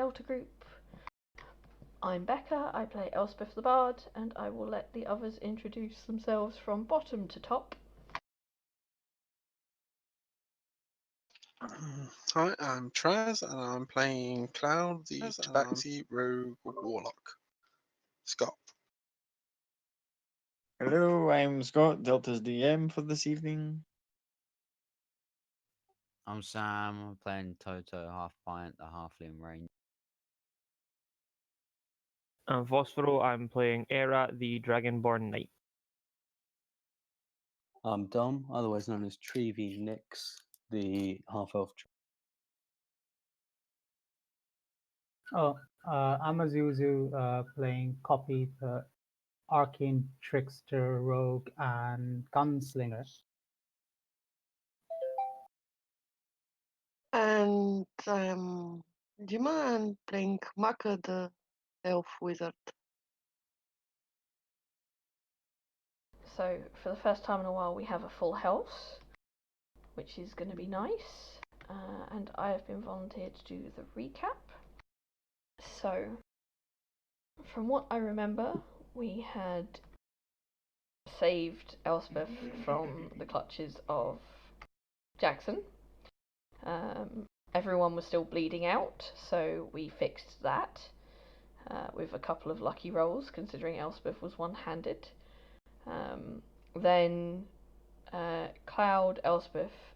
Delta Group. I'm Becca, I play Elspeth the Bard, and I will let the others introduce themselves from bottom to top. Hi, I'm Traz, and I'm playing Cloud, the Tabaxi Rogue Warlock. Scott. Hello, I'm Scott, Delta's DM for this evening. I'm Sam, I'm playing Toto, half pint, the halfling range. I'm Phosphoro, I'm playing Era, the Dragonborn Knight. I'm Dom, otherwise known as Trevi Nix, the half-elf. I'm Azuzu, playing Copy, the Arcane Trickster, Rogue, and Gunslinger. And I'm Dima, and playing Maka, the Elf Wizard. So, for the first time in a while, we have a full house, which is going to be nice. And I have been volunteered to do the recap. So, from what I remember, we had saved Elspeth from the clutches of Jackson. Everyone was still bleeding out, so we fixed that with a couple of lucky rolls, considering Elspeth was one-handed. Then Cloud, Elspeth,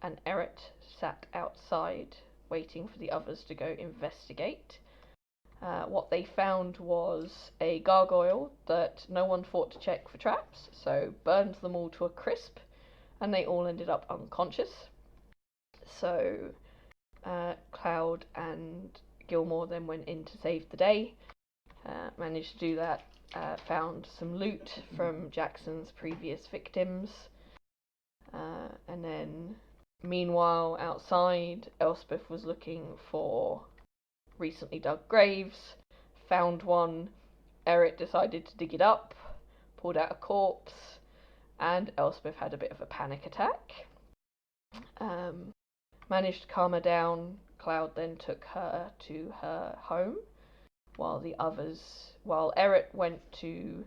and Eret sat outside waiting for the others to go investigate. What they found was a gargoyle that no one thought to check for traps, so burned them all to a crisp, and they all ended up unconscious. So Cloud and Gilmore then went in to save the day, managed to do that, found some loot from Jackson's previous victims, and then meanwhile outside Elspeth was looking for recently dug graves, found one. Eret decided to dig it up, pulled out a corpse, and Elspeth had a bit of a panic attack. Managed to calm her down. Cloud then took her to her home, while Eret went to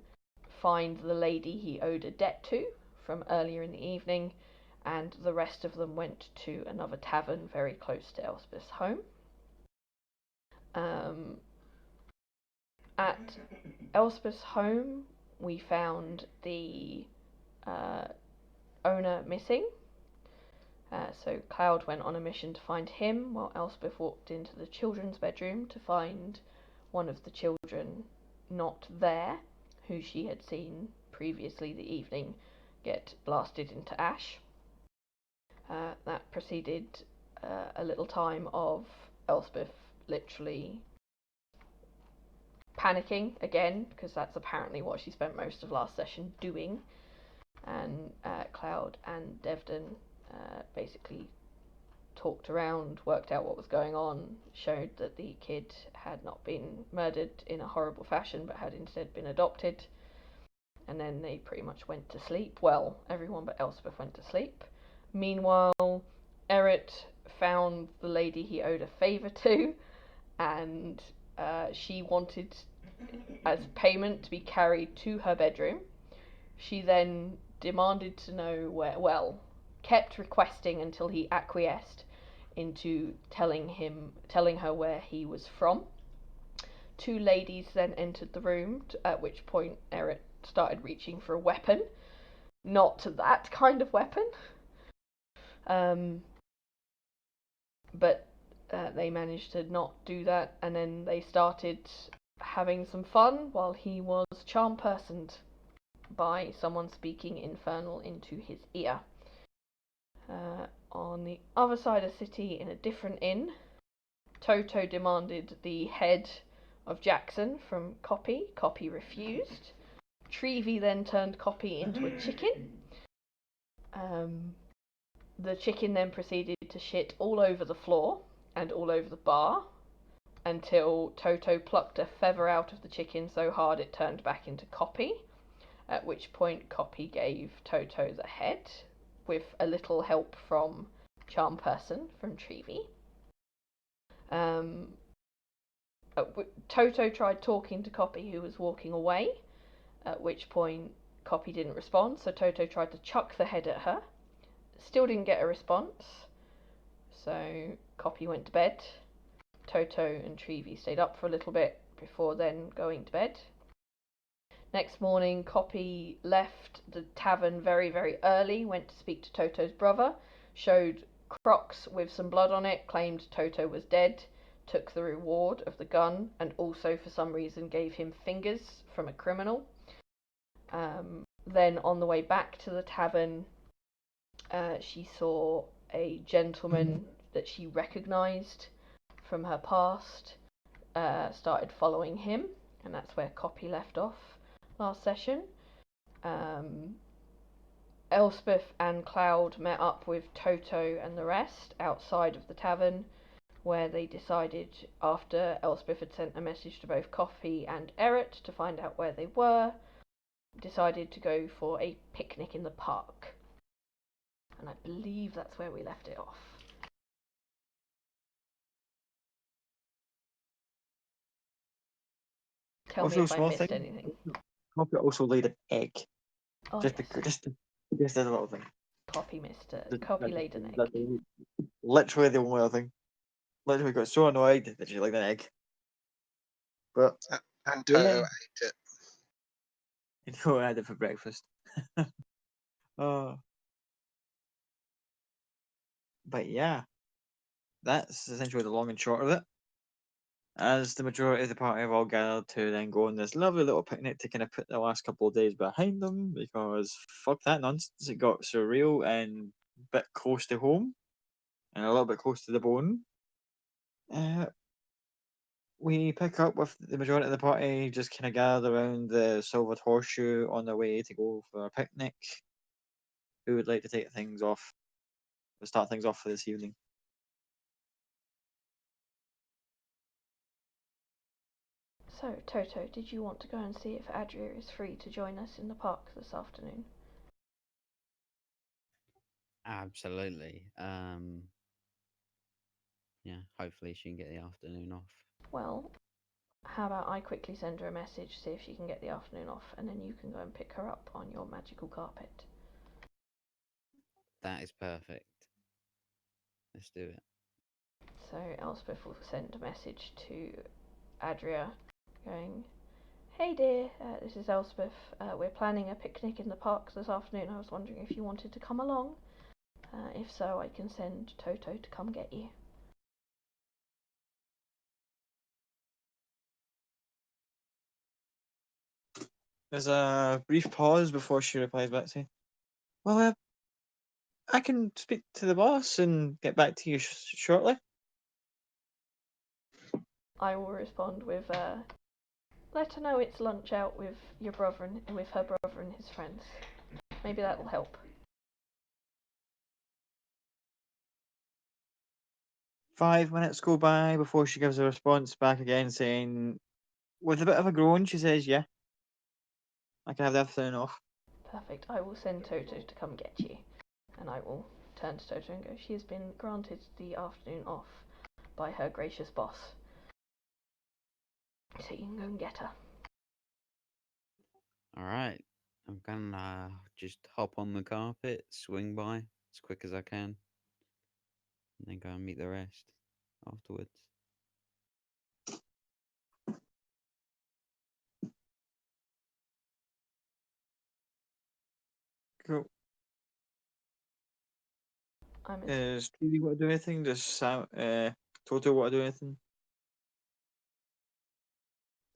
find the lady he owed a debt to from earlier in the evening, and the rest of them went to another tavern very close to Elspeth's home. At Elspeth's home, we found the owner missing. So Cloud went on a mission to find him, while Elspeth walked into the children's bedroom to find one of the children not there, who she had seen previously the evening get blasted into ash. That preceded a little time of Elspeth literally panicking again, because that's apparently what she spent most of last session doing, and Cloud and Devden basically talked around, worked out what was going on, showed that the kid had not been murdered in a horrible fashion but had instead been adopted, and then they pretty much went to sleep. Well, everyone but Elspeth went to sleep. Meanwhile, Eret found the lady he owed a favour to, and she wanted, as payment, to be carried to her bedroom. She then demanded to know where, kept requesting until he acquiesced into telling her where he was from. Two ladies then entered the room, at which point Eret started reaching for a weapon. Not that kind of weapon. But they managed to not do that, and then they started having some fun while he was charm-personed by someone speaking Infernal into his ear. On the other side of the city, in a different inn, Toto demanded the head of Jackson from Copy. Copy refused. Trevi then turned Copy into a chicken. The chicken then proceeded to shit all over the floor and all over the bar, until Toto plucked a feather out of the chicken so hard it turned back into Copy, at which point Copy gave Toto the head, with a little help from Charm Person from Trevi. Toto tried talking to Copy, who was walking away, at which point Copy didn't respond, so Toto tried to chuck the head at her. Still didn't get a response, so Copy went to bed. Toto and Trevi stayed up for a little bit before then going to bed. Next morning, Copy left the tavern very, very early, went to speak to Toto's brother, showed Crocs with some blood on it, claimed Toto was dead, took the reward of the gun, and also for some reason gave him fingers from a criminal. Then on the way back to the tavern, she saw a gentleman that she recognised from her past, started following him, and that's where Copy left off last session. Elspeth and Cloud met up with Toto and the rest outside of the tavern, where they decided, after Elspeth had sent a message to both Coffee and Eret to find out where they were, decided to go for a picnic in the park. And I believe that's where we left it off. Tell Also, me if I small missed thing. anything. Copy also laid an egg. Oh, just, yes. just as a little thing. Copy missed it. That- Copy that- laid an egg. that's literally the only other thing. Literally got so annoyed that she laid an egg. But And Toto yeah, ate it. you know, I had it for breakfast. Oh. But yeah, that's essentially the long and short of it. As the majority of the party have all gathered to then go on this lovely little picnic to kind of put the last couple of days behind them, because fuck that nonsense, it got surreal and a bit close to home and a little bit close to the bone. We pick up with the majority of the party just kind of gathered around the Silvered Horseshoe on their way to go for a picnic. Who would like to take things off? We'll start things off for this evening. So, Toto, did you want to go and see if Adria is free to join us in the park this afternoon? Absolutely. Yeah, hopefully she can get the afternoon off. Well, how about I quickly send her a message, see if she can get the afternoon off, and then you can go and pick her up on your magical carpet. That is perfect. Let's do it. So Elspeth will send a message to Adria going, "Hey dear, this is Elspeth. We're planning a picnic in the park this afternoon. I was wondering if you wanted to come along. If so, I can send Toto to come get you." There's a brief pause before she replies back saying, "Well, I can speak to the boss and get back to you shortly." I will respond with, "Let her know it's lunch out with your brother and with her brother and his friends. Maybe that'll help." 5 minutes go by before she gives a response back again saying, with a bit of a groan, she says, "Yeah, I can have the afternoon off." Perfect. I will send Toto to come get you. And I will turn to Toto and go, "She has been granted the afternoon off by her gracious boss. So you can go and get her." Alright. I'm gonna just hop on the carpet, swing by as quick as I can, and then go and meet the rest afterwards. Cool. I'm Does Tweety want to do anything? Does Toto want to do anything?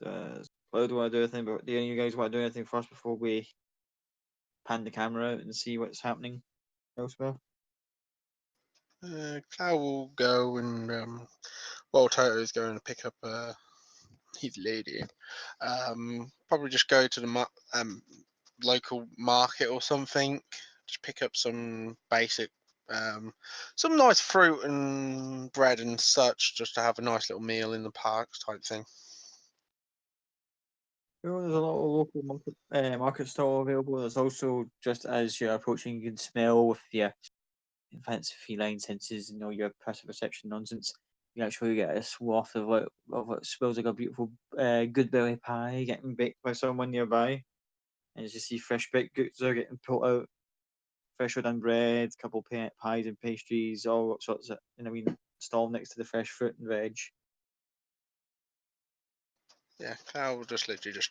Does Cloud want to do anything? But do any of you guys want to do anything first before we pan the camera out and see what's happening elsewhere? Cloud will go and while Toto's going to pick up his lady, probably just go to the local market or something. Just pick up some basic, some nice fruit and bread and such, just to have a nice little meal in the parks type thing. There's a lot of local market stall available. There's also, just as you're approaching, you can smell with your fancy feline senses and all your passive perception nonsense. you actually get a swath of what smells like a beautiful Goodberry pie getting baked by someone nearby, and you just see fresh baked goods are getting pulled out, freshly done bread, couple pies and pastries, all sorts of, stall next to the fresh fruit and veg. Yeah, Cloud will just literally just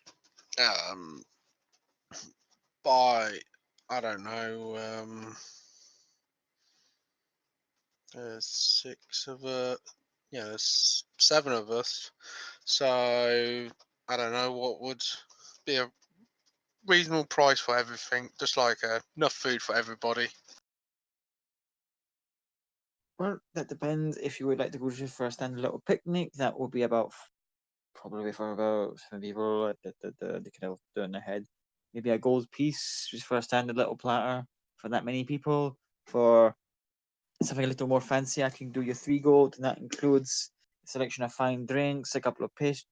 buy, I don't know, there's 6 of yeah, there's 7 of us, so I don't know what would be a reasonable price for everything, just like enough food for everybody. Well, that depends. If you would like to go just for a standard little picnic, that will be about probably for about 7 people. They kind of do it in their head. Maybe a gold piece just for a standard little platter for that many people. For something a little more fancy, I can do you 3 gold, and that includes a selection of fine drinks, a couple of good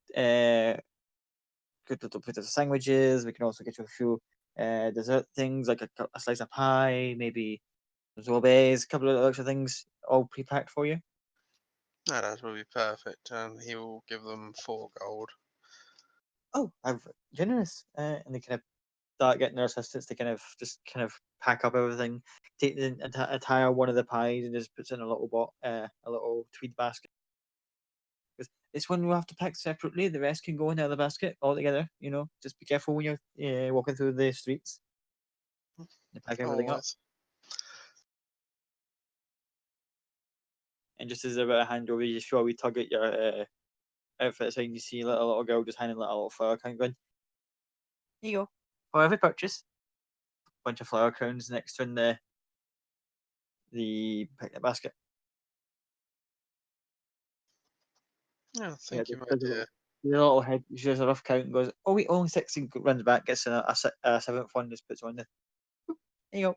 little plates of sandwiches. We can also get you a few dessert things like a slice of pie, maybe sorbets, a couple of extra things, all pre-packed for you. No, that will be perfect, and he will give them 4 gold. Oh, I'm generous. And they kind of start getting their assistants to kind of pack up everything, take the entire one of the pies and just puts in a little tweed basket. This one we'll have to pack separately. The rest can go in the other basket all together. Just be careful when you're walking through the streets. You pack everything up. Always. And just as a bit of handover, you just we tug at your outfit side, you see a little girl just handing a little flower crown going, here you go. For every purchase. Bunch of flower crowns next to in the picnic basket. Yeah, Yeah, thank you, my dear. the little head, she does a rough count and goes, oh wait, only 6, and runs back, gets a 7th one, just puts on there. There you go.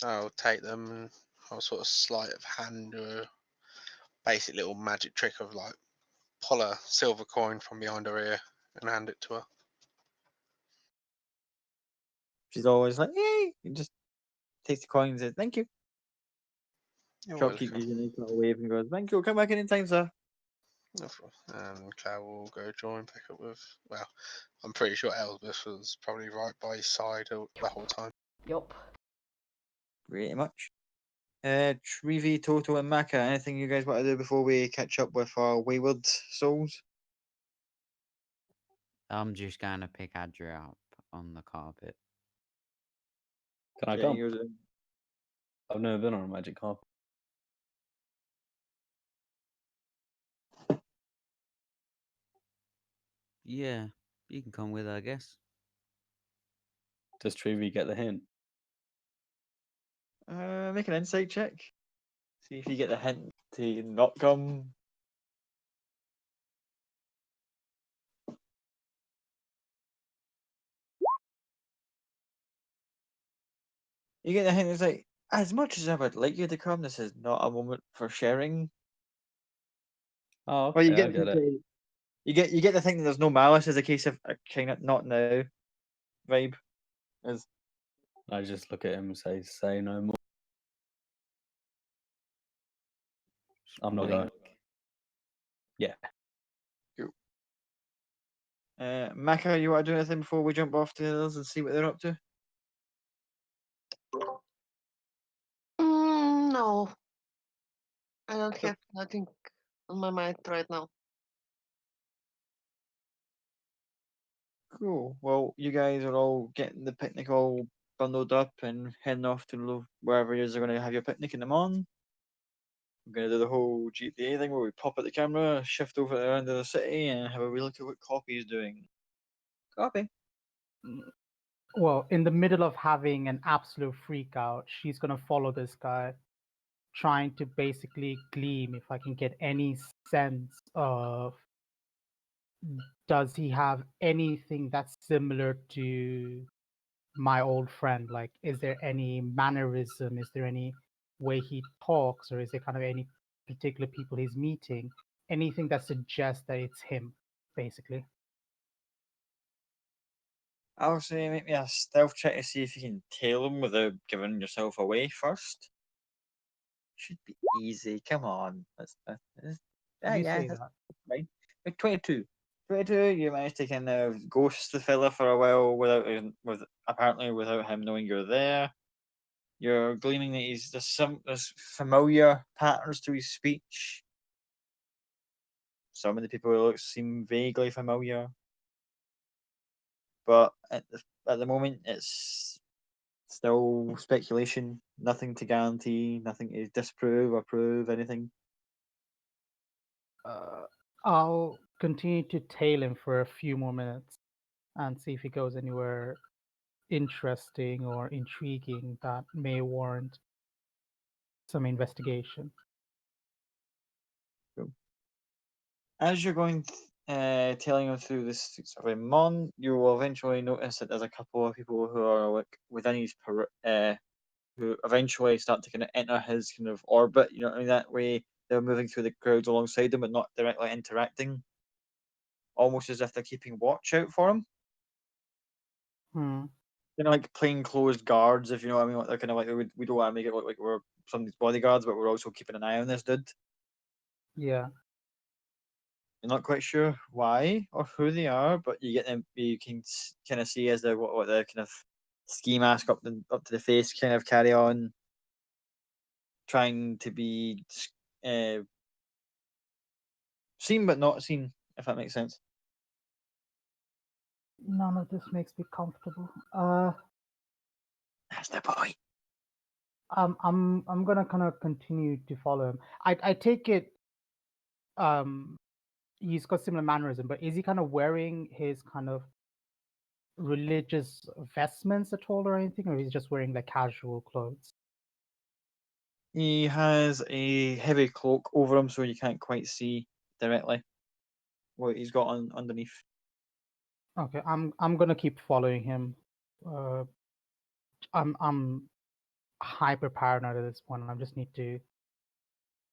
I'll take them and I'll sort of sleight of hand do a basic little magic trick of like pull a silver coin from behind her ear and hand it to her. She's always like, yay! And just takes the coin and says, thank you. You're Shopkeep welcome. gives you a nice little wave and goes, thank you, come back anytime, sir. And Claire will go join, pick up with, well, I'm pretty sure Elvis was probably right by his side the whole time. Yup. Pretty much. Trevi, Toto, and Maka, anything you guys want to do before we catch up with our wayward souls? I'm just going to pick Adria up on the carpet. Can I come? I've never been on a magic carpet. Yeah, you can come with, I guess. Does Trevi get the hint? Make an insight check. See if you get the hint to not come. You get the hint. It's like, as much as I would like you to come, this is not a moment for sharing. Oh, okay, Well, you I get get it. you get the thing that there's no malice as a case of a kind of not now vibe. As I just look at him and say no more. I'm not going. Wink. Yeah. Maka, you want to do anything before we jump off to the others and see what they're up to? No, I don't have nothing on my mind right now. Cool. Well, you guys are all getting the picnic all bundled up and heading off to wherever it is you're going to have your picnic in the morning. We're going to do the whole GTA thing where we pop at the camera, shift over to the end of the city, and have a wee look at what Copy is doing. Copy. Well, in the middle of having an absolute freak out, she's gonna follow this guy, trying to basically glean if I can get any sense of does he have anything that's similar to my old friend? Like, is there any mannerism? Is there any way he talks, or is there kind of any particular people he's meeting? Anything that suggests that it's him, basically. I'll say make me a stealth check to see if you can tail him without giving yourself away first. Should be easy. Come on. You Yeah, say that's that. fine. 22. 22, you managed to kind of ghost the fella for a while apparently without him knowing you're there. You're gleaming that there's familiar patterns to his speech. Some of the people who look seem vaguely familiar, but at the moment it's still speculation. Nothing to guarantee. Nothing to disprove or prove anything. I'll continue to tail him for a few more minutes and see if he goes anywhere interesting or intriguing that may warrant some investigation. Cool. As you're going, tailing him through the streets of Amon, you will eventually notice that there's a couple of people who are like within his who eventually start to kind of enter his kind of orbit. You know what I mean? That way they're moving through the crowds alongside him, but not directly interacting. Almost as if they're keeping watch out for him. Hmm. Kind of like plainclothes guards, if you know what I mean. Like they're kind of like we don't want to make it look like we're somebody's bodyguards, but we're also keeping an eye on this dude. Yeah. You're not quite sure why or who they are, but you get them. You can kind of see as they what the kind of ski mask up to the face kind of carry on, trying to be seen but not seen, if that makes sense. None of this makes me comfortable. That's the point. I'm gonna kind of continue to follow him. I take it he's got similar mannerism, but is he kind of wearing his kind of religious vestments at all or anything, or he's just wearing like casual clothes? He has a heavy cloak over him, so you can't quite see directly what he's got on underneath. Okay, I'm gonna keep following him. I'm hyper paranoid at this point, and I just need to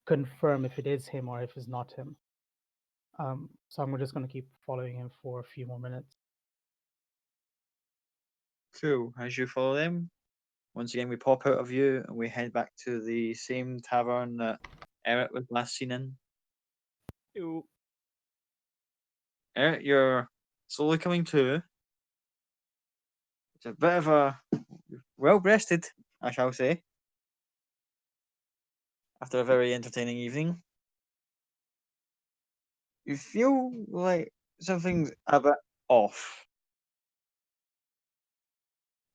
confirm if it is him or if it's not him. So I'm just gonna keep following him for a few more minutes. Cool. As you follow them, once again we pop out of view and we head back to the same tavern that Eric was last seen in. Ew. Eric, you're slowly coming to. It's a bit of a well breasted, I shall say, after a very entertaining evening. You feel like something's a bit off.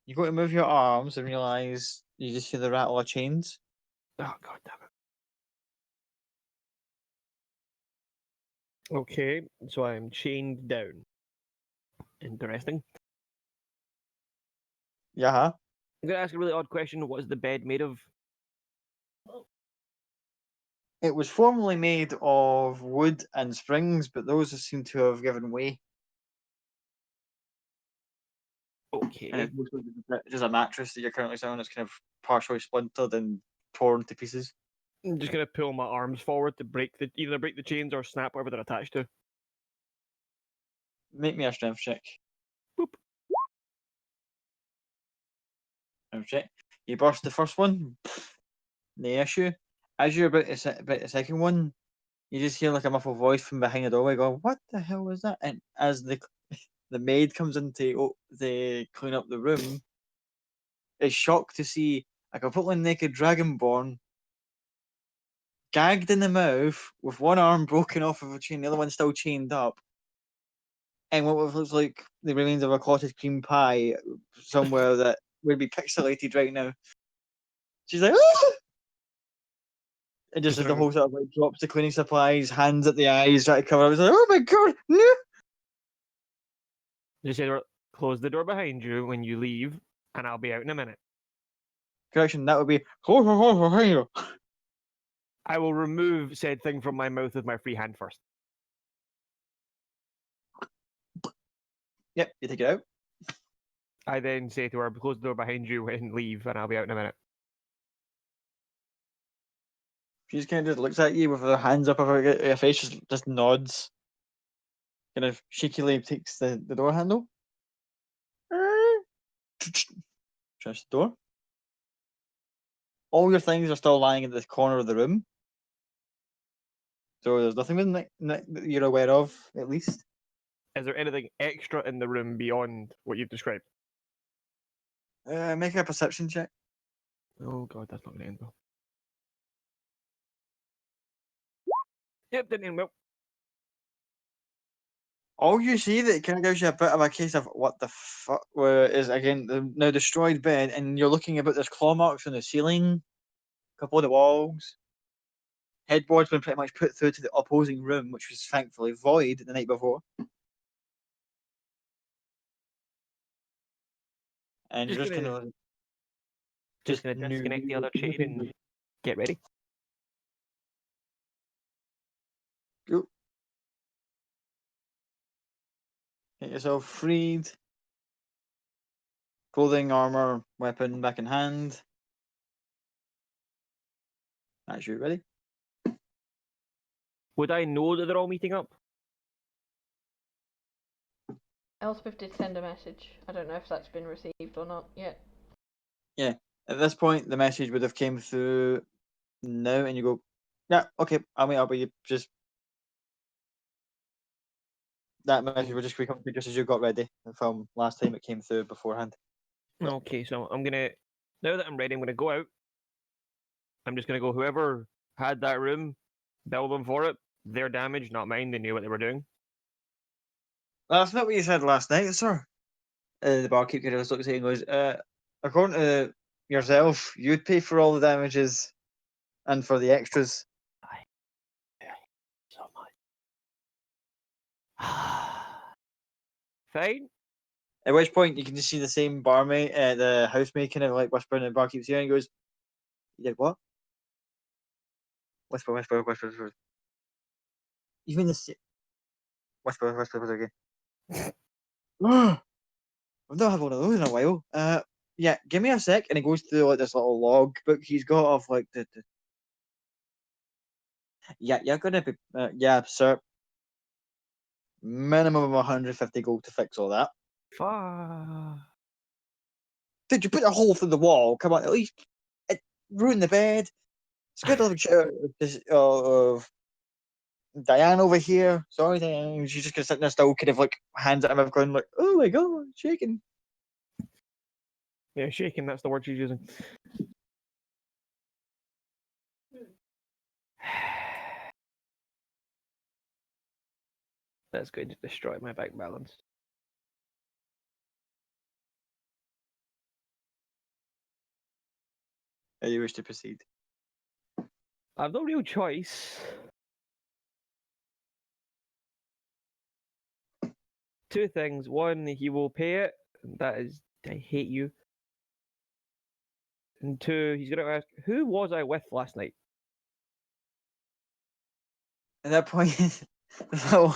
You go to move your arms and realise you just hear the rattle of chains. Oh, god damn it. Okay, so I'm chained down. Interesting. Yeah. I'm gonna ask a really odd question. What is the bed made of? It was formerly made of wood and springs, but those seem to have given way. And Okay. it's mostly just a mattress that you're currently sitting on. It's kind of partially splintered and torn to pieces. I'm just gonna pull my arms forward to either break the chains or snap whatever they're attached to. Make me a strength check. Boop. Strength check. You burst the first one, no issue. As you're about about the second one, you just hear like a muffled voice from behind the doorway going, "What the hell was that?" And as the maid comes in to clean up the room, is shocked to see a completely naked dragonborn gagged in the mouth with one arm broken off of a chain, the other one still chained up, and what looks like the remains of a clotted cream pie somewhere that would be pixelated right now. She's like, "Ah!" And just as the whole sort of like drops the cleaning supplies, hands at the eyes, trying to cover up, it's like, "Oh my god, no!" Just say, close the door behind you when you leave, and I'll be out in a minute. Correction, that would be close the door behind you. I will remove said thing from my mouth with my free hand first. Yep, you take it out. I then say to her, close the door behind you and leave, and I'll be out in a minute. She just kind of just looks at you with her hands up over her face, just nods. Kind of shakily takes the door handle. Shuts the door. All your things are still lying in the corner of the room. So there's nothing with that you're aware of, at least. Is there anything extra in the room beyond what you've described? Make a perception check. Oh god, that's not going to end well. Yep, didn't end well. All you see that kind of gives you a bit of a case of what the fuck is, again, the now destroyed bed, and you're looking about there's claw marks on the ceiling, a couple of the walls. Headboard's been pretty much put through to the opposing room, which was thankfully void the night before. And you're just kind of Just going to disconnect the other chain and get ready. go. Get yourself freed. Clothing, armor, weapon back in hand. That's you ready. Would I know that they're all meeting up? Elspeth did send a message. I don't know if that's been received or not yet. Yeah. At this point, the message would have came through now, and you go, yeah, okay, I'll meet up with you. Just that message will just be coming through just as you got ready from last time it came through beforehand. Okay, so I'm gonna, now that I'm ready, I'm gonna go out. I'm just gonna go, whoever had that room, bill them for it. Their damage, not mine. They knew what they were doing. That's not what you said last night, sir. The barkeep kind of looks at you and goes, according to yourself, you'd pay for all the damages and for the extras. So much. Fine. At which point you can just see the same barmaid, the housemaid kind of like whispering in the barkeep's ear and goes, you did what? Whisper, whisper, whisper, whisper. Even the whisper, whisper, whisper again. I've not had one of those in a while. Yeah, give me a sec, and he goes through like this little log book he's got of like the yeah, you're gonna be yeah, sir. Minimum of 150 gold to fix all that. Fuck. Did you put a hole through the wall? Come on, at least ruin the bed. It's good to have of Diane over here. Sorry, Diane. She's just gonna sit there still, kind of like hands at him, going like, "Oh my god, shaking." Yeah, shaking. That's the word she's using. That's going to destroy my bank balance. How do you wish to proceed? I've no real choice. Two things. One, he will pay it. That is, I hate you. And two, he's going to ask, who was I with last night? At that point, the little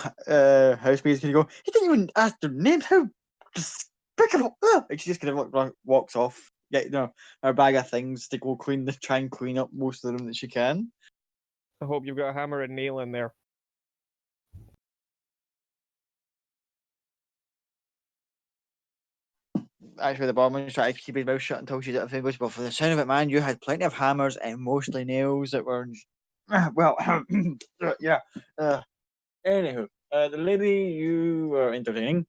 housemaid's gonna go. He didn't even ask their names. How despicable! And she just kind of walks off. Get her bag of things to go try and clean up most of the room that she can. I hope you've got a hammer and nail in there. Actually, the barman's trying to keep his mouth shut until she's at a goes, but for the sound of it, man, you had plenty of hammers and mostly nails that were well, yeah. Anywho, the lady you were entertaining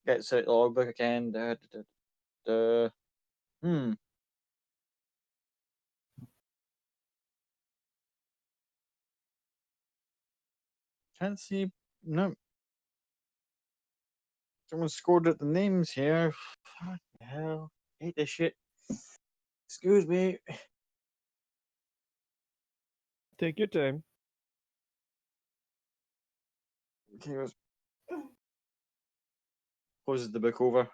gets out the logbook again. Can't see. No. Someone scored out the names here. Fuck the hell. Hate this shit. Excuse me. Take your time. Okay, closes the book over.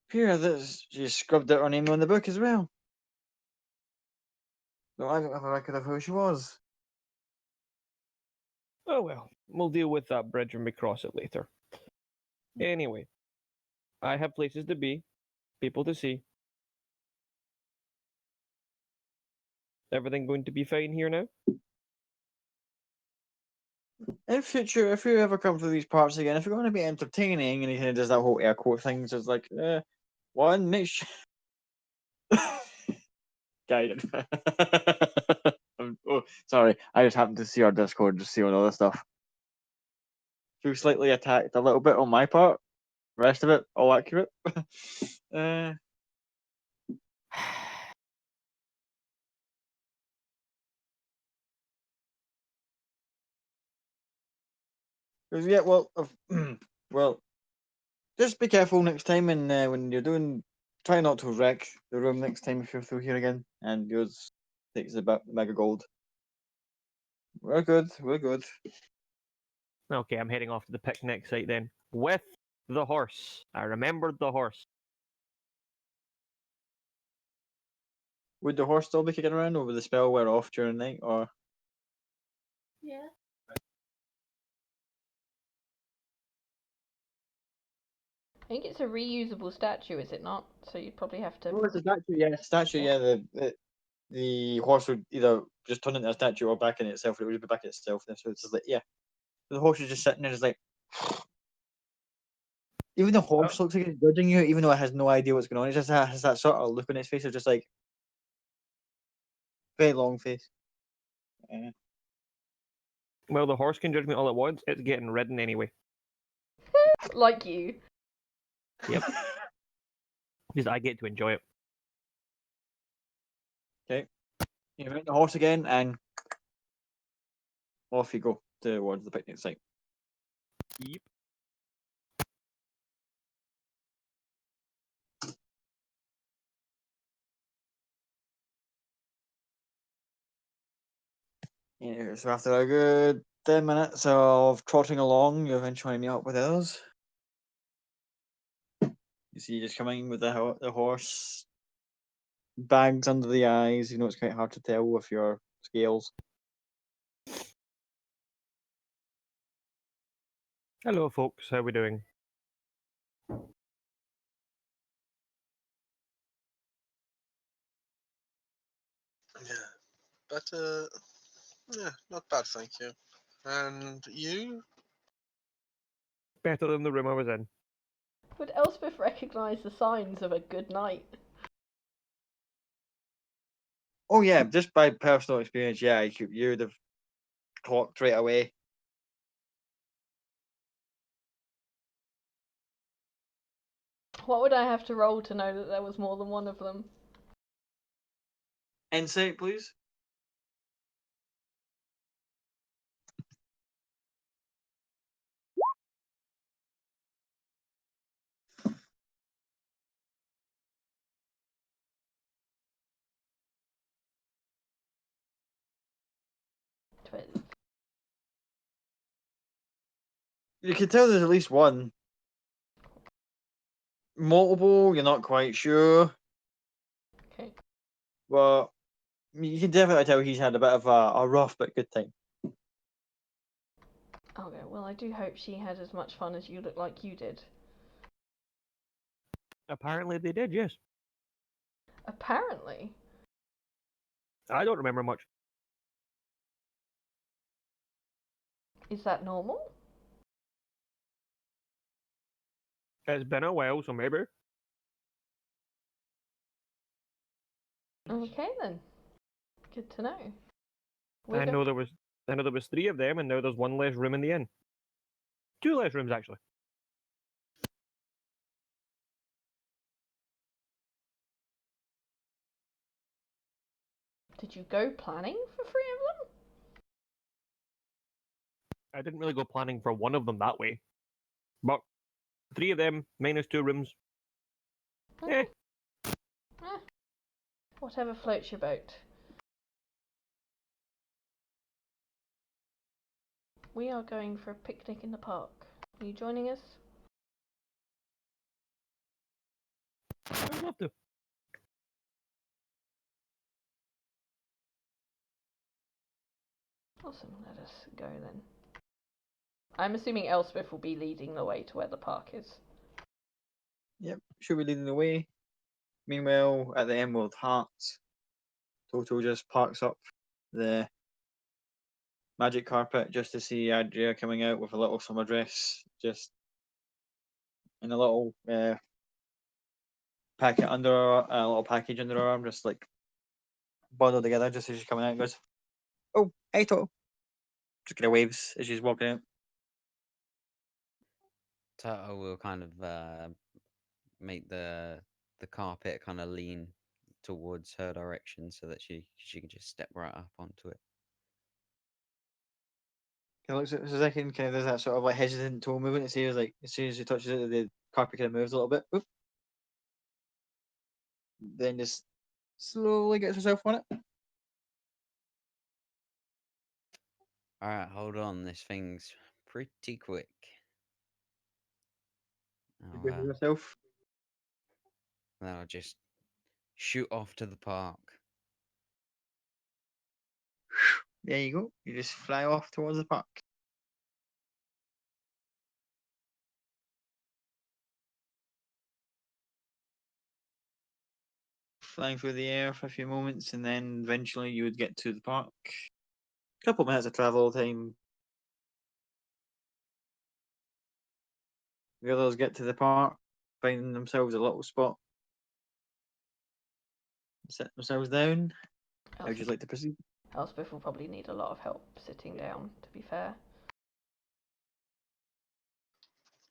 Here, this she scrubbed out her name on the book as well. No, I don't have a record of who she was. Oh well, we'll deal with that bridge when we cross it later. Anyway, I have places to be, people to see. Everything going to be fine here now? In future, if you ever come to these parts again, if you're going to be entertaining and he kind of does that whole air quote thing, so it's like, One, make sure. Guided. Oh, sorry. I just happened to see our Discord, just see all this stuff. Feel slightly attacked a little bit on my part. Rest of it, all accurate. uh, yeah, well, well, just be careful next time, and when you're doing, try not to wreck the room next time if you're through here again. And yours takes the mega gold. We're good. We're good. Okay, I'm heading off to the picnic site then with the horse. I remembered the horse. Would the horse still be kicking around, or would the spell wear off during the night, or? Yeah. I think it's a reusable statue, is it not? So you'd probably have to. Oh, it's a statue. Yeah, statue. Yeah, the horse would either just turn into a statue or back in itself. It would be back in itself. So it's just like, yeah, the horse is just sitting there, just like. Even the horse looks like it's judging you, even though it has no idea what's going on. It just has that sort of look on its face of just like very long face. Well, the horse can judge me all it wants. It's getting ridden anyway. Like you. Yep. Because I get to enjoy it. Okay. You invite the horse again, and off you go towards the picnic site. Yep. Yeah, so after a good 10 minutes of trotting along, you eventually meet up with others. You see, just coming with the horse, bags under the eyes. You know, it's quite hard to tell with your scales. Hello, folks. How we doing? Yeah, but yeah, not bad, thank you. And you? Better than the room I was in. Would Elspeth recognise the signs of a good night? Oh yeah, just by personal experience, yeah, you'd have clocked right away. What would I have to roll to know that there was more than one of them? Insight, please. You can tell there's at least one. Multiple, you're not quite sure. Okay. But you can definitely tell he's had a bit of a rough but good time. Okay, well, I do hope she had as much fun as you look like you did. Apparently they did, yes. Apparently. I don't remember much. Is that normal? It's been a while, so maybe. Okay then. Good to know. I know there was 3 of them, and now there's 1 less room in the inn. 2 less rooms actually. Did you go planning for 3 of them? I didn't really go planning for one of them that way. But 3 of them minus 2 rooms. Eh. Whatever floats your boat. We are going for a picnic in the park. Are you joining us? I'd love to. Awesome, let us go then. I'm assuming Elspeth will be leading the way to where the park is. Yep, should be leading the way. Meanwhile, at the Emerald Hearts, Toto just parks up the magic carpet just to see Adria coming out with a little summer dress, just in a little packet under a little package under her arm, just like bundled together, just as she's coming out. And goes, "Oh, hey, Toto." Just kind of waves as she's walking out. Toto will kind of make the carpet kind of lean towards her direction so that she can just step right up onto it. He looks at it for a second, kind of does that sort of like hesitant toe movement. As soon as he touches it, the carpet kind of moves a little bit. Oop. Then just slowly gets herself on it. All right, hold on. This thing's pretty quick. She goes herself. Then I'll just shoot off to the park. There you go. You just fly off towards the park. Flying through the air for a few moments, and then eventually you would get to the park. A couple minutes of travel time. The others get to the park, finding themselves a little spot, sit themselves down. How would you like to proceed? Elspeth will probably need a lot of help sitting down, to be fair.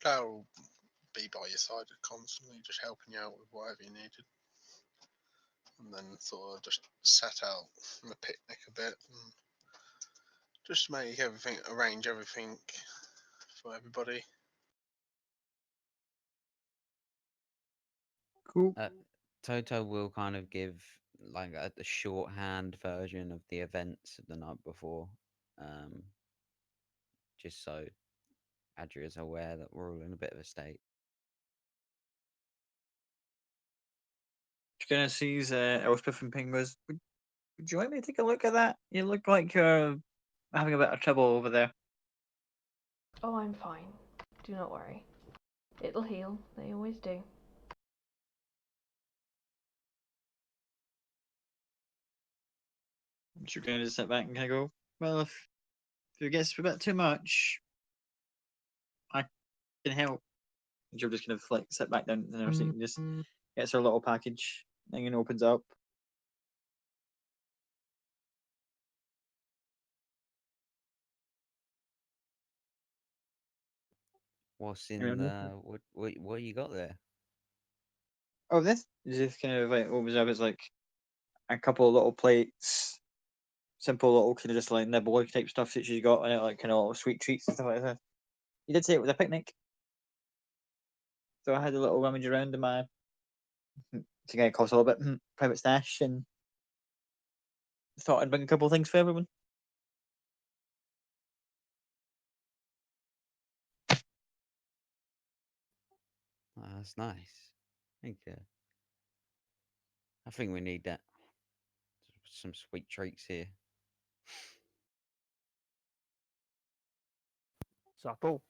Claire will be by your side constantly, just helping you out with whatever you needed. And then sort of just set out on the picnic a bit and just make everything, arrange everything for everybody. Cool. Toto will kind of give like a shorthand version of the events of the night before, just so Adria's aware that we're all in a bit of a state. She kind of sees Elspeth and Ping goes, would you like me to take a look at that? You look like you're having a bit of trouble over there. Oh, I'm fine. Do not worry. It'll heal. They always do. She's going to just sit back and kind of go, well, if it gets a bit too much, I can help. And she'll just kind of like sit back down in her seat and just gets her little package thing and opens up. What's in Remember? the what you got there? Oh, this is just kind of like opens up. It's like a couple of little plates, simple little kind of just like nibble type stuff that she's got in it, like kind of little sweet treats and stuff like that. You did say it was a picnic, so I had a little rummage around in my to get cost a little bit private stash and thought I'd bring a couple of things for everyone. Oh, that's nice. Thank you. I think we need that. Some sweet treats here. Supple.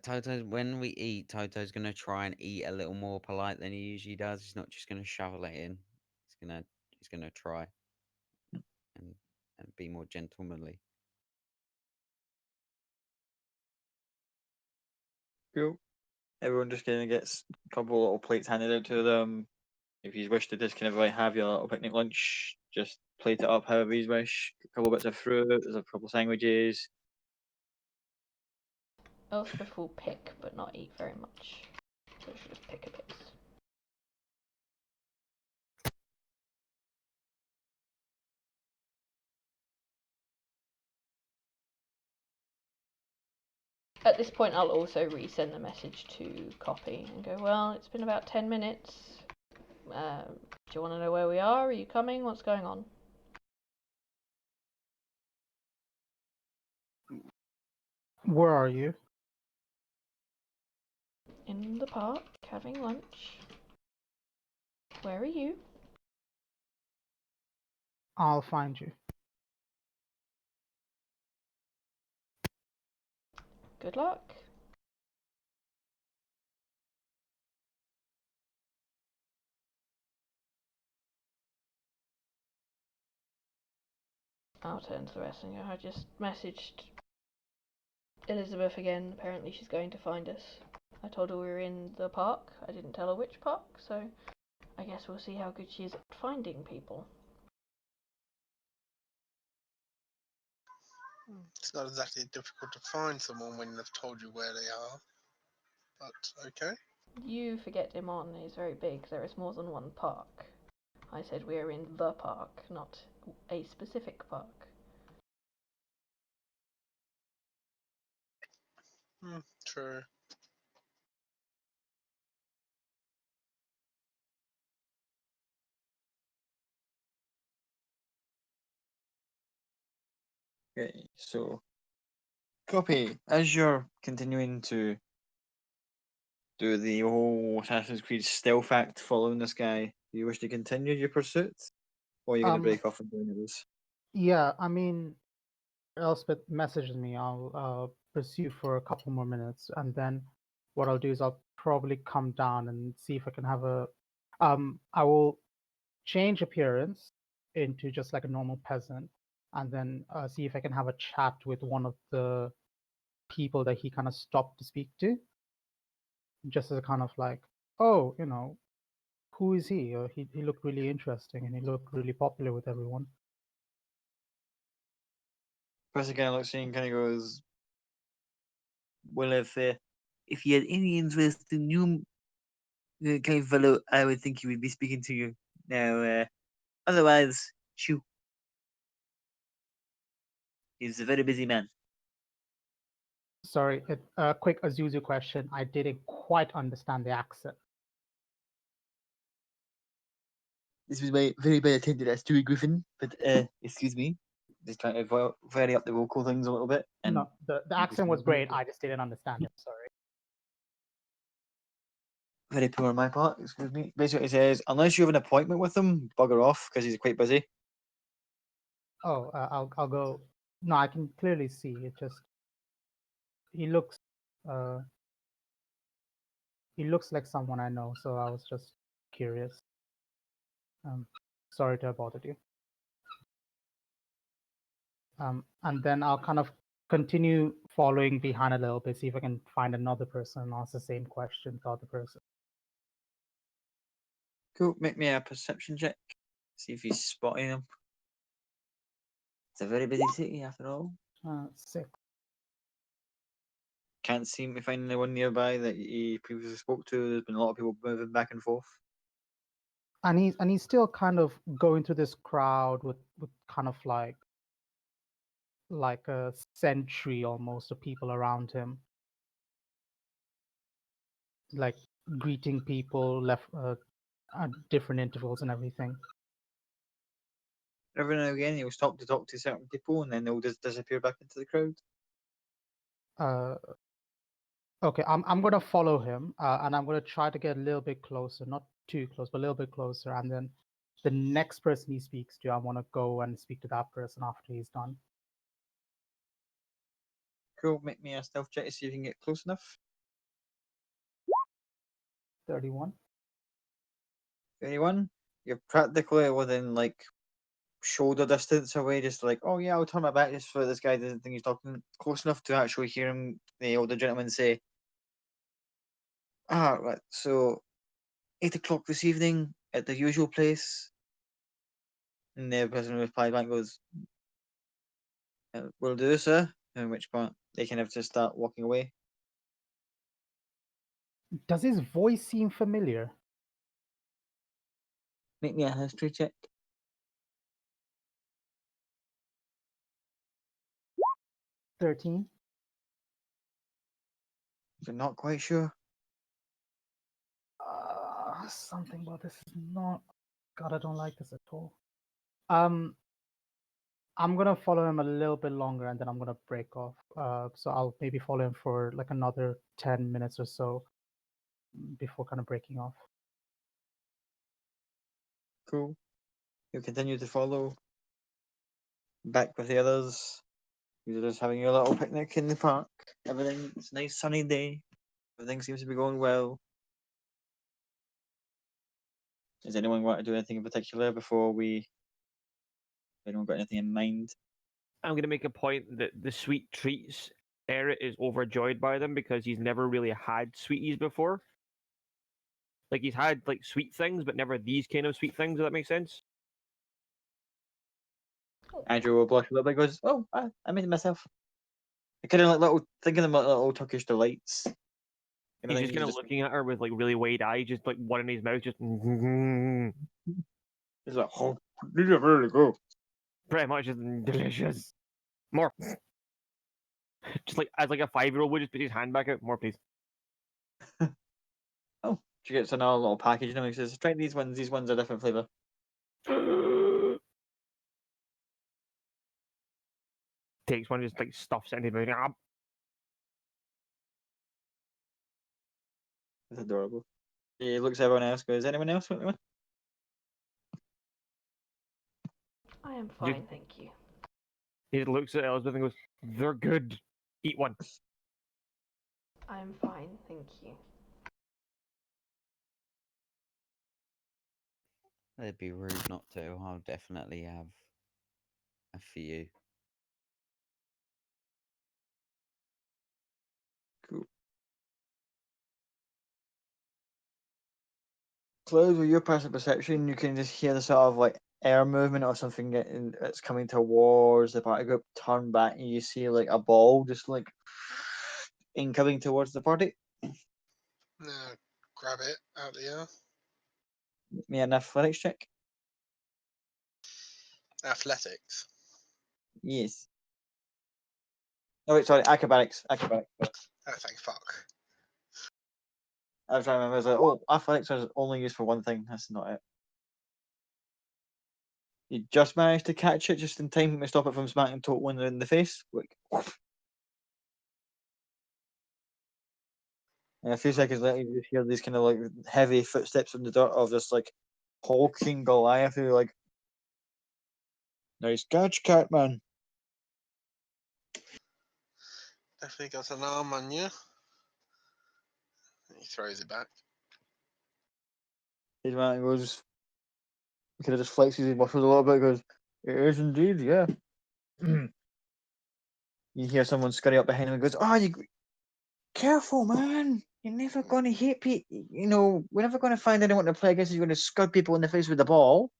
Toto, when we eat, Toto's gonna try and eat a little more polite than he usually does. He's not just gonna shovel it in. He's gonna try and be more gentlemanly. Cool. Everyone just kind of gets a couple of little plates handed out to them. If you wish to just kind of like have your little picnic lunch, just plate it up however you wish. A couple bits of fruit, there's a couple of sandwiches. Elspeth will pick, but not eat very much. So she'll just pick a bit. At this point, I'll also resend the message to Copy and go, well, it's been about 10 minutes. Do you want to know where we are? Are you coming? What's going on? Where are you? In the park, having lunch. Where are you? I'll find you. Good luck. I'll turn to the rest and go, I just messaged Elizabeth again. Apparently she's going to find us. I told her we were in the park. I didn't tell her which park, so I guess we'll see how good she is at finding people. It's not exactly difficult to find someone when they've told you where they are, but okay. You forget Imon is very big. There is more than one park. I said we are in the park, not a specific park. True. Okay, so copy. As you're continuing to do the whole Assassin's Creed stealth act following this guy, do you wish to continue your pursuit? Or are you going to break off and do others? Yeah, I mean, Elspeth messages me. I'll pursue for a couple more minutes, and then what I'll do is I'll probably come down and see if I can have a. I will change appearance into just like a normal peasant, and then see if I can have a chat with one of the people that he kind of stopped to speak to, just as a kind of like, oh, who is he? He looked really interesting, and he looked really popular with everyone. Person kind of looks at you and kind of goes, well, if you had any interest in you, kind of fellow, I would think he would be speaking to you. Now, otherwise, shoo. He's a very busy man. Sorry, a quick Azuzu question. I didn't quite understand the accent. This was my very bad attempt at Stewie Griffin, but excuse me. Just trying to vary up the vocal things a little bit. And No, the accent was great. I just didn't understand it. Sorry. very poor on my part, excuse me. Basically, it says, unless you have an appointment with him, bugger off, because he's quite busy. Oh, I'll go. No, I can clearly see it. Just he looks like someone I know, so I was just curious. Sorry to have bothered you. And then I'll kind of continue following behind a little bit, see if I can find another person and ask the same question to the other person. Cool, make me a perception check. See if he's spotting him. It's a very busy city after all. 6. Can't seem to find anyone nearby that he previously spoke to. There's been a lot of people moving back and forth. And he's still kind of going through this crowd with kind of like a sentry almost of people around him, like greeting people left at different intervals and everything. Every now and again, he'll stop to talk to certain people, and then they'll just disappear back into the crowd. Okay, I'm gonna follow him, and I'm gonna try to get a little bit closer, not too close, but a little bit closer, and then the next person he speaks to, I want to go and speak to that person after he's done. Cool, make me a stealth check to see if you can get close enough. 31. 31. You're practically within like shoulder distance away, just like, oh yeah, I'll turn my back just so this guy doesn't think he's talking close enough to actually hear him, the older gentleman, say, right, so 8 o'clock this evening at the usual place. And the person replied back goes, will do, sir. In which point they kind of just start walking away. Does his voice seem familiar? Make me a history check. 13. You're not quite sure. Something about this is not. God, I don't like this at all. I'm gonna follow him a little bit longer, and then I'm gonna break off. So I'll maybe follow him for like another 10 minutes or so before kind of breaking off. Cool. You continue to follow. Back with the others. You're just having your little picnic in the park. It's a nice sunny day. Everything seems to be going well. Does anyone want to do anything in particular before we? Anyone got anything in mind? I'm going to make a point that the sweet treats Eric is overjoyed by them because he's never really had sweeties before. Like he's had like sweet things, but never these kind of sweet things. Does that make sense? Andrew will blush a little bit. Goes, "Oh, I made it myself." I kind of like little thinking of them like little Turkish delights. And I He's think just you kind of looking at her with like really wide eyes, just like one in his mouth, just He's like, "Oh, these are very good." pretty much just delicious. More, just like as like a 5-year-old would just put his hand back out. More, please. Oh, she gets another little package and he says, "Try these ones. These ones are different flavour." Takes one, just like stuffs it in his mouth. It's adorable. He looks at everyone else. Goes, "Anyone else want one?" I am fine, thank you. He looks at Elizabeth and goes, "They're good. Eat one." I am fine, thank you. They'd be rude not to. I'll definitely have a few. Cool. Cloud, with your passive perception, you can just hear the sort of like air movement or something that's coming towards the party group. Turn back and you see like a ball just like incoming towards the party. Now grab it out the air. Me an athletics check. Athletics. Yes. Oh wait, sorry, acrobatics. Acrobatics. Oh, thank fuck. I was trying to remember. I was like, oh, athletics is only used for one thing. That's not it. You just managed to catch it just in time to stop it from smacking Total in the face. Like, and a few seconds later, you just hear these kind of like heavy footsteps in the dirt of this like hulking Goliath who like, nice catch, Catman. Definitely got an arm on you. He throws it back. His man goes, kind of just flexes his muscles a little bit. Goes, it is indeed, yeah. You hear someone scurry up behind him and goes, "Oh, you careful, man! You're never going to hit people. You know, we're never going to find anyone to play against. You're going to scud people in the face with the ball.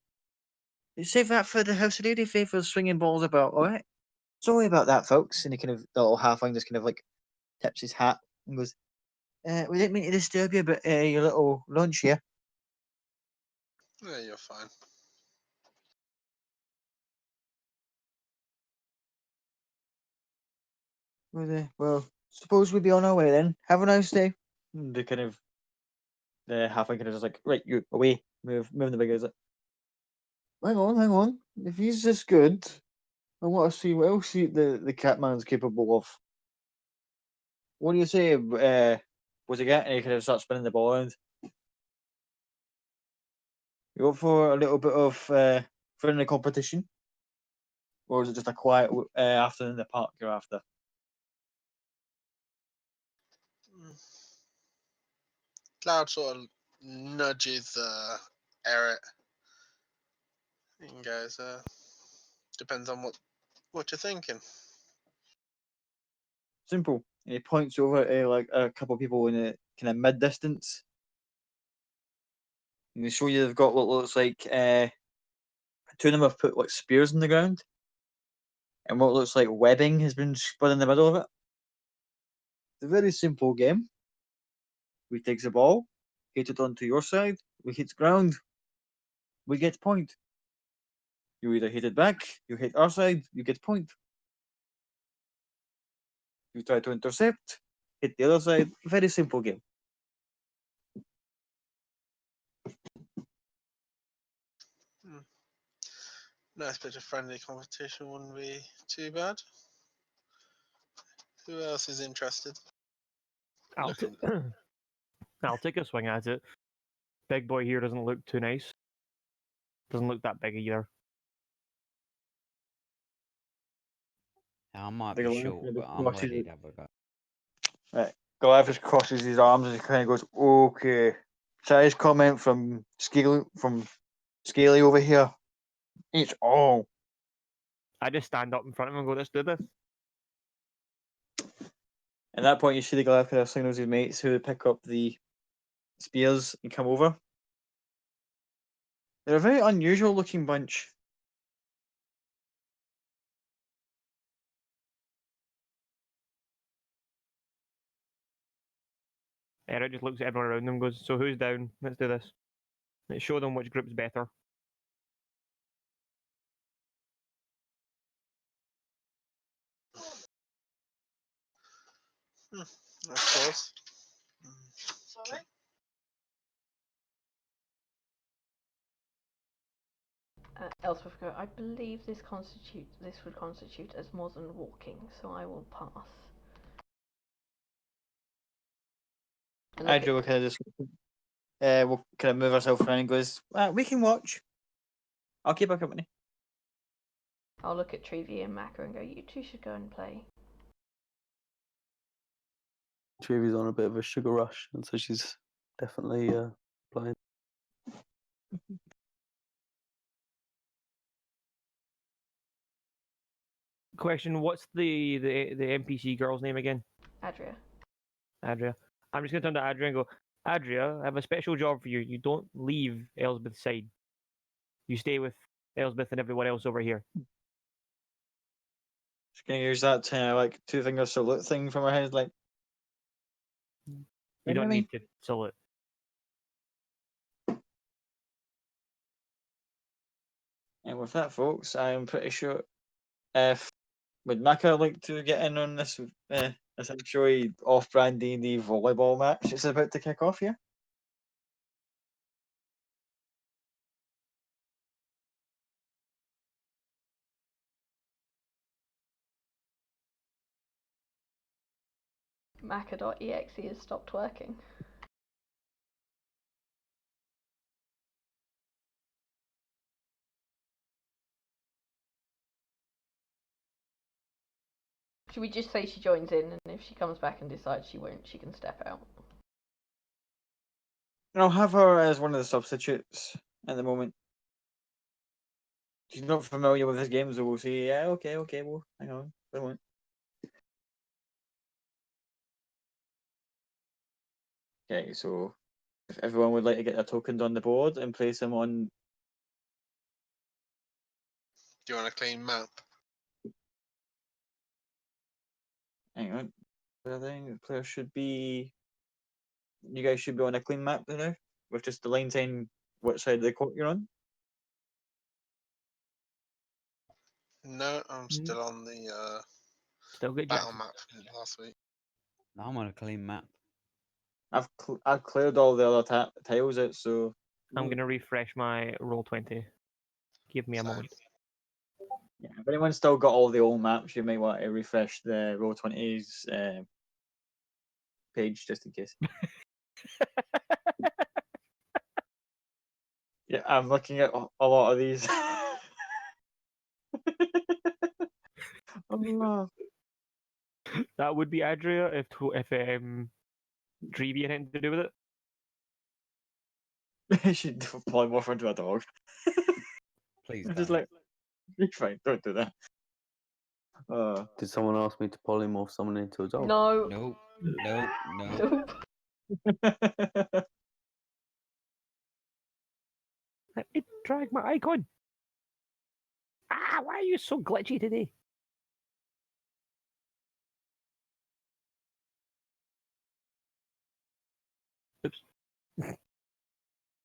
Save that for the house lady for swinging balls about, all right? Sorry about that, folks." And he kind of the little halfling just kind of like tips his hat and goes, "We didn't mean to disturb you, but your little lunch here." Yeah, you're fine. Well, suppose we be on our way then. Have a nice day. And the kind of the halfling kind of just like, right, you away, move the big guys. Like, hang on. If he's this good, I want to see what else the Catman's capable of. What do you say? Was it get? And he kind of starts spinning the ball around. You up for a little bit of friendly competition, or is it just a quiet afternoon in the park you're after? Cloud sort of nudges Eric and goes, depends on what you're thinking. Simple. And he points over at like a couple of people in a kind of mid distance, and they show you they've got what looks like two of them have put like spears in the ground, and what looks like webbing has been spun in the middle of it. It's a very simple game. We take the ball, hit it onto your side, we hit ground, we get point. You either hit it back, you hit our side, you get point. You try to intercept, hit the other side. Very simple game. Nice bit of friendly competition wouldn't be too bad. Who else is interested? I'll take a swing at it. Big boy here doesn't look too nice. Doesn't look that big either. I might The be Goliath short, kind but of I'm crosses ready it. to have a go. Right. Goliath just crosses his arms and he kind of goes, "Okay." Size comment from Scaly over here. It's all. I just stand up in front of him and go, "Let's do this." At that point, you see the Goliath kind of signals his mates who pick up the spears and come over. They're a very unusual looking bunch. Eric just looks at everyone around them and goes, "So who's down? Let's do this. Let's show them which group's better." Of course. Sorry? Ellsworth go, I believe this would constitute as more than walking, so I will pass. And look Adria will kind of just will kind of move herself around and goes, "We can watch. I'll keep her company." I'll look at Trevi and Maka and go, you two should go and play. Trevi's on a bit of a sugar rush, and so she's definitely playing. Question: what's the NPC girl's name again? Adria. Adria. I'm just gonna turn to Adria and go, Adria, I have a special job for you. You don't leave Elsbeth's side. You stay with Elsbeth and everyone else over here. She's gonna use that kind of like two finger salute thing from her head, like. You don't Really? need to salute. And with that, folks, I am pretty sure if would Maka like to get in on this essentially off-brand D&D volleyball match it's about to kick off here? Maka.exe has stopped working. Should we just say she joins in, and if she comes back and decides she won't, she can step out? And I'll have her as one of the substitutes at the moment. She's not familiar with this game, so we'll say, yeah, okay, well, hang on, wait a moment. Okay, so if everyone would like to get their tokens on the board and place them on. Do you want a clean map? Hang on. I think the player should be. You guys should be on a clean map now, with just the line saying what side of the court you're on. No, I'm still on the Still good, battle Jackson. map from last week. I'm on a clean map. I've cleared all the other tiles out, so. I'm gonna refresh my Roll20. Give me a So, moment. Yeah, if anyone's still got all the old maps, you may want to refresh the Roll20's page just in case. Yeah, I'm looking at a lot of these. Oh, That would be Adria if Trevi had anything to do with it. she'd probably morph into a dog. Please I'm don't. just like, you're fine, don't do that. Did someone ask me to polymorph someone into a dog? No. Nope. Nope. Nope. Nope. Let me drag my icon. Ah, why are you so glitchy today? Oops.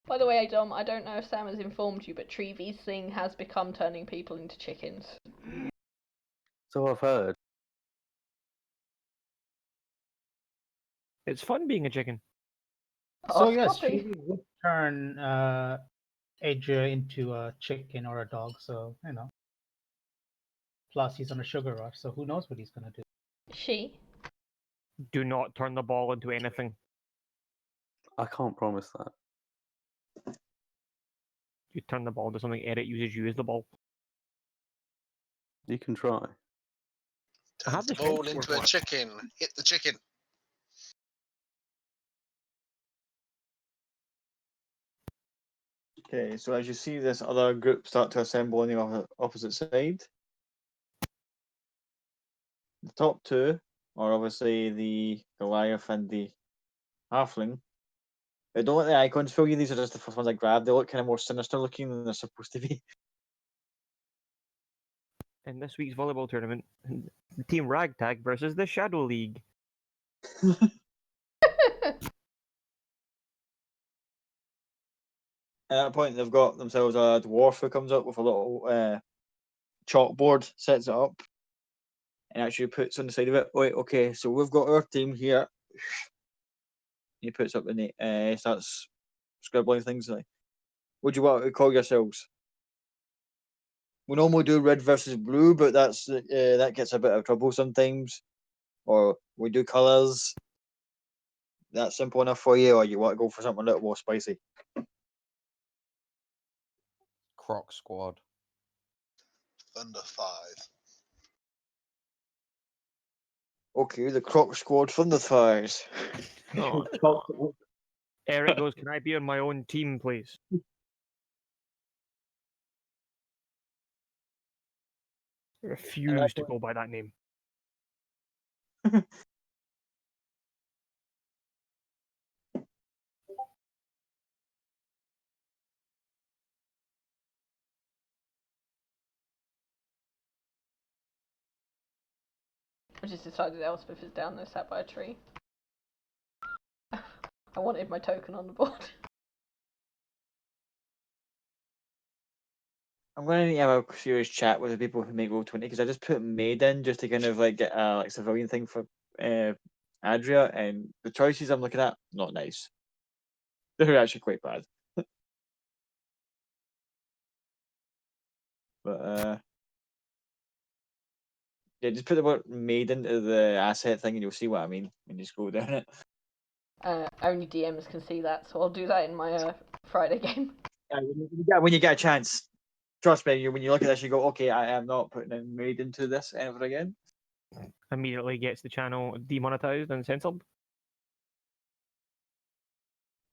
By the way, Dom, I don't know if Sam has informed you, but Trevi's thing has become turning people into chickens. So I've heard. It's fun being a chicken. So Oh, yes, Scotty. Trevi would turn Adria into a chicken or a dog, so you know. Plus he's on a sugar rush, so who knows what he's gonna do. She. Do not turn the ball into anything. I can't promise that. You turn the ball into something, Eric uses you as the ball. You can try. I have turns the the ball strength into a for it. chicken. Hit the chicken. Okay, so as you see this other group start to assemble on the opposite side, the top two or obviously the Goliath and the Halfling. But don't let the icons fool you. These are just the first ones I grabbed. They look kind of more sinister looking than they're supposed to be. In this week's volleyball tournament, the Team Ragtag versus the Shadow League. At that point, they've got themselves a dwarf who comes up with a little chalkboard, sets it up, and actually puts on the side of it. Wait, okay, so we've got our team here. He puts up the starts scribbling things like, "What do you want to call yourselves?" We normally do red versus blue, but that gets a bit of trouble sometimes. Or we do colours. That's simple enough for you, or you want to go for something a little more spicy? Croc Squad. Thunder 5. Okay, the Croc Squad Thunder Thighs. Oh, no. Eric goes, "Can I be on my own team, please?" I refuse to go by that name. I just decided Elspeth is down there sat by a tree. I wanted my token on the board. I'm going to need to have a serious chat with the people who make Roll20 because I just put Maid in just to kind of like get a like civilian thing for Adria, and the choices I'm looking at not nice. They're actually quite bad. But yeah, just put the word Maid into the asset thing, and you'll see what I mean when you scroll down it. Only DMs can see that, so I'll do that in my Friday game. When you get a chance, trust me. When you look at this, you go, "Okay, I am not putting in Maid into this ever again." Immediately gets the channel demonetized and censored.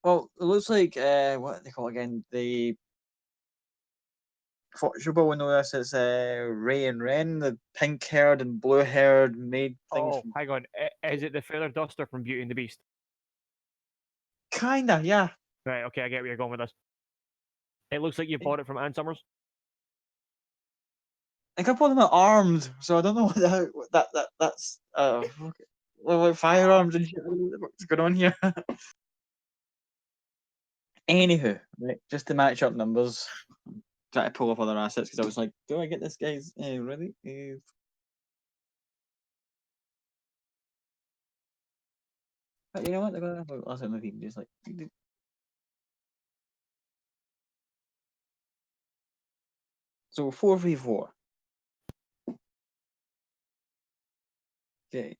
Well, it looks like what do they call it again? The Fortunable one of this is Ray and Ren, the pink-haired and blue-haired maid things. Oh, hang on. Is it the Feather Duster from Beauty and the Beast? Kinda, yeah. Right, okay, I get where you're going with this. It looks like you bought it from Ann Summers. A couple of them are armed, so I don't know what that's like firearms and shit. I don't know what's going on here. Anywho, right, just to match up numbers, try to pull up other assets because I was like, do I get this guy's really? But you know what? They're gonna have a movie just like. So 4v4. Okay.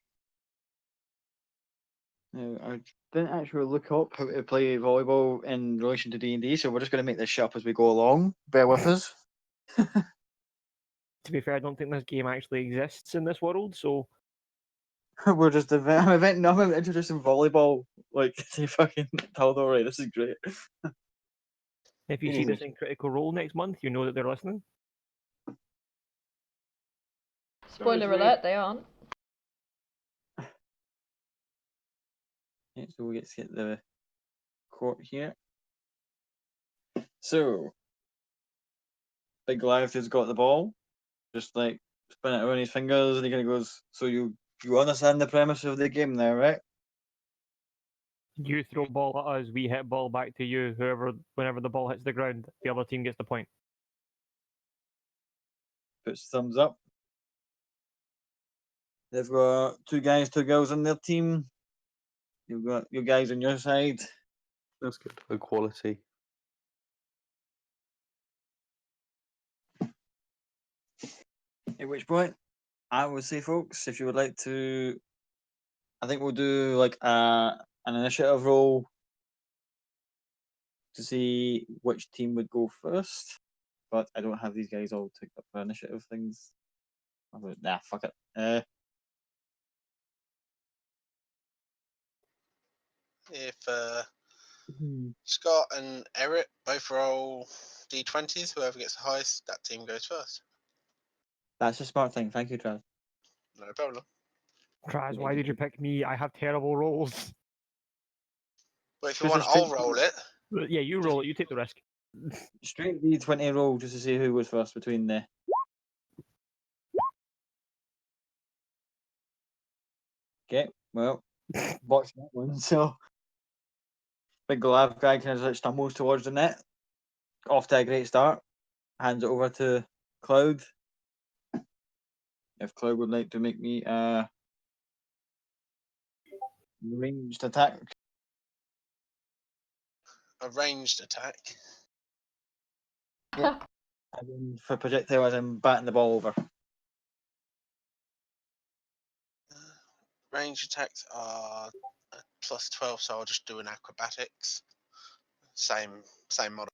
Now, I didn't actually look up how to play volleyball in relation to D&D, so we're just going to make this shit up as we go along. Bear with us. To be fair, I don't think this game actually exists in this world, so We're just I'm introducing volleyball. Like, you fucking told already. This is great. if you see this in Critical Role next month, you know that they're listening. Spoiler alert, they aren't. Yeah, so we get to get the court here. So, Big Goliath has got the ball. Just like spin it around his fingers, and he kind of goes, "So you understand the premise of the game now, right?" You throw ball at us, we hit ball back to you. Whenever the ball hits the ground, the other team gets the point. Puts thumbs up. They've got 2 guys, 2 girls on their team. You've got your guys on your side. That's good. Equality. At which point, I would say, folks, if you would like to, I think we'll do like an initiative roll to see which team would go first. But I don't have these guys all ticked up for initiative things. Nah, fuck it. If Scott and Eric both roll d20s, whoever gets the highest, that team goes first. That's a smart thing. Thank you, Trav. No problem. Traz, why did you pick me? I have terrible rolls. But if you Just a want, I'll straight, roll it. Yeah, you roll it. You take the risk. straight D20 roll just to see who goes first between the. Okay, well, botched that one. So big Goliath guy kind of like stumbles towards the net. Off to a great start. Hands it over to Cloud. If Cloud would like to make me a ranged attack. A ranged attack. Yeah. As in for projectile, as I'm batting the ball over. Ranged attacks are +12, so I'll just do an acrobatics. Same model.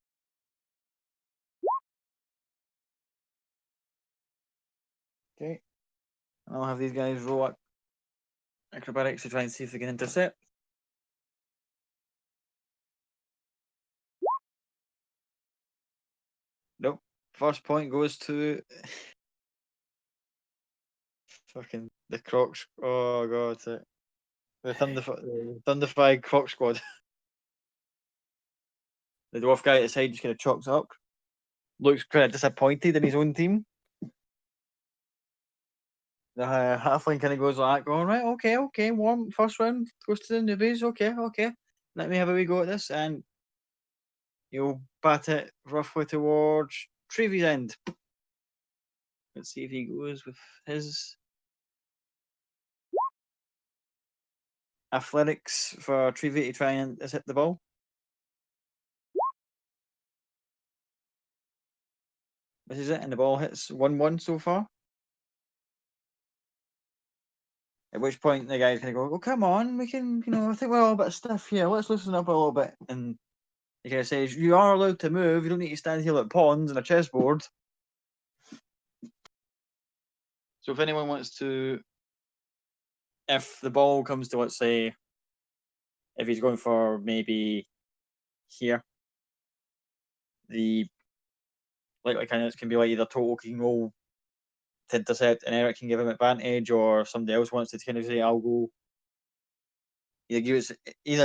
Okay. I'll have these guys roll up acrobatics to try and see if they can intercept. Nope. First point goes to fucking the Crocs. Oh god, the Thunderfly Croc Squad. The dwarf guy at the side just kind of chalks up. Looks kind of disappointed in his own team. The halfling kind of goes like, going, right, okay, warm first round goes to the newbies, okay. Let me have a wee go at this, and you'll bat it roughly towards Trevi's end. Let's see if he goes with his athletics for Trevi to try and hit the ball. This is it, and the ball hits 1-1 so far. At which point the guy's gonna go, "Oh, come on, we can, I think we're all a bit stiff here. Let's loosen up a little bit." And he kind of says, "You are allowed to move. You don't need to stand here like pawns on a chessboard." So if anyone wants to, if the ball comes to, let's say, if he's going for maybe here, the likely candidates can be like either Total can roll to intercept and Eric can give him advantage, or somebody else wants to kind of say, "I'll go." Either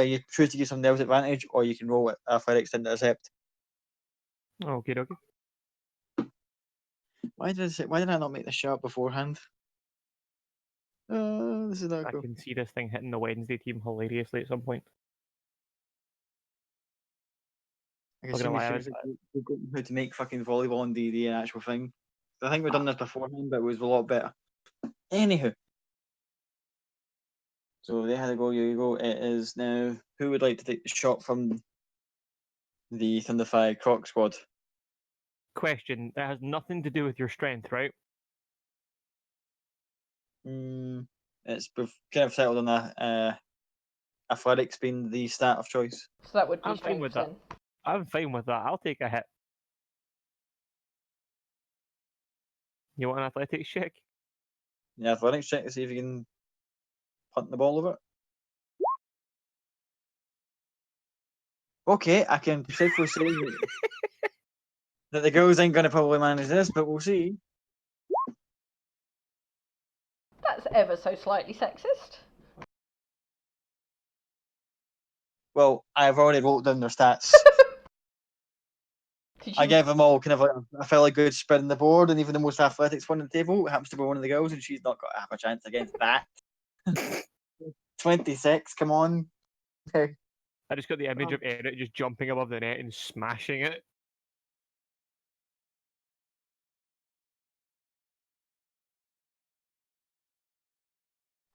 you choose to give somebody else advantage, or you can roll athletics to intercept. Okay. Why did I not make the shot beforehand? This is not I cool. can see this thing hitting the Wednesday team hilariously at some point. I can Look see at me why I seriously Googling how to make fucking volleyball and DD an actual thing. I think we've done this beforehand, but it was a lot better. Anywho. So they had a go, you go. It is now who would like to take the shot from the Thunderfire Croc Squad? question that has nothing to do with your strength, right? It's kind of settled on athletics being the stat of choice. So that would be I'm fine strength with that. then. I'm fine with that. I'll take a hit. You want an athletics check? Yeah, athletics check to see if you can punt the ball over. Okay, I can safely say that the girls ain't going to probably manage this, but we'll see. That's ever so slightly sexist. Well, I've already wrote down their stats. Did I you? gave them all kind of like a fairly good spread on the board, and even the most athletics one on the table happens to be one of the girls, and she's not got half a chance against that. 26, come on. Okay. I just got the image of Eric just jumping above the net and smashing it.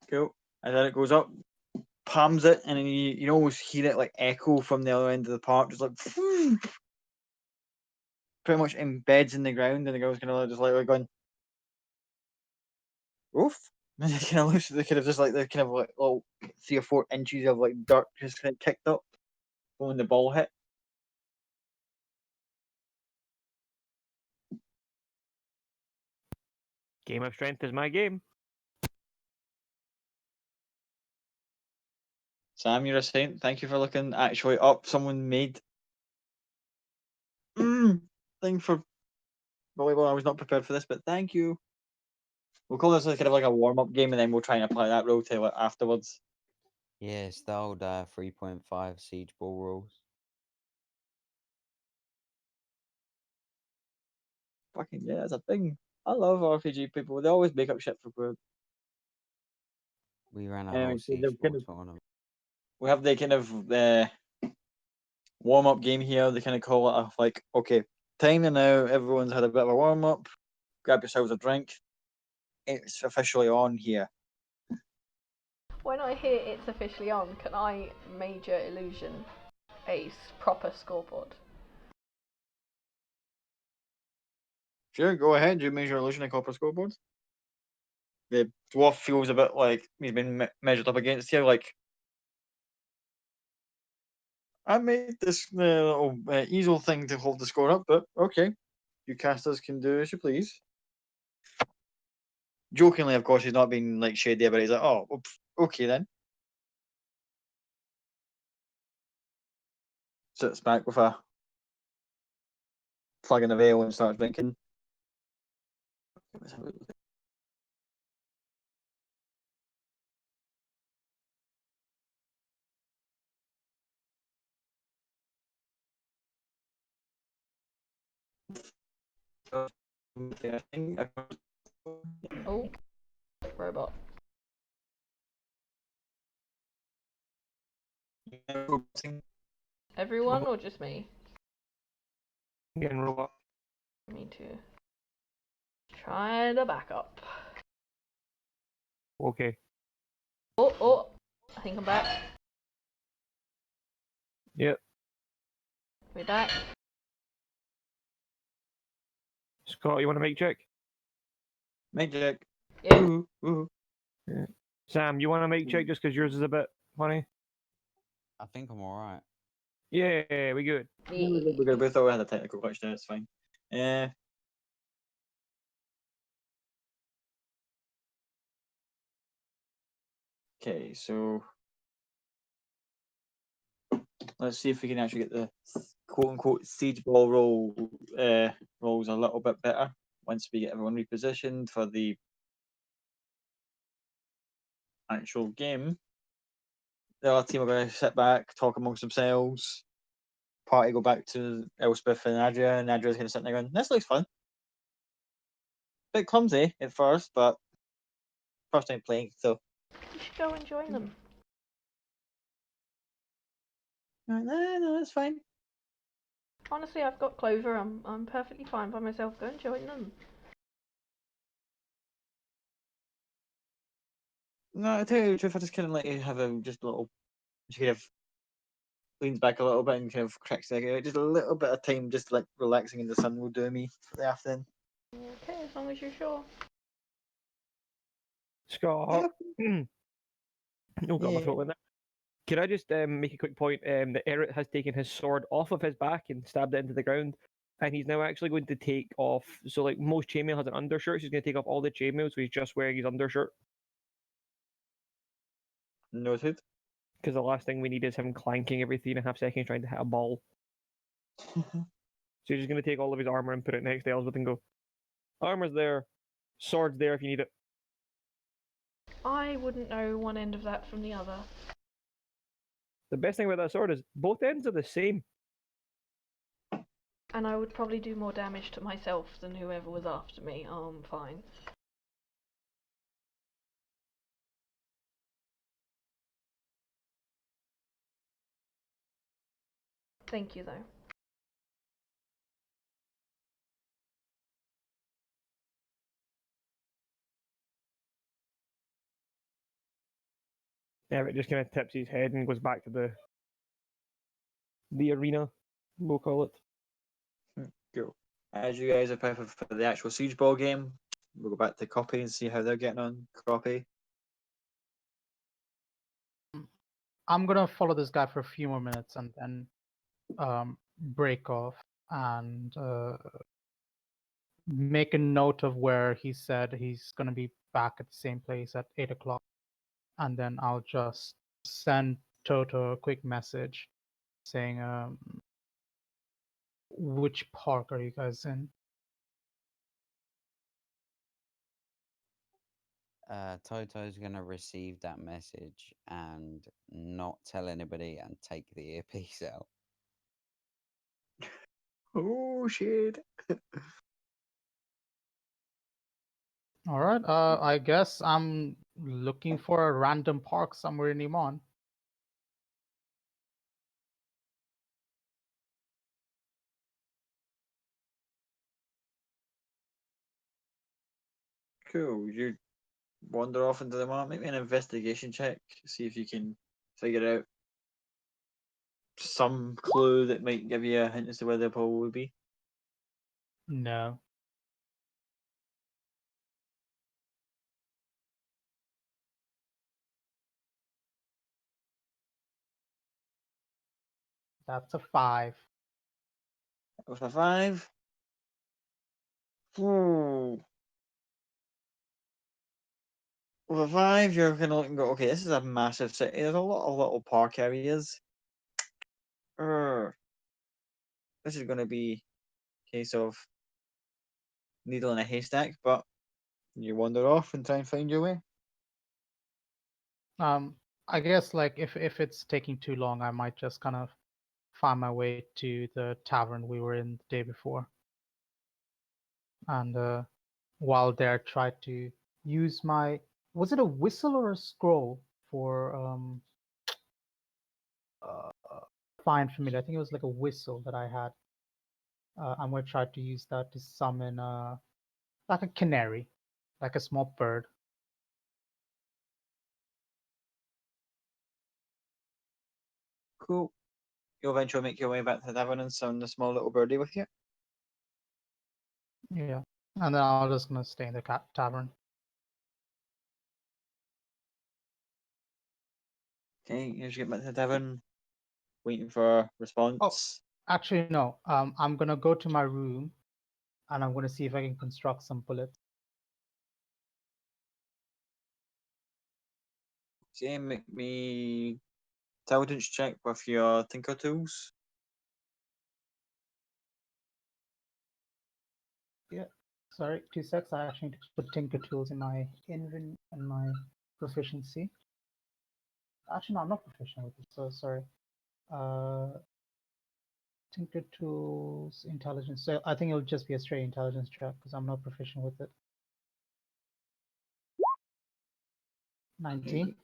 Cool. And then it goes up, palms it, and then you almost hear it like echo from the other end of the park, just like pretty much embeds in the ground, and the girl's kind of just like going, "Oof!" And they kind of lose, they kind of just like the kind of like little 3 or 4 inches of like dirt just kind of kicked up when the ball hit. Game of strength is my game. Sam, you're a saint. Thank you for looking actually up. Someone made thing for volleyball. I was not prepared for this, but thank you. We'll call this kind of like a warm-up game, and then we'll try and apply that rule to it afterwards. Yeah, it's the old 3.5 siege ball rules. Fucking yeah, it's a thing. I love RPG people. They always make up shit for group. We ran a Anyway, whole so siege they've ball kind of, tournament. we have the kind of warm-up game here. They kind of call it a, like, okay, time to now. Everyone's had a bit of a warm-up. Grab yourselves a drink. It's officially on here. When I hear it's officially on, can I major illusion a proper scoreboard? Sure, go ahead. You measure illusion and copper scoreboard. The dwarf feels a bit like he's been measured up against here. Like, I made this little easel thing to hold the score up, but okay, you casters can do as you please. Jokingly, of course, he's not being like shady about it. He's like, oh, okay then. Sits back with a flag in the veil and starts drinking. Oh, robot. Everyone or just me? Getting robot. Me too. Try to back up. Okay. Oh, I think I'm back. Yep. We back. Scott, you want to make check? Make check. Yeah. Ooh, ooh. Yeah. Sam, you want to make check just because yours is a bit funny? I think I'm alright. Yeah, we good. Yeah, we're good. We thought we had a technical glitch there. It's fine. Okay, so let's see if we can actually get the quote unquote siege ball rolls a little bit better once we get everyone repositioned for the actual game. The other team are going to sit back, talk amongst themselves. Party go back to Elspeth and Adria, and Adria's going to sit there going, "This looks fun." Bit clumsy at first, but first time playing, so You should go and join them. no, it's fine. Honestly, I've got Clover. I'm perfectly fine by myself. Go and join them. No, I tell you the truth, I just kind of let you have a just a little. She kind of leans back a little bit and kind of cracks the egg out. Just a little bit of time, just like relaxing in the sun will do me for the afternoon. Okay, as long as you're sure. Scott. Oh, got my Yeah. throat in there. Can I just make a quick point? That Eric has taken his sword off of his back and stabbed it into the ground, and he's now actually going to take off. So, like most chainmail has an undershirt, so he's going to take off all the chainmail, so he's just wearing his undershirt. Noted. Because the last thing we need is him clanking every 3.5 seconds trying to hit a ball. So he's just going to take all of his armor and put it next to Elsbeth and go, "Armor's there, sword's there if you need it." I wouldn't know one end of that from the other. The best thing about that sword is both ends are the same. And I would probably do more damage to myself than whoever was after me. I'm fine. Thank you, though. Eric just kind of tips his head and goes back to the arena, we'll call it. Cool. As you guys are prepping for the actual siege ball game, we'll go back to Copy and see how they're getting on. Copy. I'm gonna follow this guy for a few more minutes and then break off and make a note of where he said he's gonna be back at the same place at 8 o'clock, and then I'll just send Toto a quick message saying, which park are you guys in? Toto's gonna receive that message and not tell anybody and take the earpiece out. Oh shit! All right. I guess I'm looking for a random park somewhere in Iman. Cool. You wander off into the map. Make me an investigation check. See if you can figure out some clue that might give you a hint as to where the ball would be. No. That's a 5. With a 5. Ooh. With a 5, you're going to look and go, okay, this is a massive city. There's a lot of little park areas. This is going to be a case of needle in a haystack, but you wander off and try and find your way. I guess like if it's taking too long, I might just kind of find my way to the tavern we were in the day before, and while there, try to use my, was it a whistle or a scroll for uh, find familiar? I think it was like a whistle that I had. I'm gonna try to use that to summon like a canary, like a small bird. Cool. You'll eventually make your way back to the tavern and summon the small little birdie with you. Yeah, and then I'm just gonna stay in the tavern. Okay, you just get back to the tavern, waiting for a response. Actually, no. I'm gonna go to my room, and I'm gonna see if I can construct some bullets. Okay, make me intelligence check with your tinker tools. Yeah. Sorry, 2 secs. I actually need to put Tinker Tools in my proficiency. Actually, no, I'm not proficient with it. So sorry. Tinker Tools, intelligence. So I think it'll just be a straight intelligence check because I'm not proficient with it. 19.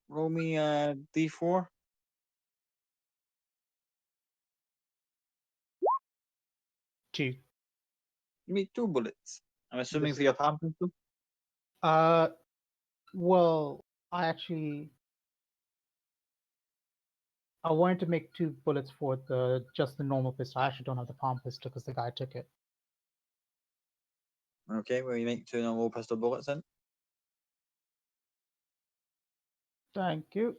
Roll me a d4. 2. You make 2 bullets. I'm assuming This for your palm pistol. Well, I wanted to make 2 bullets for just the normal pistol. I actually don't have the palm pistol because the guy took it. Okay, well you make 2 normal pistol bullets then. Thank you.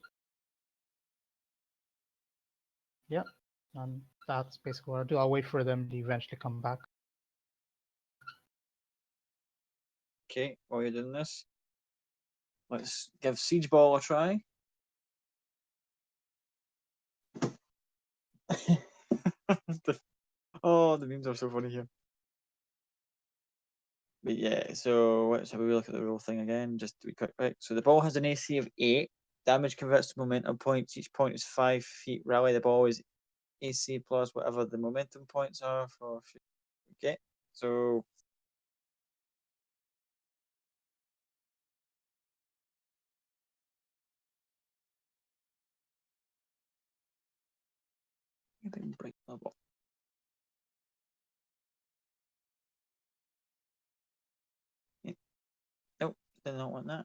Yep. And that's basically what I'll do. I'll wait for them to eventually come back. Okay, while you're doing this, let's give Siege Ball a try. Oh, the memes are so funny here. But yeah, so let's have a look at the real thing again, just to be quick. So the ball has an AC of 8. Damage converts to momentum points. Each point is 5 feet. Rally the ball is AC plus whatever the momentum points are for. Okay, so I think break the ball. Yeah. Nope, did not want that.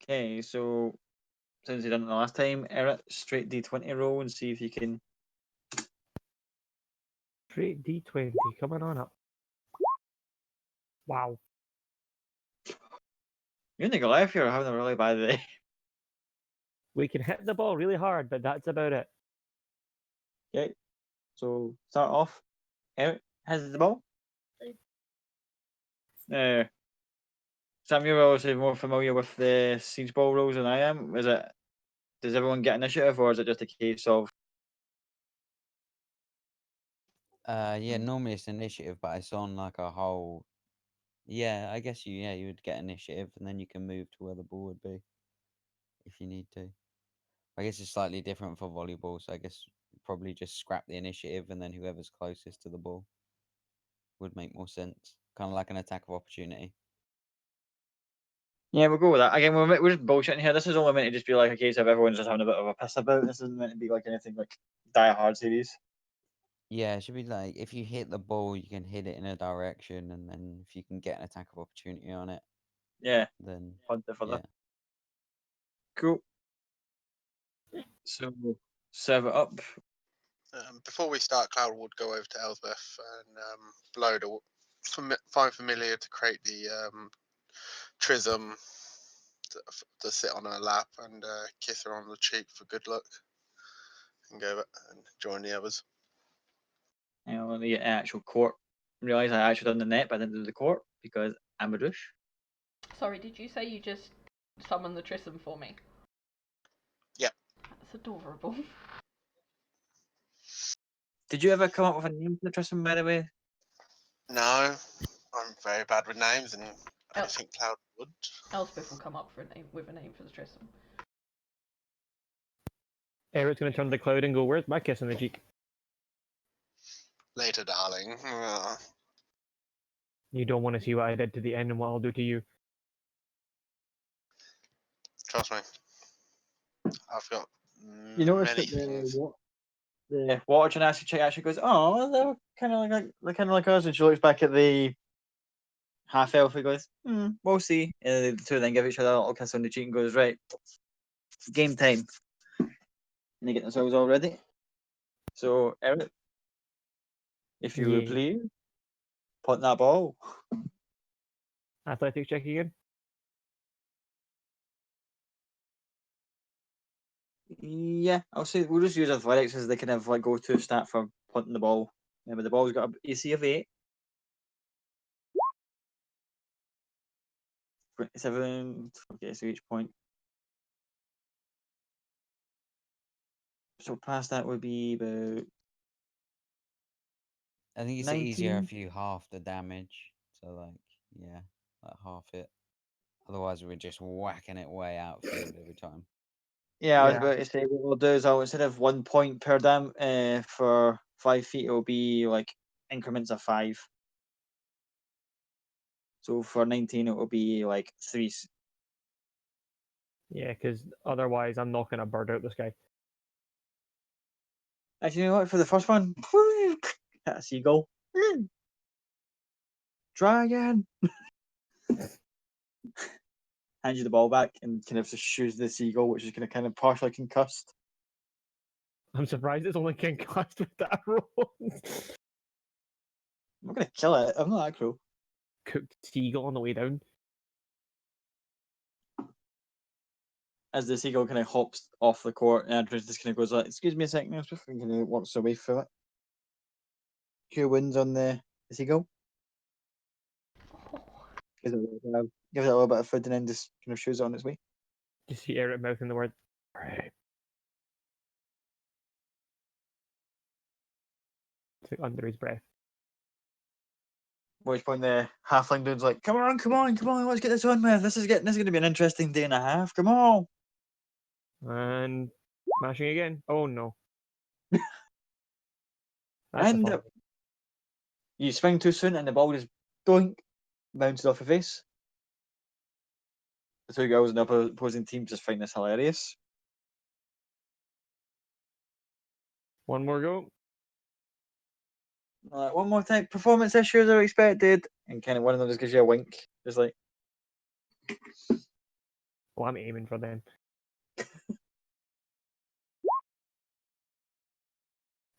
Okay, so since you done it the last time, Eric, straight D20 roll and see if you can. Straight D20 coming on up. Wow. You and the Goliath here are having a really bad day. We can hit the ball really hard, but that's about it. Okay, so start off. Eric has the ball. Sam, you're obviously more familiar with the siege ball rules than I am. Does everyone get initiative, or is it just a case of Yeah, normally it's initiative, but it's on like a whole. Yeah, I guess you would get initiative, and then you can move to where the ball would be if you need to. I guess it's slightly different for volleyball, so I guess probably just scrap the initiative, and then whoever's closest to the ball would make more sense. Kind of like an attack of opportunity. Yeah, we'll go with that. Again, we're just bullshitting here. This is only meant to just be like a case of everyone's just having a bit of a piss about. This isn't meant to be like anything like Die Hard series. Yeah, it should be like if you hit the ball, you can hit it in a direction, and then if you can get an attack of opportunity on it, Yeah, then punt it further. yeah. Cool. So serve it up. Before we start, Cloud would go over to Elsbeth and load a find familiar to create the Trism to sit on her lap and kiss her on the cheek for good luck, and go and join the others. And when we get actual court, realize I actually done the net, but I didn't do the court because I'm a douche. Sorry, did you say you just summoned the Trism for me? Yep. That's adorable. Did you ever come up with a name for the Tristan, by the way? No, I'm very bad with names, and I don't think Cloud would. Elspeth will come up with a name for the Trism. Eric's going to turn to the cloud and go, "Where's my kiss on the cheek?" Later, darling. You don't want to see what I did to the end and what I'll do to you. Trust me. I've got You notice many that things. the water gymnastic chick actually goes, "Oh, they're kind of like us," and she looks back at the half elf and goes, "We'll see." And the two then give each other a little kiss on the cheek and goes, "Right, game time." And they get themselves all ready. So Eric, if you would Yeah. please, punt that ball. Athletics check again. Yeah, I'll say we'll just use athletics as the kind of like go-to stat for punting the ball. Remember, the ball's got a AC of 8. 27. Okay, so each point. So past that would be about I think it's 19. easier if you half the damage. So like half it. Otherwise, we're just whacking it way outfield every time. Yeah, I was Yeah. about to say what we'll do is I'll instead of 1 point per dam for 5 feet, it'll be like increments of 5. So for 19, it will be like 3. Yeah, because otherwise I'm knocking a bird out the sky. Actually, you know what? For the first one, hit a seagull. Try again. Hand you the ball back and kind of just shoots the seagull, which is kind of partially concussed. I'm surprised it's only concussed with that roll. I'm not gonna kill it. I'm not that cruel. Cooked seagull on the way down. As the seagull kind of hops off the court, and Andrews just kind of goes like, "Excuse me a second," and kind of walks away from it. Who wins on the seagull? Gives it a little bit of food and then just kind of shoos it on its way. You see Eric mouthing the word. Right. It's like under his breath. At which point the halfling dude's like, come on, let's get this on with. This is going to be an interesting day and a half. Come on. And mashing again. Oh no. That's And a fall. you swing too soon and the ball just doink, bounces off your face. The two girls in the opposing team just find this hilarious. One more go. One more time, performance issues are expected. And kind of one of them just gives you a wink. Just like, Well, I'm aiming for them.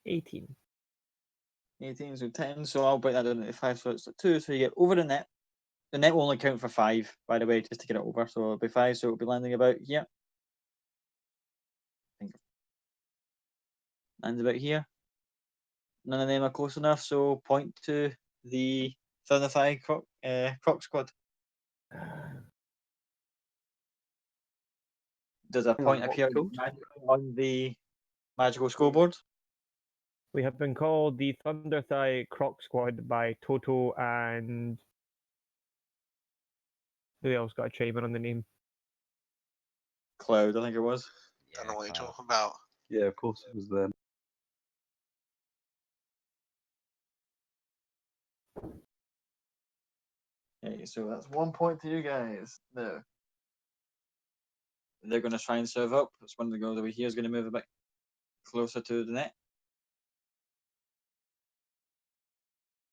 18. 18, so 10. So I'll break that down into 5, so it's 2. So you get over the net. The net will only count for 5, by the way, just to get it over. So it'll be 5, so it'll be landing about here. I think lands about here. None of them are close enough, so point to the Thunderfly Croc Squad. Does a Hang on, point what appear code? on the magical scoreboard? We have been called the Thunder Thigh Croc Squad by Toto and who else got a chime on the name? Cloud, I think it was. Don't know what you're Cloud. talking about. Yeah, of course it was them. Okay, so that's 1 point to you guys. Now, they're going to try and serve up. It's one of the girls over here is going to move a bit closer to the net.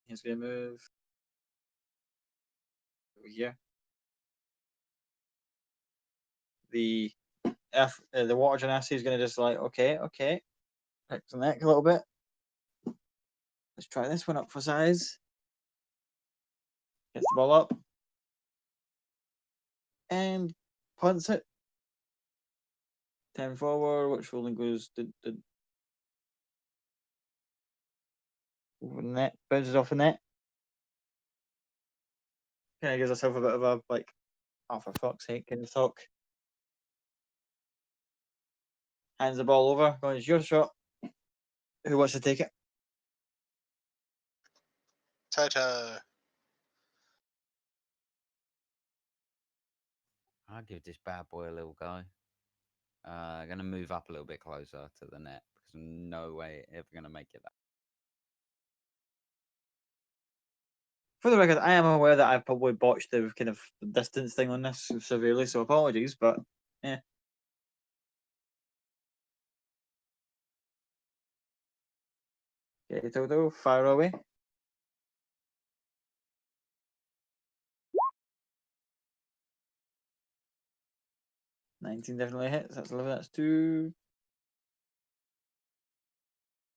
He's going to move over here. The water genasi is going to just like, okay, pick the neck a little bit. Let's try this one up for size. Gets the ball up and punts it. 10 forward, which rolling goes over the net, bounces off the net. Kind of gives herself a bit of a like, oh for fuck's sake, can you talk? Hands the ball over, going, it's your shot. Who wants to take it? Toto. I'll give this bad boy a little go. Gonna move up a little bit closer to the net because no way ever gonna make it that. For the record, I am aware that I've probably botched the kind of distance thing on this severely, so apologies, but yeah. Okay, Toto, fire away. $19 definitely hits. That's 11. That's 2.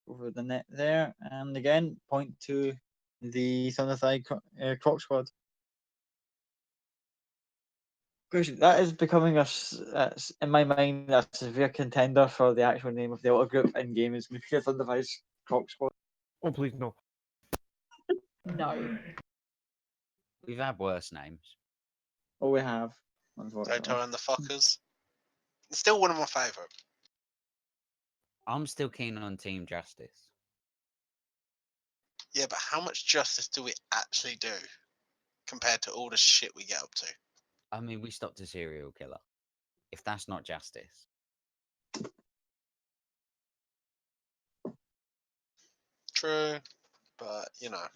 Over the net there. And again, point to the Thunder Thigh Croc Squad. That is becoming in my mind, a severe contender for the actual name of the auto group in game. Is going to be the Thunder Thigh Croc Squad. Oh, please no. No. We've had worse names. Oh, we have, unfortunately. Toto and the Fuckers. Still one of my favourite. I'm still keen on Team Justice. Yeah, but how much justice do we actually do compared to all the shit we get up to? I mean, we stopped a serial killer. If that's not justice. True, but you know.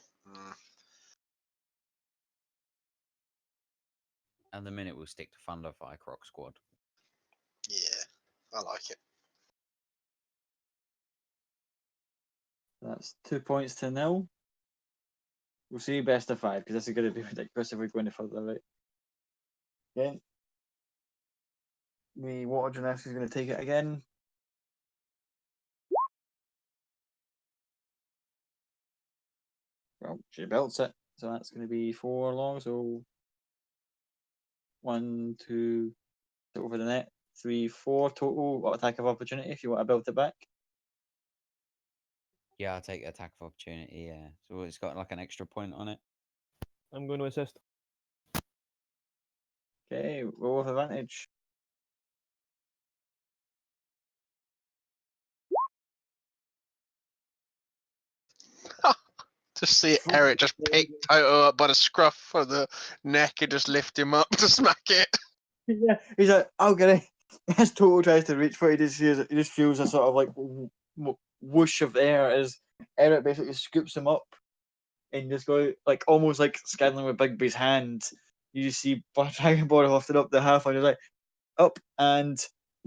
At the minute, we'll stick to Thunderfire Croc Squad. Yeah, I like it. That's 2 points to 0. We'll see best of 5 because this is going to be ridiculous if we go any further, right? Okay. The water gymnast is going to take it again. Well, she belts it, so that's going to be 4 long. So 1, 2, over the net, 3, 4 total. What attack of opportunity if you want to belt it back? Yeah, I'll take attack of opportunity. Yeah, so it's got like an extra point on it. I'm going to assist. Okay, roll with advantage. Just see Eric just pick Toto up by the scruff of the neck and just lift him up to smack it. Yeah, he's like, I'll get it. As Toto tries to reach for it, he just feels a sort of like whoosh of air as Eric basically scoops him up and just go like almost like scaling with Bigby's hand. You just see Dragon Ball lifted up the half and you're like up and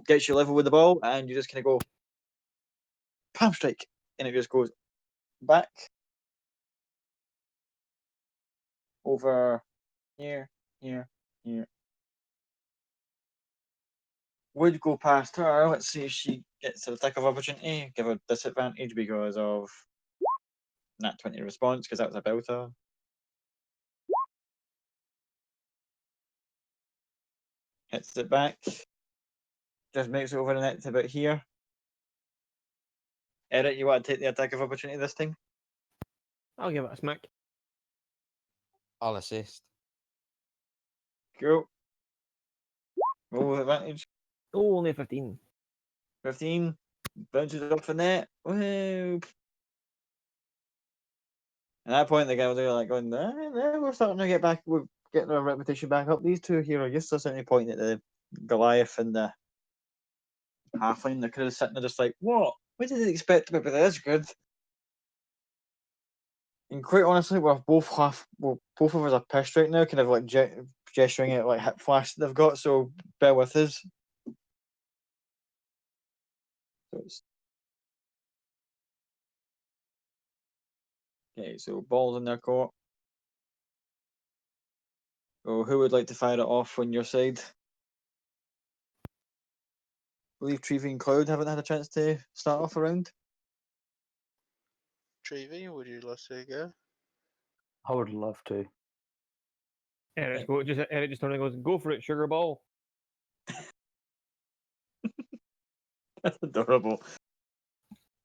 gets you level with the ball and you just kind of go palm strike and it just goes back over here, here, here. Would go past her. Let's see if she gets an attack of opportunity. Give her disadvantage because of nat 20 response, because that was a belter. Hits it back. Just makes it over the net to about here. Eric, you want to take the attack of opportunity this time? I'll give it a smack. I'll assist. Go. Roll with advantage. Oh, only a 15. 15. Bounces it off the net. Well, At that point, they're like going, we're starting to get back, we're getting our reputation back up. These two here are useless at any point at the Goliath and the halfling. They're kind of sitting there just like, what? What did they expect to be this good? And quite honestly, we're both of us are pissed right now, kind of like gesturing at like hip flash that they've got. So bear with us. Okay, so balls in their court. So who would like to fire it off on your side? I believe Treevy and Cloud haven't had a chance to start off a round. Treevy, would you like to go? I would love to. Eric just only goes, go for it, sugar ball. That's adorable.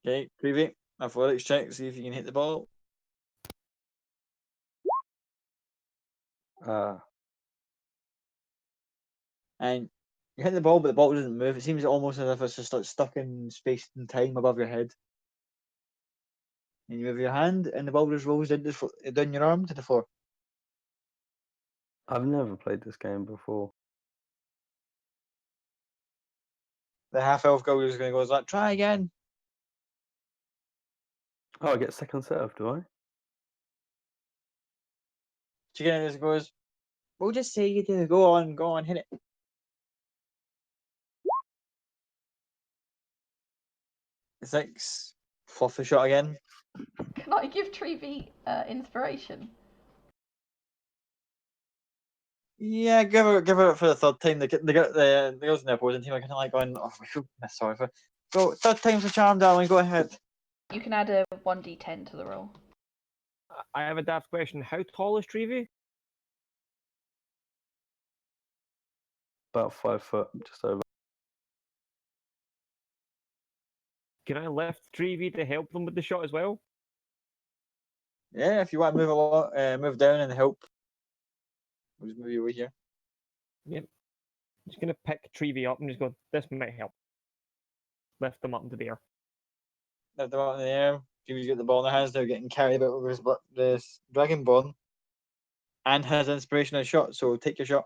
Okay, Treevy, athletics check, see if you can hit the ball. And you hit the ball, but the ball doesn't move. It seems almost as if it's just like stuck in space and time above your head. And you move your hand, and the ball just rolls down your arm to the floor. I've never played this game before. The half-elf goalie is going to go like, try again. Oh, I get second serve, do I? Chicken just goes, we'll just say you do. Go on, hit it. Six. Fluffy shot again. Can I give Treevy inspiration? Yeah, give it for the third time. They get the girls in the opposing team are kind of like going, oh, we feel sorry for. Go, third time's a charm, darling. Go ahead. You can add a 1d10 to the roll. I have a daft question. How tall is Treevy? About 5 foot, just over. Can I lift Treevy to help them with the shot as well? Yeah, if you want to move a lot, move down and help. We'll just move you over here. Yep. I'm just gonna pick Treevy up and just go, this might help. Lift them up into the air. Lift them up in the air. Jimmy's got the ball in their hands. They're getting carried about with this Dragonborn. And has inspirational shot, so take your shot.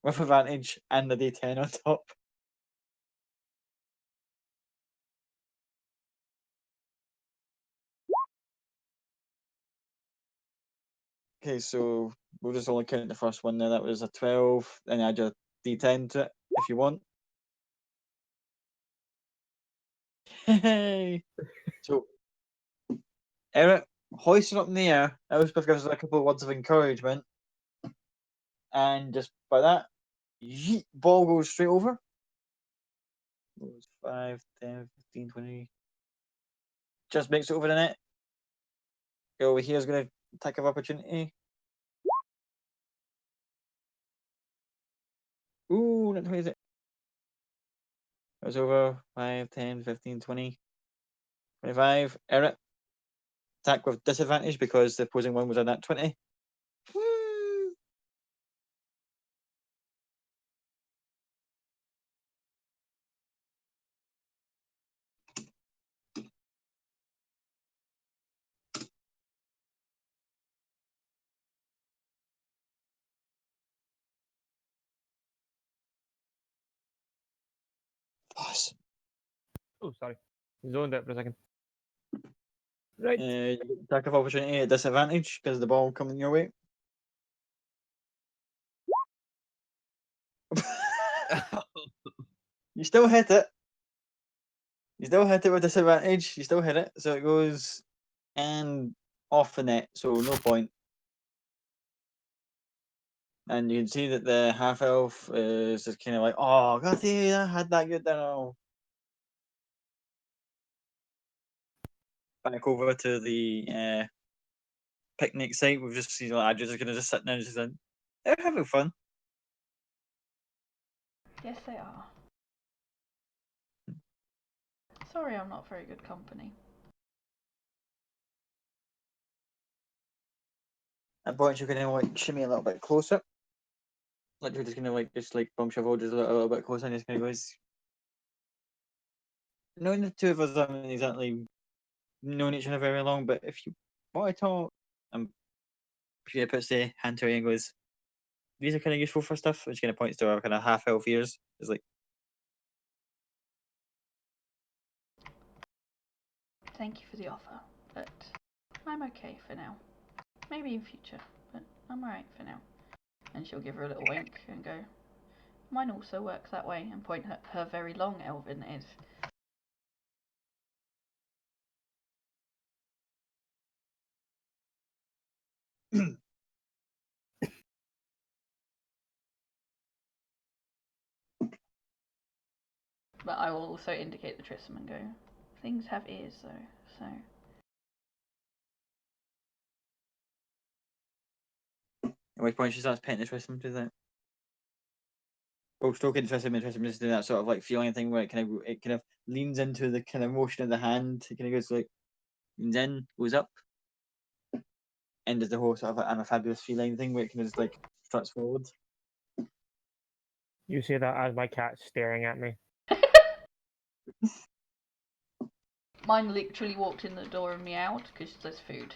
With advantage and the D10 on top. Okay, so we'll just only count the first one there. That was a 12, and add your D10 to it if you want. Hey! So, Eric, hoisting up in the air, Elspeth gives us a couple of words of encouragement. And just by that, yeet, ball goes straight over. Goes 5, 10, 15, 20. Just makes it over the net. Go over here is going to attack of opportunity. Ooh, not 20 is it? Goes over 5, 10, 15, 20, 25. Eric, attack with disadvantage because the opposing one was a nat 20. Woo! Boss. Oh, sorry. Zoned out for a second. Right. Attack of opportunity at disadvantage because the ball coming your way. You still hit it. You still hit it with disadvantage. You still hit it. So it goes and off the net. So no point. And you can see that the half elf is just kind of like, oh, God, I had that good now. Back over to the picnic site. We've just seen like, Adrian's going to just sit there and just like, they're having fun. Yes, they are. Sorry, I'm not very good company. At points, you're going to like shimmy a little bit closer. Like you're just going to like just like bump shovel just a little bit closer and just going to go. Knowing the two of us haven't exactly known each other very long, but if you what I thought, she puts the hand to her and goes, "These are kind of useful for stuff." And she kind of points to her kind of half elf ears. It's like, Thank you for the offer, but I'm okay for now. Maybe in future, but I'm alright for now. And she'll give her a little wink and go, mine also works that way, and point at her very long elven ears. But I will also indicate the Tristram and go, things have ears though, so. at which point she starts petting the Tristram to that. Oh, stroking the Tristram, and Tristram just doing that sort of like feeling thing where it kind of leans into the kind of motion of the hand. It kind of goes like, leans in, goes up, and does the whole sort of I'm a fabulous feline thing where it kind of just like struts forward. You say that as my cat's staring at me. Mine literally walked in the door and meowed because there's food.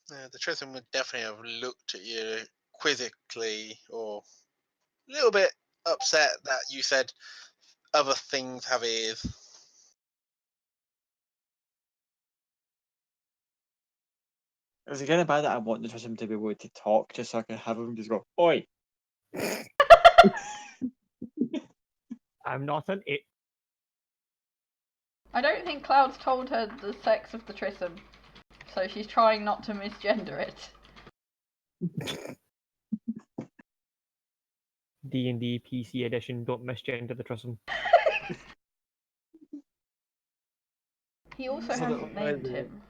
The Tritham would definitely have looked at you quizzically or a little bit upset that you said other things have ears. It's kind of bad that I want the Tristram to be able to talk just so I can have him just go, "Oi!" I'm not an it. I don't think Cloud's told her the sex of the Tristram, so she's trying not to misgender it. D&D PC edition, don't misgender the Tristram. He also So hasn't that- named him.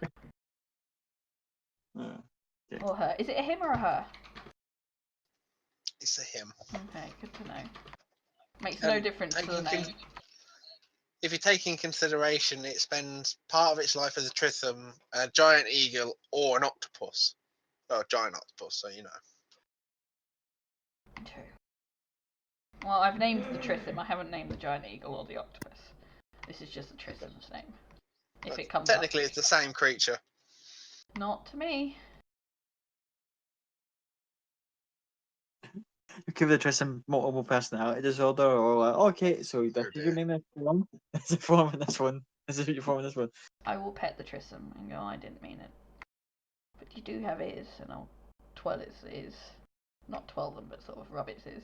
Yeah. Or her. Is it a him or a her? It's a him. Okay, good to know. Makes no difference to the name. If you take in consideration it spends part of its life as a Tritham, a giant eagle, or an octopus. Well, giant octopus, so you know. True. Well, I've named the Tristram, I haven't named the giant eagle or the octopus. This is just the Tristram's name. If it comes Technically, up. it's the same creature. Not to me. Give the Tristram multiple personality disorder, or like, okay, so this is your name in this one, this is your form in this one, this is your form in this one. I will pet the Tristram and go, I didn't mean it. But you do have ears, and I'll twirl its ears. Not twirl them, but sort of rub its ears.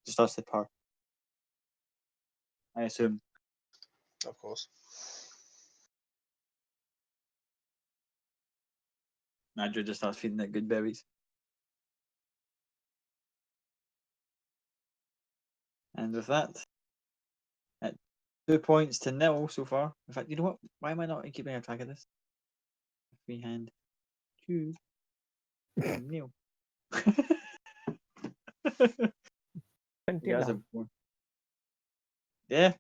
Just starts to purr. I assume. Of course. Andrew just starts feeding it good berries. And with that, at 2 points to 0 so far. In fact, you know what? Why am I not keeping a track of this? Free hand. 2 0. You guys have won. Yeah.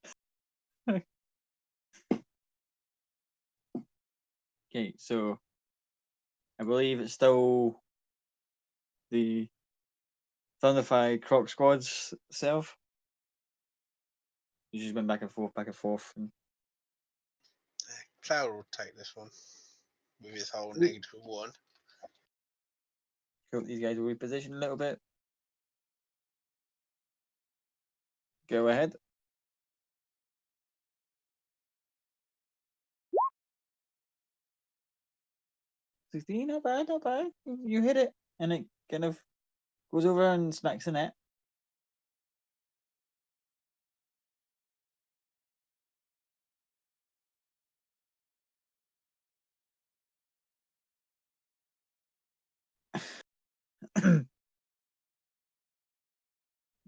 Okay, so I believe it's still the Thunderfire Croc Squad's self. You just went back and forth, back and forth. And Cloud will take this one with his whole Ooh. -1. hope these guys will reposition a little bit. Go ahead. 16, not bad, not bad. You hit it, and it kind of goes over and smacks the net.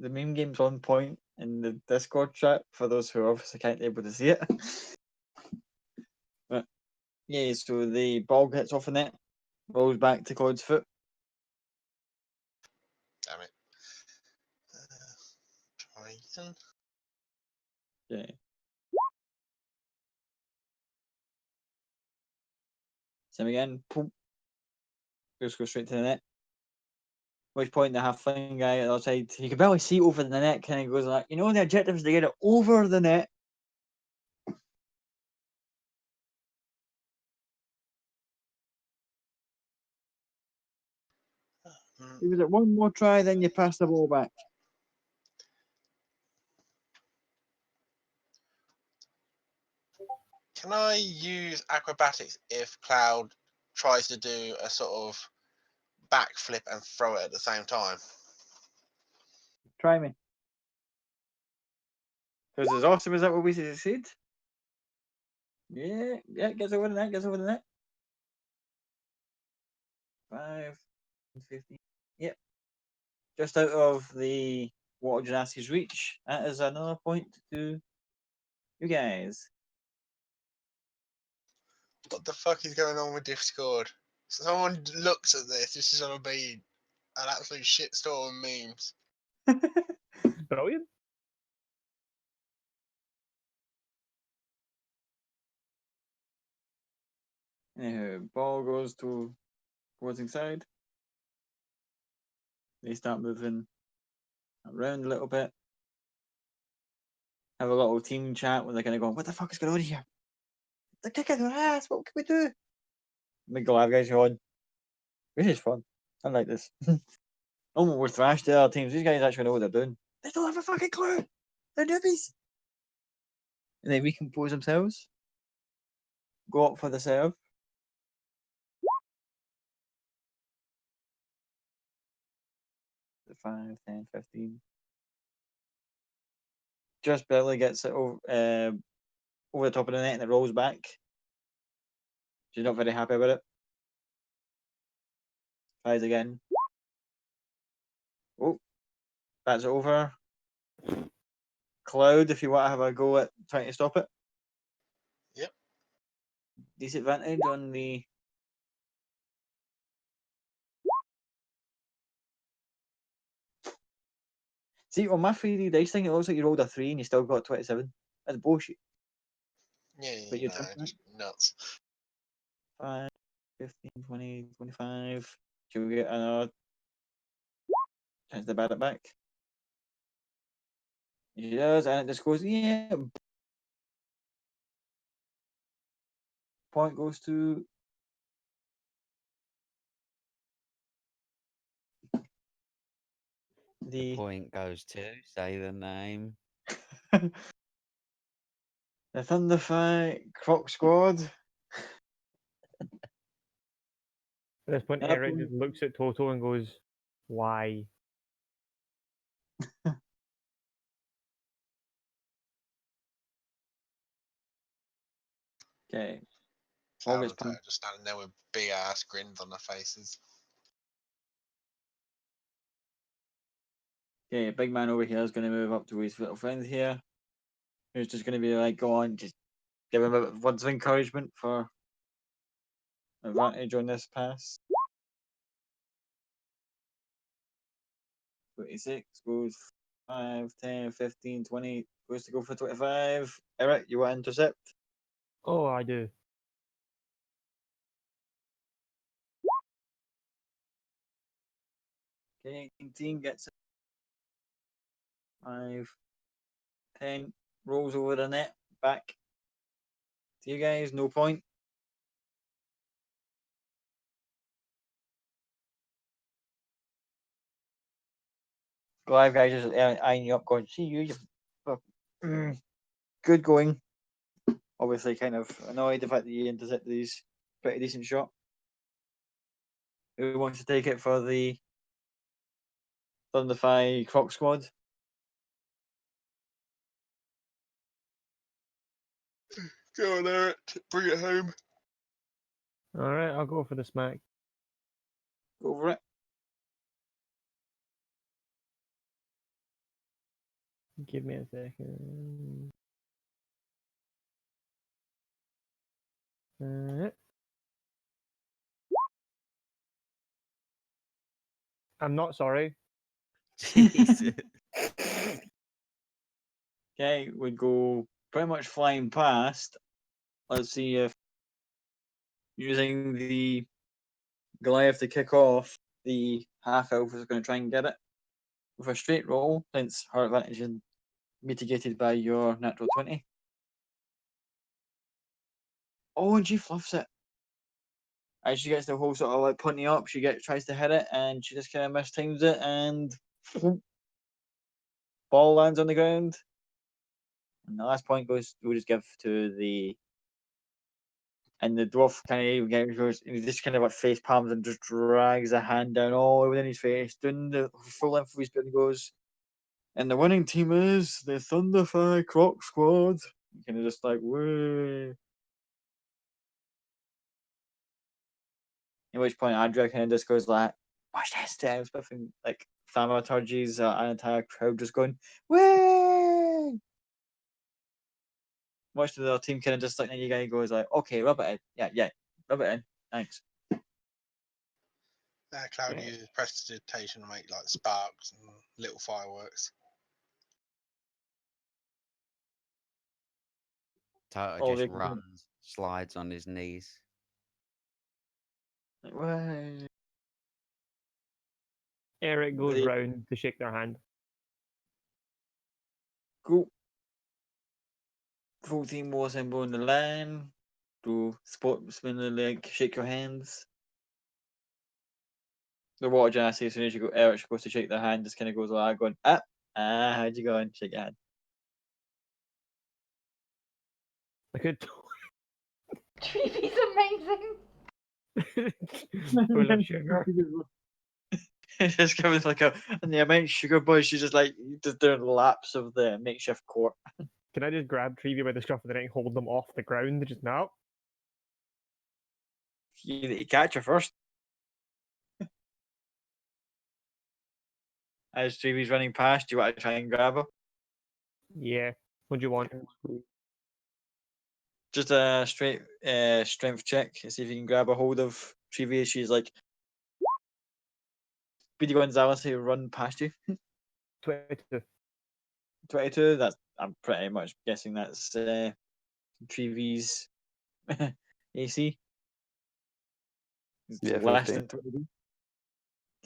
The meme game's on point in the Discord chat for those who obviously can't be able to see it. But yeah, so the ball gets off the net, rolls back to Claude's foot. Damn it. Try again. Yeah. Same again. Boom. Just go straight to the net. which point the halfling guy outside, you can barely see over the net, kind of goes like, the objective is to get it over the net. Give it one more try, then you pass the ball back. Can I use acrobatics if Cloud tries to do a sort of backflip and throw it at the same time? Try me. Because as awesome as that what we said. Yeah, gets over the net, 5, 15. Yep. Just out of the Water Genasi's reach. That is another point to you guys. What the fuck is going on with Discord? Someone looks at this. This is going to be an absolute shitstorm of memes. Brilliant. Anyhow, ball goes to opposing side. They start moving around a little bit. Have a little team chat where they're kind of going, what the fuck is going on here? They're kicking their ass. What can we do? The Goliath guys are on. This is fun. I like this. Oh, we're thrashed the other teams. These guys actually know what they're doing. They don't have a fucking clue. They're newbies. And they recompose themselves. Go up for the serve. The 5, 10, 15. Just barely gets it over the top of the net and it rolls back. She's not very happy about it. Tries again. Oh, that's over. Cloud, if you want to have a go at trying to stop it. Yep. Disadvantage on the. See, on my 3D dice thing, it looks like you rolled a 3 and you still got 27. That's bullshit. Yeah, But you're just nuts. 5, 15, 20, 25. Should we get another chance to bat it back? She does, and it just goes, yeah. Point goes to The the point goes to say the name. the Thunderfire Croc Squad. At this point, That Eric point- just looks at Toto and goes, "Why?" Okay. Cloud August and Toto just standing there with big ass grins on their faces. Okay, big man over here is going to move up to his little friend here, who's just going to be like, go on, just give him a words of encouragement for advantage on this pass. 26 goes 5, 10, 15, 20, goes to go for 25. Eric, you want to intercept? Oh, I do. Okay, 19 gets it. 5, 10, rolls over the net, back to you guys, no point. Live guys just eyeing you up, going, see you, good going. Obviously, kind of annoyed the fact that you intercepted these pretty decent shot. Who wants to take it for the Thunderfire Croc Squad? Go on, Eric. Bring it home. All right, I'll go for the smack. Go for it. Give me a second. I'm not sorry. Jesus. Okay, we go pretty much flying past. Let's see if using the Goliath to kick off, the half elf is going to try and get it with a straight roll, since her advantage is mitigated by your natural 20. Oh, and she fluffs it. As she gets the whole sort of like pointing up, she tries to hit it, and she just kind of mistimes it, and ball lands on the ground. And the last point we'll just give to the. And the dwarf kind of goes, he just kind of like face palms and just drags a hand down all within his face, doing the full length of his body, goes. And the winning team is the Thunderfire Croc Squad. Kind of just like, woo. At which point Andrea kind of just goes like, watch this, Tim. Spiffing like thaumaturgies, an entire crowd just going, woo. Most of the team kind of just like, and you guy goes like, okay, rub it in. Yeah, rub it in. Thanks. Cloud Yeah. uses prestidigitation to make like sparks and little fireworks. Toto Oh, just they can- runs, slides on his knees. Like, woo. Eric goes They- round to shake their hand. Cool. Full team will assemble in the line. Do sportsmanly like shake your hands. The water genasi, as soon as Eric's supposed to shake their hand, just kind of goes like going, how'd you go? And shake your hand. I could. Treevy's amazing. Full of sugar. Just goes like and the amount of sugar boy, she's just like just doing laps of the makeshift court. Can I just grab Treevy by the scruff of the neck and hold them off the ground? Just now. You catch her first. As Treevy's running past, you want to try and grab her? Yeah. What do you want? Just a straight strength check. See if you can grab a hold of Treevy. She's like Speedy Gonzalez who run past you. 22. 22. That's I'm pretty much guessing that's Treevy's AC. It's Yeah, less 15. than 22.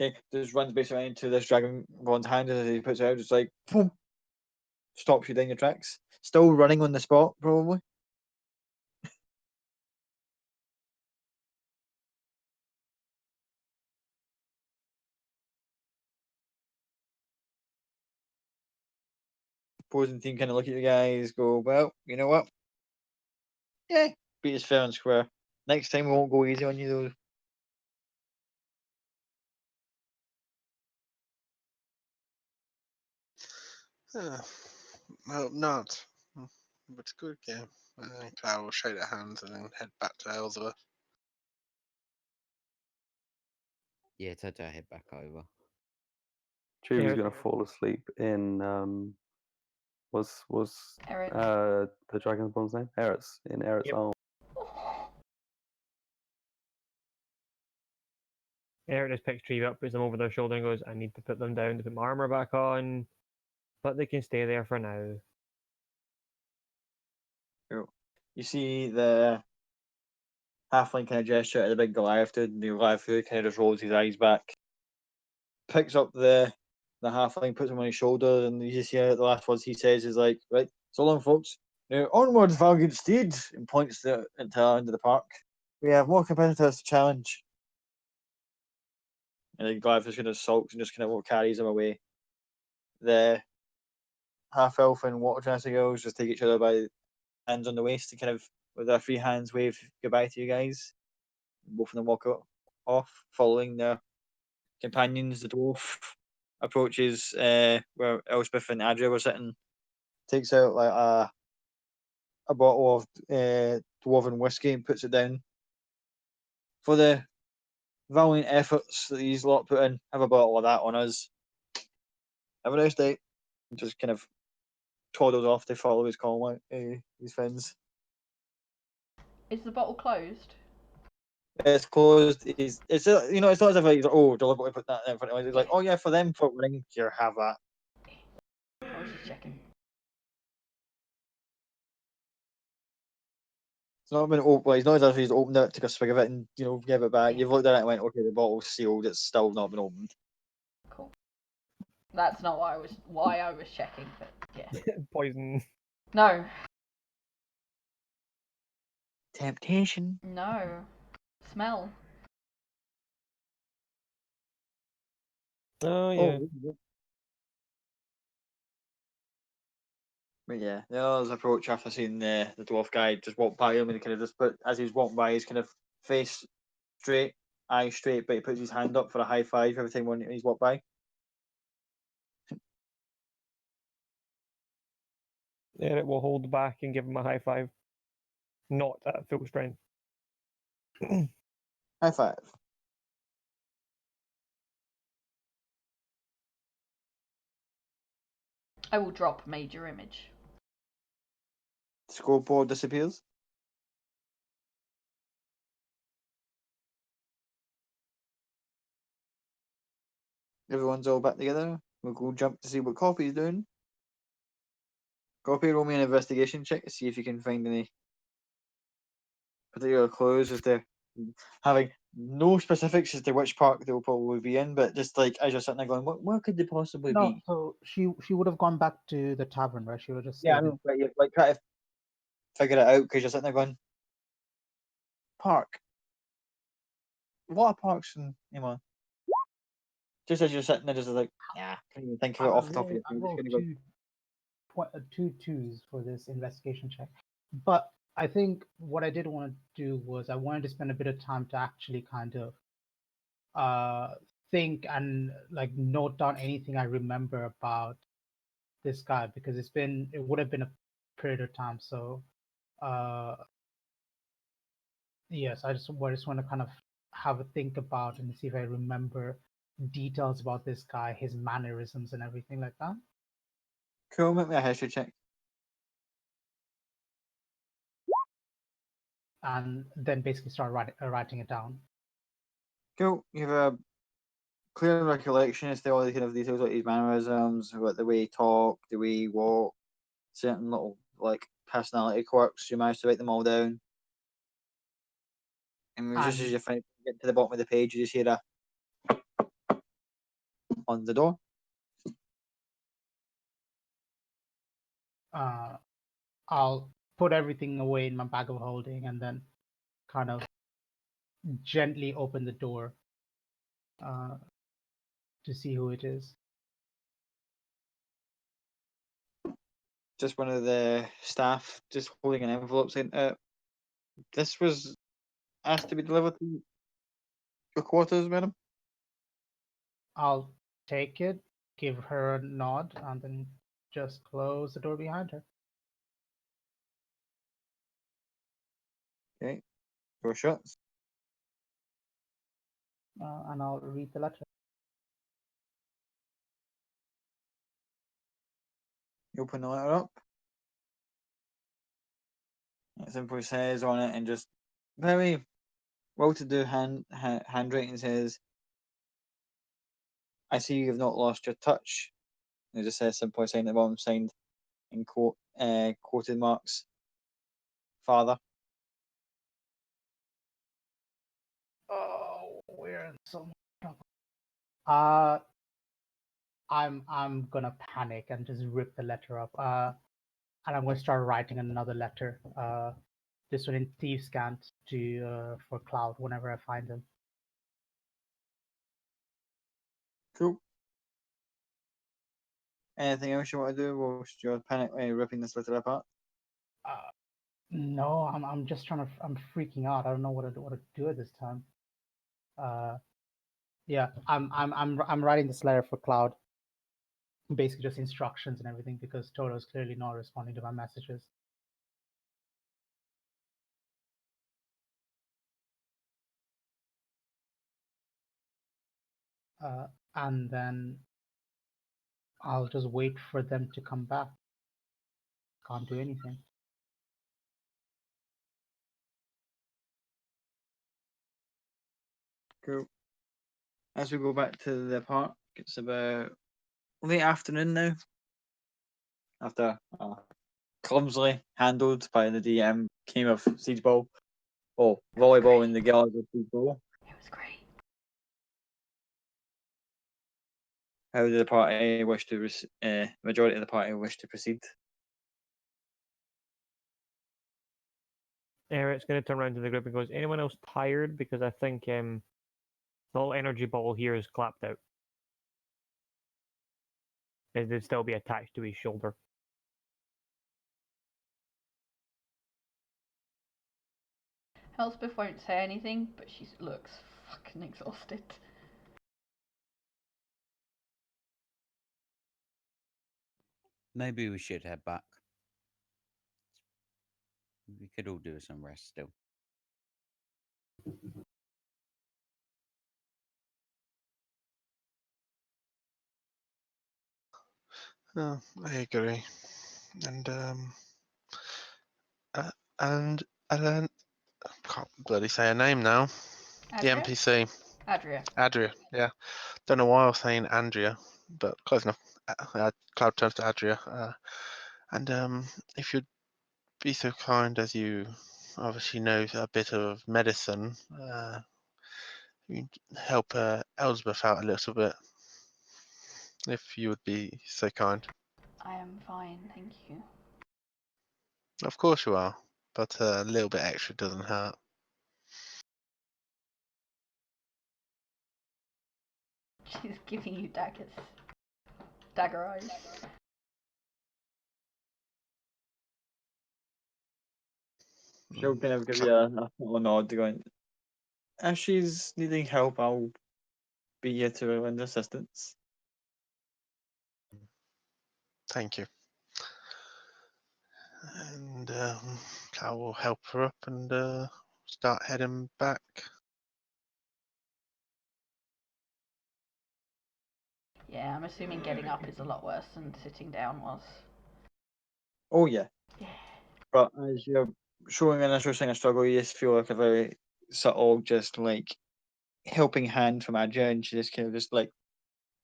Okay, just runs basically into this dragonborn's hand as he puts it out, just like boom, stops you down your tracks. Still running on the spot, probably. Opposing team kind of look at you guys, go, well, you know what? Yeah, beat us fair and square. Next time we won't go easy on you though. Well, not. But it's a good game. Cloud will shake their hands and then head back to Elizabeth. Yeah, Toto head back over. Chewy's Eric. going to fall asleep in was Eric. the Dragonborn's name? Eretz, in Eret's Yep. arm. Eric just picks Treevy up, puts them over their shoulder, and goes, I need to put them down to put my armor back on. But they can stay there for now. You see the halfling kind of gesture at the big Goliath dude, and the Goliath dude kind of just rolls his eyes back, picks up the halfling, puts him on his shoulder, and you see the last words he says is like, right, so long, folks. Now, onwards, valiant steed, and points into the park. We have more competitors to challenge. And the Goliath just kind of sulks and just kind of carries him away. The half elf and water transfer girls just take each other by hands on the waist and kind of, with their free hands, wave goodbye to you guys. Both of them walk off, following their companions. The dwarf approaches where Elspeth and Adria were sitting, takes out like a bottle of dwarven whiskey and puts it down. For the valiant efforts that these lot put in, have a bottle of that on us. Have a nice day. Just kind of toddles off to follow his call, his friends. Is the bottle closed? It's closed. It's it's not as if like, oh, deliberately put that in front of him. It's like, oh yeah, for them for winning, here, have that. I was just checking. not been open. Well, it's not as if he's opened it, took a swig of it, and gave it back. You've looked at it and went, okay, the bottle's sealed. It's still not been opened. Cool. That's not why I was checking, but yeah. Poison. No. Temptation. No. Smell. Oh yeah. But yeah, the others approach after seeing the dwarf guy just walk by him, and he kind of just put, as he's walking by, his kind of face straight, eyes straight, but he puts his hand up for a high five every time when he's walked by. Eric will hold back and give him a high five. Not at full strength. High five. I will drop major image. Scoreboard disappears. Everyone's all back together. We'll go jump to see what Copy's doing. Copy, roll me an investigation check to see if you can find any particular clues as to having no specifics as to which park they'll probably be in, but just like as you're sitting there going, what could they possibly No, be? so she would have gone back to the tavern, right? She would have just Yeah, I stayed in. know, but you like try to figure it out because you're sitting there going, park. What are parks in Iman? Just as you're sitting there, just like, yeah, can't even think of it off the top of your I head. Just rolled gonna go, two twos for this investigation check. But I think what I did want to do was I wanted to spend a bit of time to actually kind of think and like note down anything I remember about this guy, because it would have been a period of time. So yes, I just want to kind of have a think about and see if I remember details about this guy, his mannerisms and everything like that. cool, make me a history check. And then basically start writing it down. Cool, you have a clear recollection as to all the kind of details like his mannerisms, what the way he talked, the way he walked, certain little like personality quirks. You managed to write them all down. And just as And you get to the bottom of the page, you just hear a on the door. I'll put everything away in my bag of holding and then kind of gently open the door to see who it is. Just one of the staff just holding an envelope saying, this was asked to be delivered to your quarters, madam. I'll take it, give her a nod, and then just close the door behind her. Okay, door shuts. And I'll read the letter. You open the letter up. It simply says on it, and just very well-to-do handwriting says, I see you have not lost your touch. And it just says simply signed at the bottom, signed in quoted marks, father. Oh, we're in so much trouble. I'm gonna panic and just rip the letter up. And I'm gonna start writing another letter. This one in Thieves' Cant to for Cloud whenever I find him. Cool. Anything else you want to do whilst you're ripping this letter apart? No, I'm just I'm freaking out. I don't know what to do at this time. Yeah, I'm writing this letter for Cloud. Basically just instructions and everything because Toto's clearly not responding to my messages. And then I'll just wait for them to come back. Can't do anything. Cool. As we go back to the park, it's about late afternoon now. After clumsily handled by the DM game of siege ball, volleyball in the Gallagher siege ball. It was great. How did the party wish to majority of the party wish to proceed? Eric's going to turn around to the group and goes, anyone else tired? Because I think the whole energy ball here is clapped out. It'd still be attached to his shoulder. Elspeth won't say anything, but she looks fucking exhausted. Maybe we should head back. We could all do some rest still. Oh, I agree. And and I can't bloody say her name now. The Adria? NPC, Adria. Adria. Yeah, don't know why I was saying Andrea, but close enough. Cloud turns to Adria, and if you'd be so kind as you obviously know a bit of medicine, you'd help Elsbeth out a little bit, if you would be so kind. I am fine, thank you. Of course you are, but a little bit extra doesn't hurt. She's giving you daggers. Dagger eyes. She'll kind of give you a little nod, going, if she's needing help, I'll be here to lend assistance. Thank you. And I will help her up and start heading back. Yeah, I'm assuming getting up is a lot worse than sitting down was. Oh yeah. Yeah. But as you're showing initial sign of struggle, you just feel like a very subtle, just like helping hand from Adja, and she just kind of just like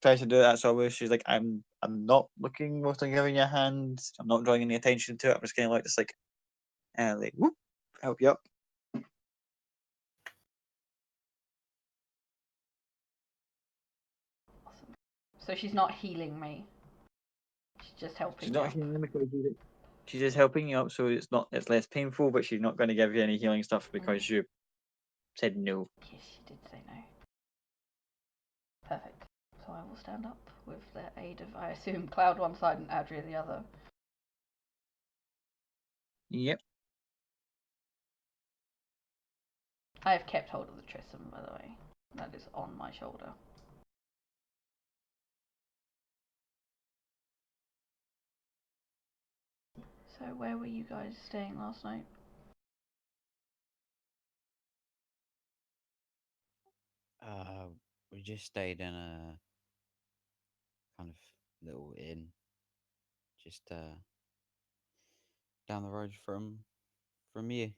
tries to do that sort of way. She's like, I'm not looking what I'm giving you a hand. I'm not drawing any attention to it. I'm just kind of like just like, and like whoop, help you up. Awesome. So she's not healing me. She's just helping She's me not up. healing because she's just helping you up, so it's less painful. But she's not going to give you any healing stuff because you said no. Yes, she did say no. Perfect. So I will stand up with the aid of, I assume, Cloud one side and Adria the other. Yep. I have kept hold of the Tristram, by the way. That is on my shoulder. So where were you guys staying last night? We just stayed in a kind of little inn, just down the road from you.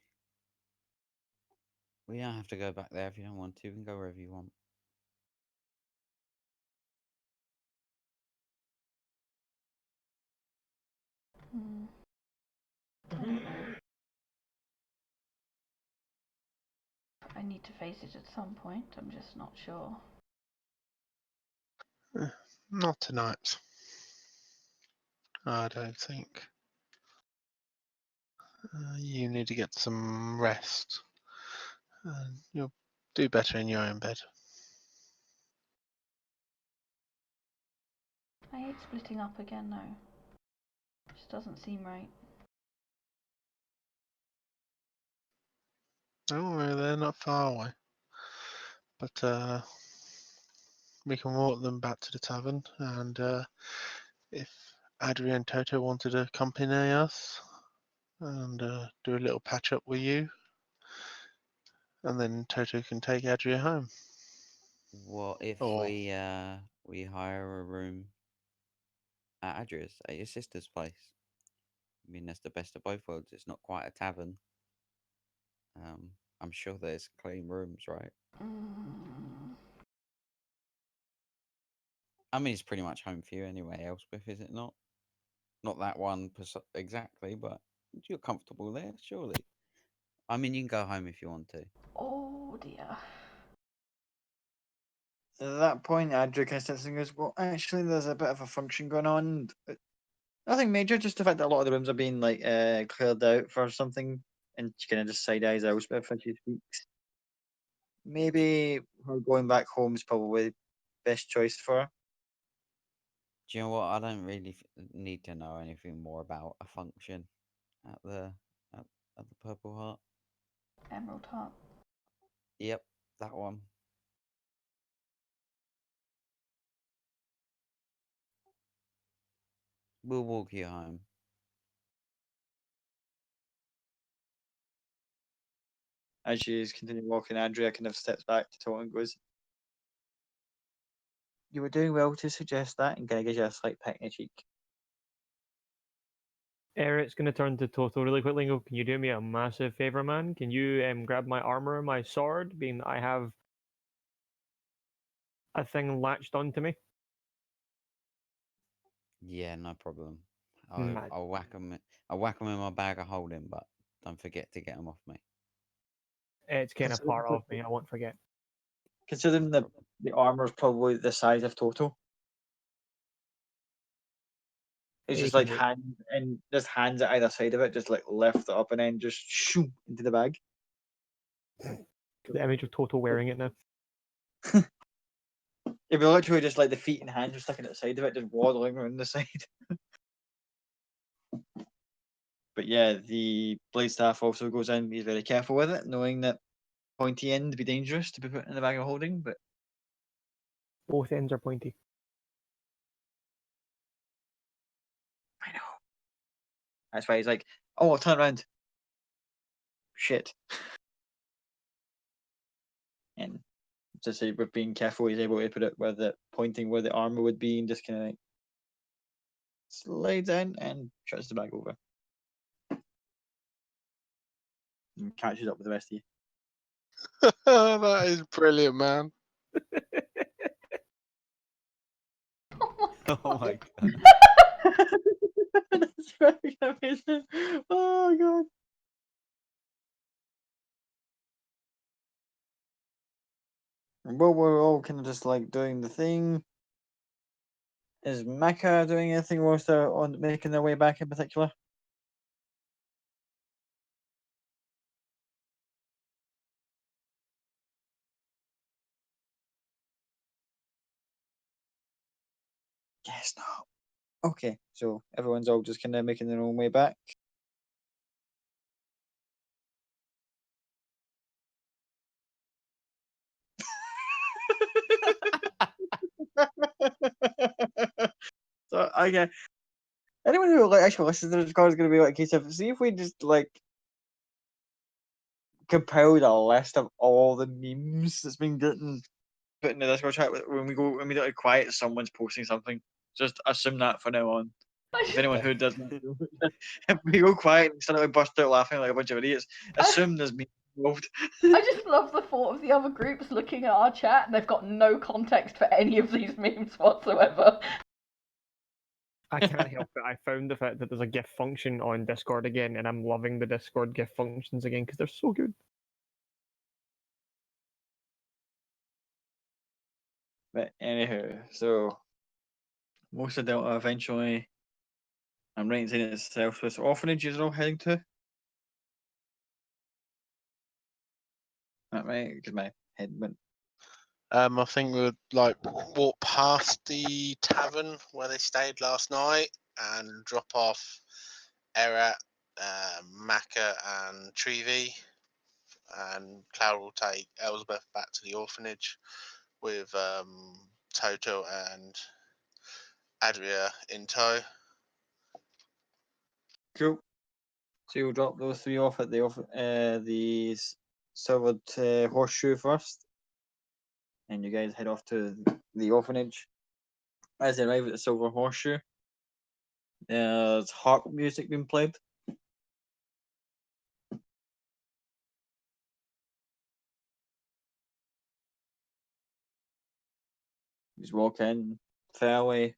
We don't have to go back there if you don't want to. We can go wherever you want. I don't know. I need to face it at some point. I'm just not sure. Not tonight. I don't think. You need to get some rest. You'll do better in your own bed. I hate splitting up again, though. It just doesn't seem right. Don't worry, they're not far away. But we can walk them back to the tavern, and if Adrian and Toto wanted to accompany us and do a little patch up with you, and then Toto can take Adria home. What if Or we hire a room at Adria's, at your sister's place? I mean, that's the best of both worlds. It's not quite a tavern. I'm sure there's clean rooms, right? I mean, it's pretty much home for you anyway, Elspeth, is it not? Not that one exactly, but you're comfortable there, surely. I mean, you can go home if you want to. Oh dear. At that point, Andrew kind of steps in and goes, "Well, actually, there's a bit of a function going on. Nothing major, just the fact that a lot of the rooms are being like cleared out for something." And she kind of just side eyes Elspeth when she speaks. Maybe her going back home is probably the best choice for her. Do you know what? I don't really need to know anything more about a function at the at, at the Purple Heart. Emerald Heart. Yep, that one. We'll walk you home. As she's continuing walking, Andrea kind of steps back to Total and goes, "You were doing well to suggest that," and kind of gives you a slight peck in the cheek. Eric's going to turn to Toto really quickly and go, "Can you do me a massive favor, man? Can you grab my armor and my sword, being that I have a thing latched onto me?" Yeah, no problem. Mad. I'll whack them. I'll whack them in my bag of holding, but don't forget to get them off me. It's kind of part of me. I won't forget. Considering the armor is probably the size of Toto, it's He just can like wait. hands and just hands at either side of it, just like lift it up and then just shoo into the bag. The image of Toto wearing it now. It'd be literally just like the feet and hands are sticking at the side of it, just waddling around the side. But yeah, the blade staff also goes in. He's very careful with it, knowing that pointy end would be dangerous to be put in the bag of holding. But Both ends are pointy. I know that's why he's like, "Oh, I'll turn around." Shit. And just say with being careful, he's able to put it where the pointing where the armor would be, and just kind of like slides in and shuts the bag over and catches up with the rest of you. That is brilliant, man. Oh my Oh my god. god. That's very amazing. Oh god. And while we're all kind of just like doing the thing, is Maka doing anything whilst they're on making their way back in particular? Yes, no. Okay, so everyone's all just kind of making their own way back. So okay, anyone who like actually listens to this call is going to be like, "Okay, so see if we just like compiled a list of all the memes that's been getting put in the Discord chat when we go immediately quiet, someone's posting something. Just assume that from now on. If anyone who doesn't, if we go quiet and suddenly burst out laughing like a bunch of idiots, assume there's me involved. I just love the thought of the other groups looking at our chat and they've got no context for any of these memes whatsoever. I can't help it. I found the fact that there's a GIF function on Discord again, and I'm loving the Discord GIF functions again because they're so good. But anywho, so most of Delta eventually, I'm right in saying it's Selfless Orphanage you're all heading to. That right? Because my head went. I think we would like walk past the tavern where they stayed last night and drop off Erat, Maka, and Trevi, and Cloud will take Elsbeth back to the orphanage with Toto and Adria in tow. Cool. So you'll drop those three off at the Silvered Horseshoe first, and you guys head off to the orphanage. As they arrive at the Silver Horseshoe, there's harp music being played. You just walk in, fairly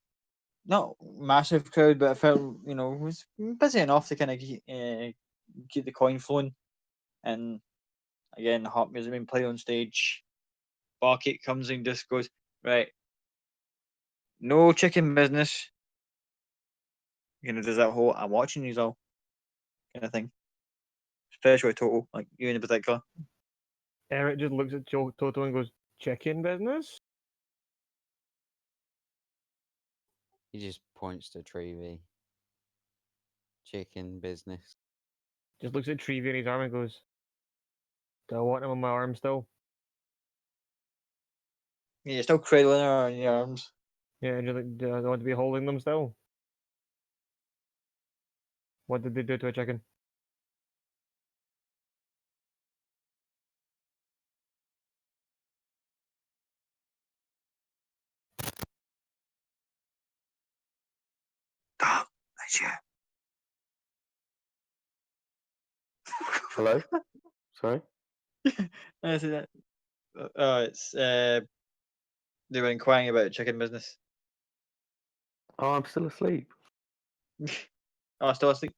not massive crowd, but it felt it was busy enough to kind of keep the coin flowing. And again, the harp music being played on stage. Barkeep comes in, just goes, right, no chicken business. Does that whole "I'm watching you all" kind of thing. Especially Toto, like you in particular. Eric just looks at Toto and goes, chicken business? He just points to Treevy. Chicken business. Just looks at Treevy in his arm and goes, do I want him on my arm still? Yeah, you're still cradling her in your arms. Yeah, just like, do I want to be holding them still? What did they do to a chicken? Oh, that's you. Hello? Sorry? I see that. It's they were inquiring about chicken business. Oh, I'm still asleep. Oh, still asleep.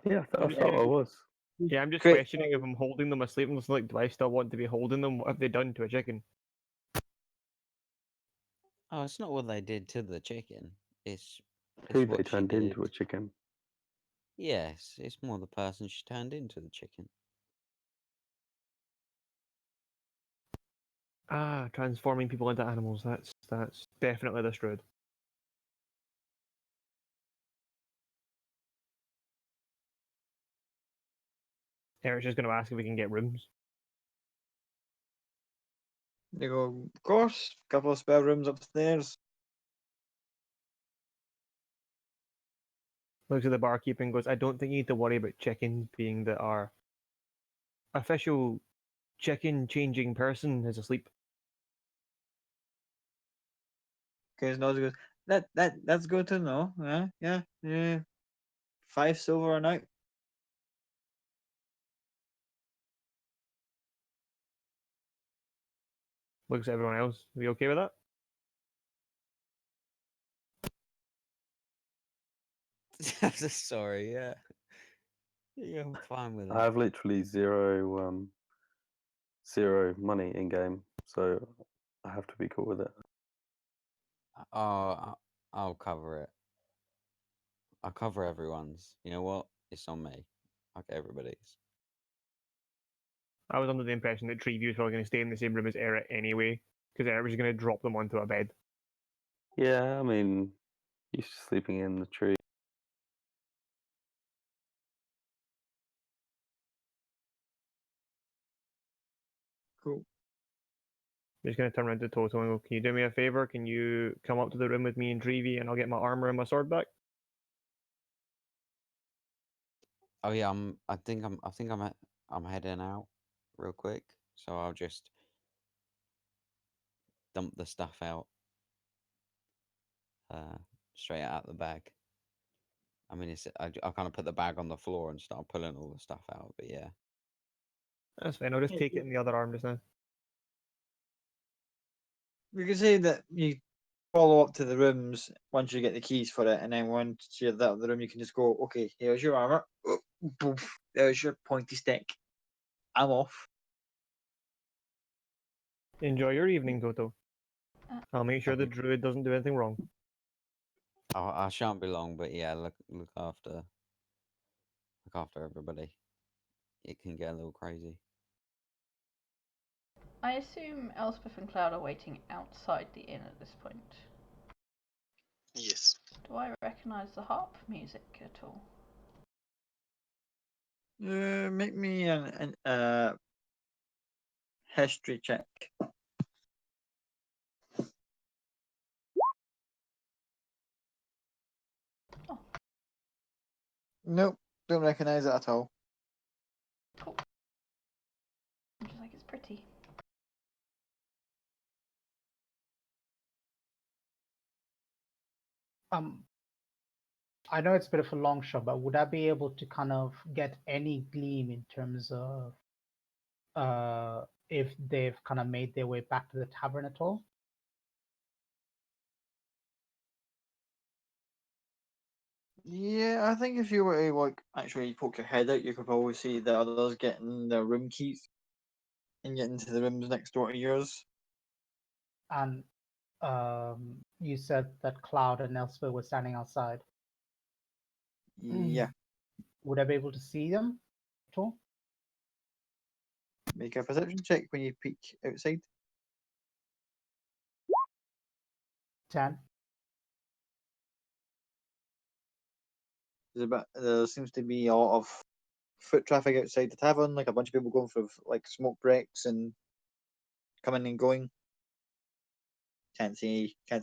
Yeah, I thought I was. Yeah, I'm just Great. questioning if I'm holding them asleep. I'm just like, do I still want to be holding them? What have they done to a chicken? Oh, it's not what they did to the chicken. It's Who they what she turned into did. a chicken. Yes, it's more the person she turned into the chicken. Ah, transforming people into animals. That's definitely this road. Eric's just going to ask if we can get rooms. They go, of course, couple of spare rooms upstairs. Looks at the barkeep and goes, I don't think you need to worry about chickens being that our official chicken changing person is asleep. Okay, Nose goes, that's good to know. Yeah. 5 silver a night. Looks at everyone else. Are we okay with that? Sorry, yeah. Yeah, I'm fine with I that. have literally zero money in game, so I have to be cool with it. Oh, I'll cover it. I'll cover everyone's. You know what? It's on me. I'll get everybody's. I was under the impression that Treeview was probably going to stay in the same room as Eric anyway, because Eric was going to drop them onto a bed. Yeah, I mean, used to sleeping in the tree. Cool. I'm just going to turn around to Toto and go, can you do me a favour? Can you come up to the room with me and Treevy and I'll get my armour and my sword back? Oh yeah, I'm heading out real quick. So I'll just dump the stuff out uh straight out the bag. I mean, I kind of put the bag on the floor and start pulling all the stuff out. But yeah, That's fine, I'll just take it in the other arm just now. We can say that you follow up to the rooms once you get the keys for it, and then once you're out of the room, you can just go, okay, here's your armor. Poof, there's your pointy stick. I'm off. Enjoy your evening, Toto. I'll make sure the Okay. druid doesn't do anything wrong. I shan't be long. But yeah, look after everybody. It can get a little crazy. I assume Elspeth and Cloud are waiting outside the inn at this point. Yes. Do I recognise the harp music at all? Make me an history check. Oh. Nope, don't recognize it at all. Cool. I'm just like, it's pretty. I know it's a bit of a long shot, but would I be able to kind of get any gleam in terms of if they've kind of made their way back to the tavern at all? Yeah, I think if you were to like actually poke your head out, you could probably see the others getting their room keys and getting to the rooms next door to yours. And you said that Cloud and Elspeth were standing outside. Yeah. Would I be able to see them at all? Make a perception check when you peek outside. 10. There seems to be a lot of foot traffic outside the tavern, like a bunch of people going for like smoke breaks and coming and going. Can't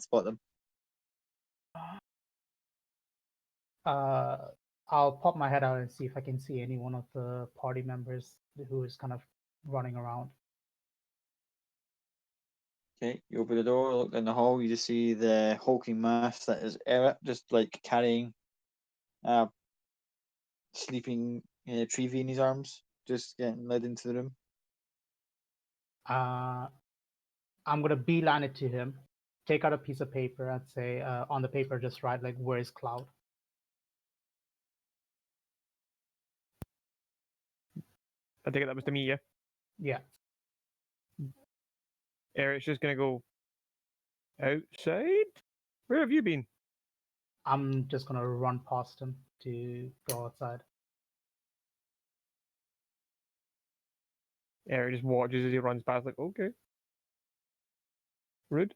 spot them. I'll pop my head out and see if I can see any one of the party members who is kind of running around. Okay, you open the door, look in the hall, you just see the hulking mass that is Eric, just like carrying a sleeping Treevee in his arms, just getting led into the room. I'm gonna beeline it to him, take out a piece of paper and say, on the paper, just write like, "Where is Cloud?" I take it that was to me, yeah. Yeah. Eric's just gonna go outside. Where have you been? I'm just gonna run past him to go outside. Eric just watches as he runs past, like, okay. Rude.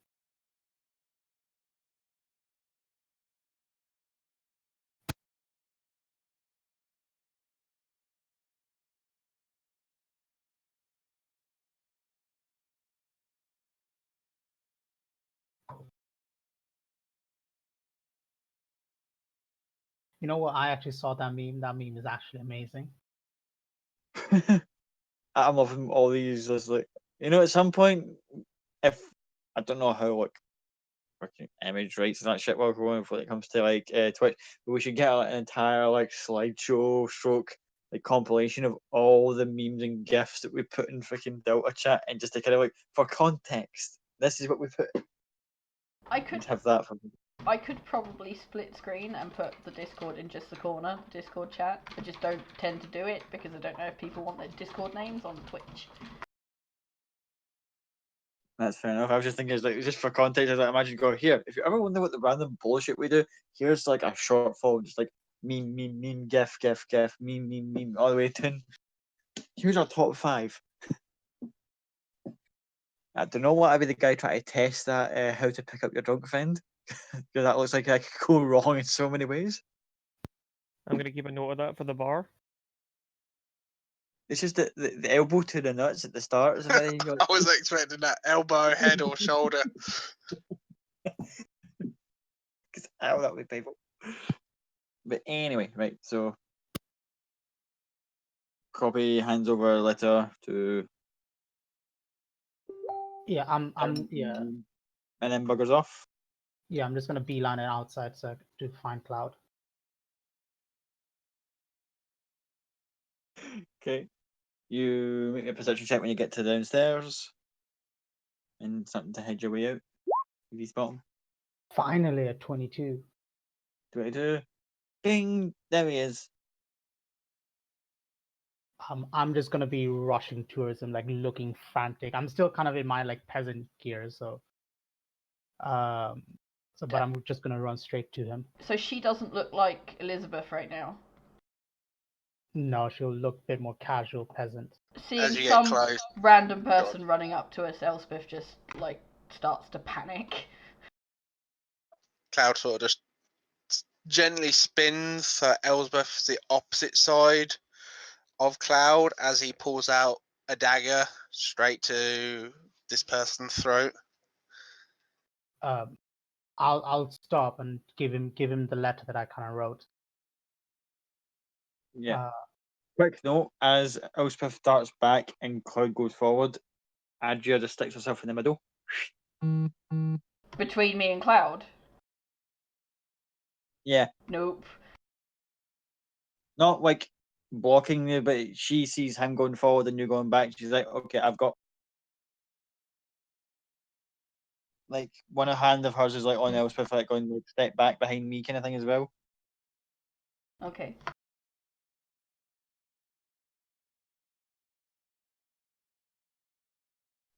You know what? I actually saw that meme. That meme is actually amazing. I'm loving all these. As like, at some point, if I don't know how like working image rights and that shit we're going for when it comes to like Twitch, but we should get like, an entire like slideshow stroke like compilation of all the memes and gifs that we put in freaking Delta chat, and just to kind of like for context, this is what we put. I And could have that for. I could probably split screen and put the Discord in just the corner, Discord chat. I just don't tend to do it because I don't know if people want their Discord names on Twitch. That's fair enough. I was just thinking, like, just for context, I imagine go here. If you ever wonder what the random bullshit we do, here's like a short form, just like meme, gif, meme, all the way to. Here's our top 5. I don't know what I'd be the guy trying to test that how to pick up your drunk friend, because that looks like I could go wrong in so many ways. I'm gonna keep a note of that for the bar. It's just the elbow to the nuts at the start is a very. I was expecting that elbow, head, or shoulder. Because how that would people. But anyway, right. So, Copy hands over a letter to. Yeah, yeah. And then buggers off. Yeah, I'm just gonna beeline it outside to find Cloud. Okay. You make a perception check when you get to downstairs. And something to head your way out. If you spot him. Finally at 22. 22. Bing! There he is. I'm just gonna be rushing towards him, like looking frantic. I'm still kind of in my like peasant gear, but I'm just gonna run straight to him. So she doesn't look like Elizabeth right now. No, she'll look a bit more casual peasant. Seeing As you get some close, random person running up to us, Elspeth just like starts to panic. Cloud sort of just gently spins so Elsbeth's the opposite side of Cloud as he pulls out a dagger straight to this person's throat. I'll stop and give him the letter that I kind of wrote. Yeah. Quick note, as Elspeth darts back and Cloud goes forward, Adria just sticks herself in the middle. Between me and Cloud? Yeah. Nope. Not like blocking you, but she sees him going forward and you're going back. She's like, okay, I've got. Like, one hand of hers is like on Elspeth, like going like, step back behind me kind of thing as well. Okay.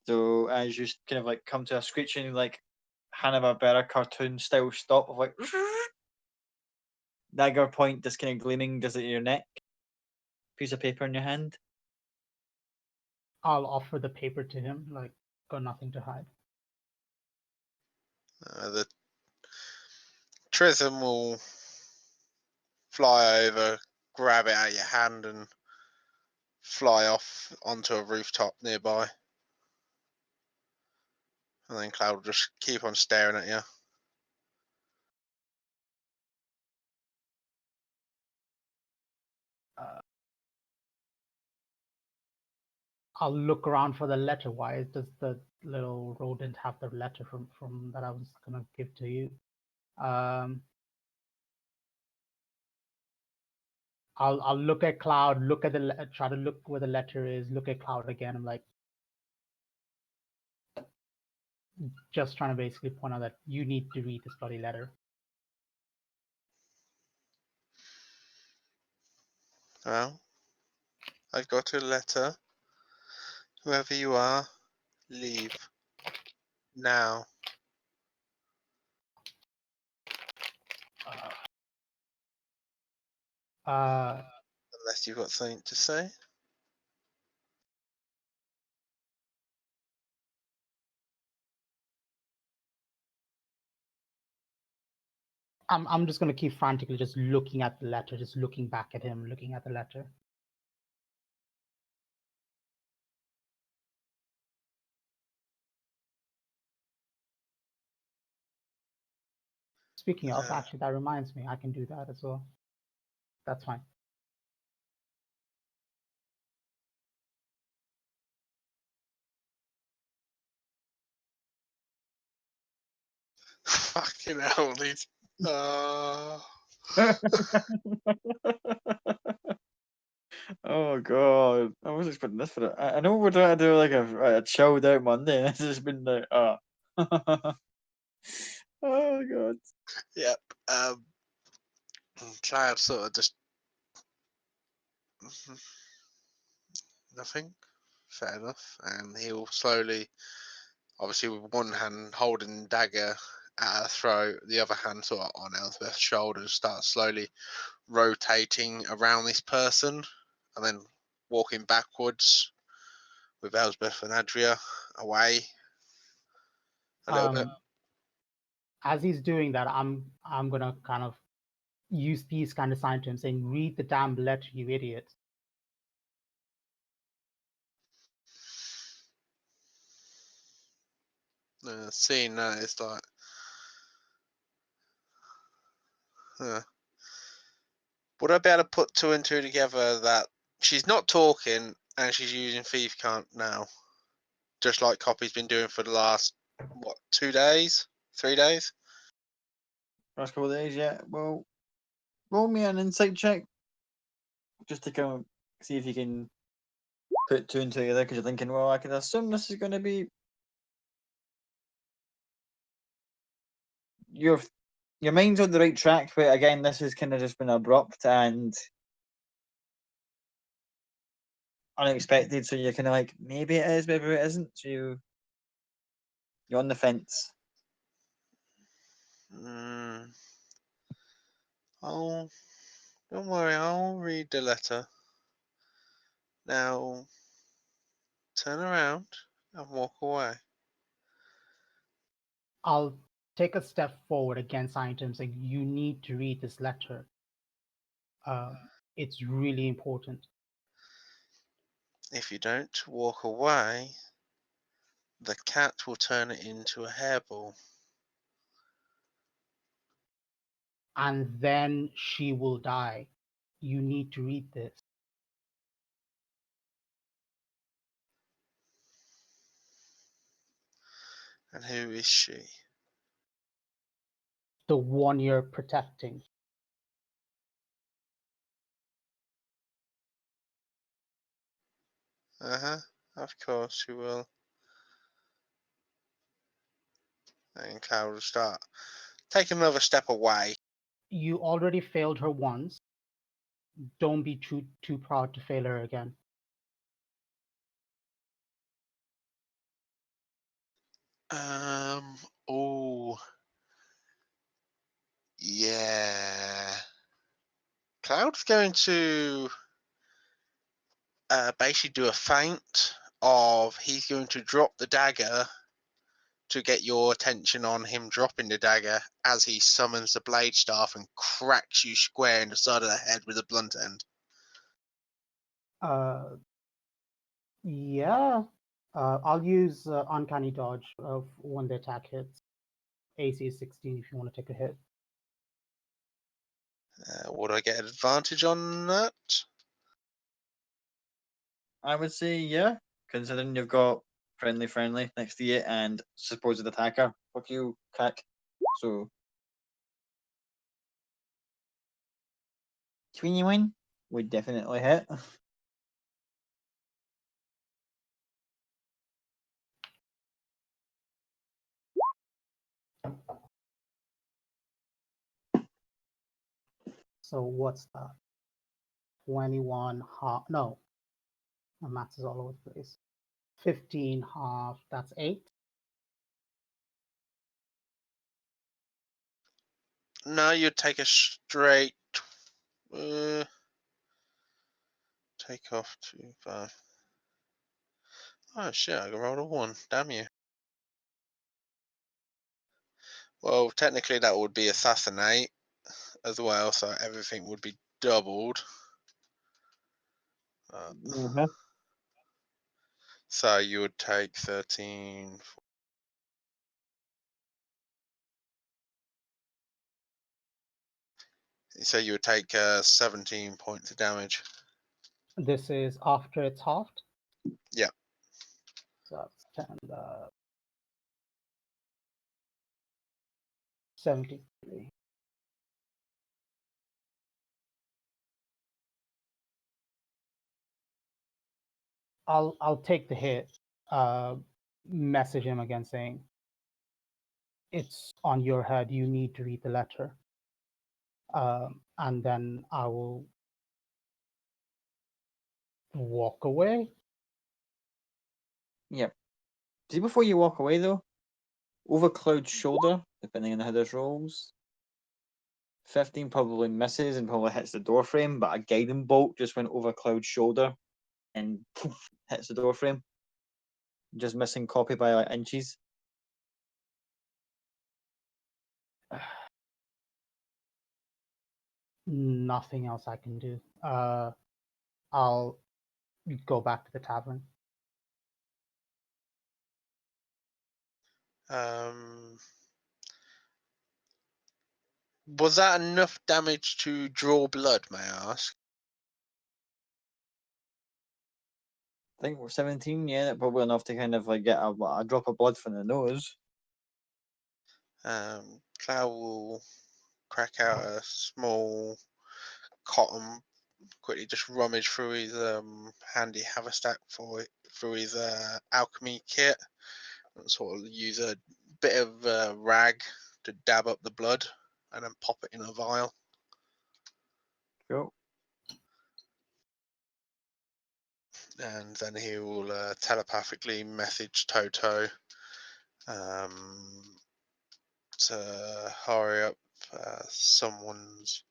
So as you kind of like come to a screeching like Hanna-Barbera cartoon style stop of like dagger point just kind of gleaming just at your neck, piece of paper in your hand. I'll offer the paper to him, like, got nothing to hide. The Trism will fly over, grab it out of your hand, and fly off onto a rooftop nearby. And then Cloud will just keep on staring at you. I'll look around for the letter. Why does the little rodent have the letter from that I was gonna give to you? I'll look at Cloud, look at the try to look where the letter is, look at Cloud again. I'm like, just trying to basically point out that you need to read this bloody letter. Well, I've got a letter. Whoever you are, leave now. Unless you've got something to say. I'm just gonna keep frantically just looking at the letter, just looking back at him, looking at the letter. Speaking of, actually, that reminds me, I can do that as well. That's fine. Fucking hell, these. Oh god, I wasn't expecting this for it. I know we're trying to do like a chilled out Monday, and this has been like, oh god. Yep. Cloud sort of just nothing. Fair enough. And he'll slowly, obviously with one hand holding dagger at her throat, the other hand sort of on Elspeth's shoulders, start slowly rotating around this person, and then walking backwards with Elspeth and Adria away a little bit. As he's doing that, I'm gonna kind of use these kind of signs to him, saying, "Read the damn letter, you idiot." Seeing that, it's like, would I be able to put two and two together that she's not talking and she's using thief count now, just like Copy's been doing for the last 2 days, 3 days? Last couple of days, yeah. Well, roll me an insight check, just to kind of see if you can put two and two together, because you're thinking, well, I can assume this is going to be your mind's on the right track, but again, this has kind of just been abrupt and unexpected. So you're kind of like, maybe it is, maybe it isn't. So you're on the fence. Oh, don't worry, I'll read the letter. Now, turn around and walk away. I'll take a step forward again, signing to him, saying, "You need to read this letter. It's really important." If you don't walk away, the cat will turn it into a hairball. And then she will die. You need to read this. And who is she? The one you're protecting. Of course she will. And Cloud will start taking another step away. You already failed her once. don't be too proud to fail her again. Oh. Yeah. Cloud's going to basically do a feint of he's going to drop the dagger to get your attention on him dropping the dagger as he summons the blade staff and cracks you square in the side of the head with a blunt end. Yeah. I'll use Uncanny Dodge when the attack hits. AC is 16 if you want to take a hit. Would I get an advantage on that? I would say yeah, considering you've got friendly next to you and supposed attacker. Fuck you, cack. So 21 would definitely hit. So what's that? 21 half. No, my maths is all over the place. 15 half. That's 8. No, you'd take a straight. Take off 2, 5. Oh shit! I rolled a 1. Damn you. Well, technically that would be assassinate as well, so everything would be doubled. Mhm. So you would take 13. So you would take 17 points of damage. This is after it's halved. Yeah. So that's 10, 73. I'll take the hit. Message him again saying, "It's on your head. You need to read the letter." And then I will walk away. Yep. See, before you walk away though, over Cloud's shoulder, depending on how this rolls, 15 probably misses and probably hits the door frame, but a guiding bolt just went over Cloud's shoulder and poof, hits the door frame. Just missing copy by like inches. Nothing else I can do. I'll go back to the tavern. Was that enough damage to draw blood, may I ask? I think we're 17, yeah, that probably enough to kind of like get a drop of blood from the nose. Cloud will crack out a small cotton, quickly just rummage through his handy haversack through his alchemy kit, and sort of use a bit of rag to dab up the blood, and then pop it in a vial. Cool. And then he will telepathically message Toto to hurry up. Someone's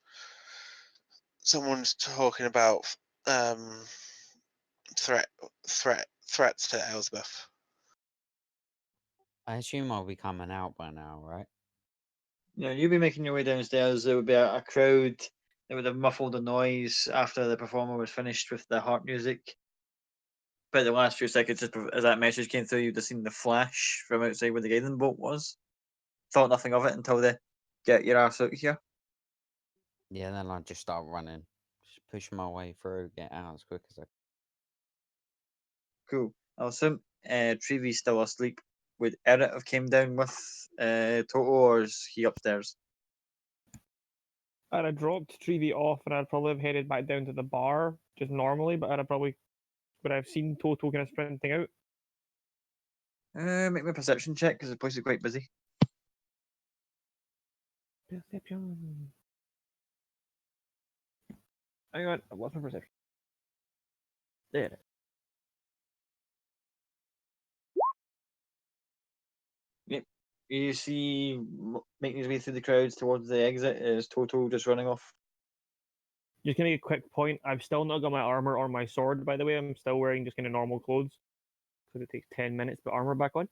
talking about threats to Elsbeth. I assume I'll be coming out by now, right? You know, you'll be making your way downstairs. There would be a crowd that would have muffled the noise after the performer was finished with the harp music. But the last few seconds, as that message came through, you'd have seen the flash from outside where the guiding bolt was. Thought nothing of it until they get your ass out here. Yeah, then I'll just start running. Just push my way through, get out as quick as I Cool. Awesome. Treevy's still asleep. Would Eric have came down with Toto, or is he upstairs? I'd have dropped Treevy off and I'd probably have headed back down to the bar just normally, but would I have seen Toto kind of sprinting out? Make me a perception check because the place is quite busy. Perception. Hang on, I've lost my perception. There it is. Yep. You see, making his way through the crowds towards the exit is Toto just running off. Just gonna make a quick point. I've still not got my armor or my sword, by the way. I'm still wearing just kind of normal clothes because it takes 10 minutes to put armor back on.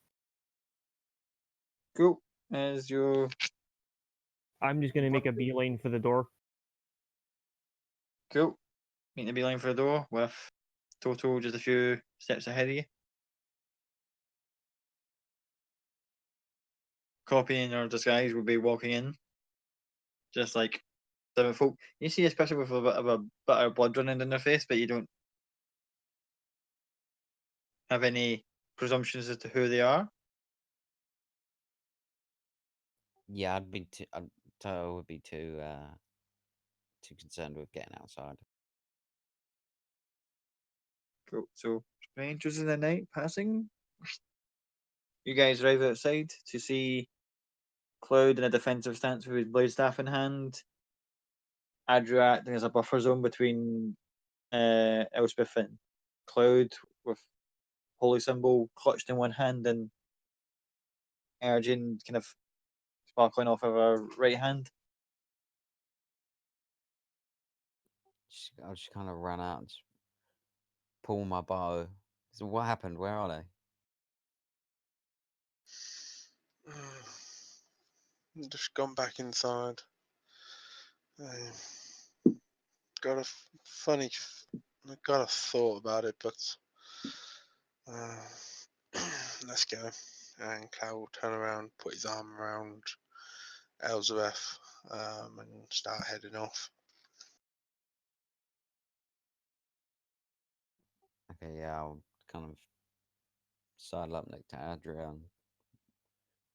Cool. As you I'm just gonna make a beeline for the door. cool, making a beeline for the door with Toto just a few steps ahead of you. Copy in your disguise will be walking in, just like seven folk. You see, especially with a bit of blood running in their face, but you don't have any presumptions as to who they are. Yeah, Toto would be too concerned with getting outside. Cool. So strangers in the night passing. You guys arrive outside to see Cloud in a defensive stance with his blade staff in hand. Adria acting as a buffer zone between Elspeth and Cloud with holy symbol clutched in one hand and Ergin kind of sparkling off of her right hand. I'll just kind of run out and just pull my bow. So what happened? Where are they? Just gone back inside. Got a funny, I got a thought about it, but let's go. And Cloud will turn around, put his arm around Elizabeth, and start heading off. Okay, yeah, I'll kind of sidle up next to Adria and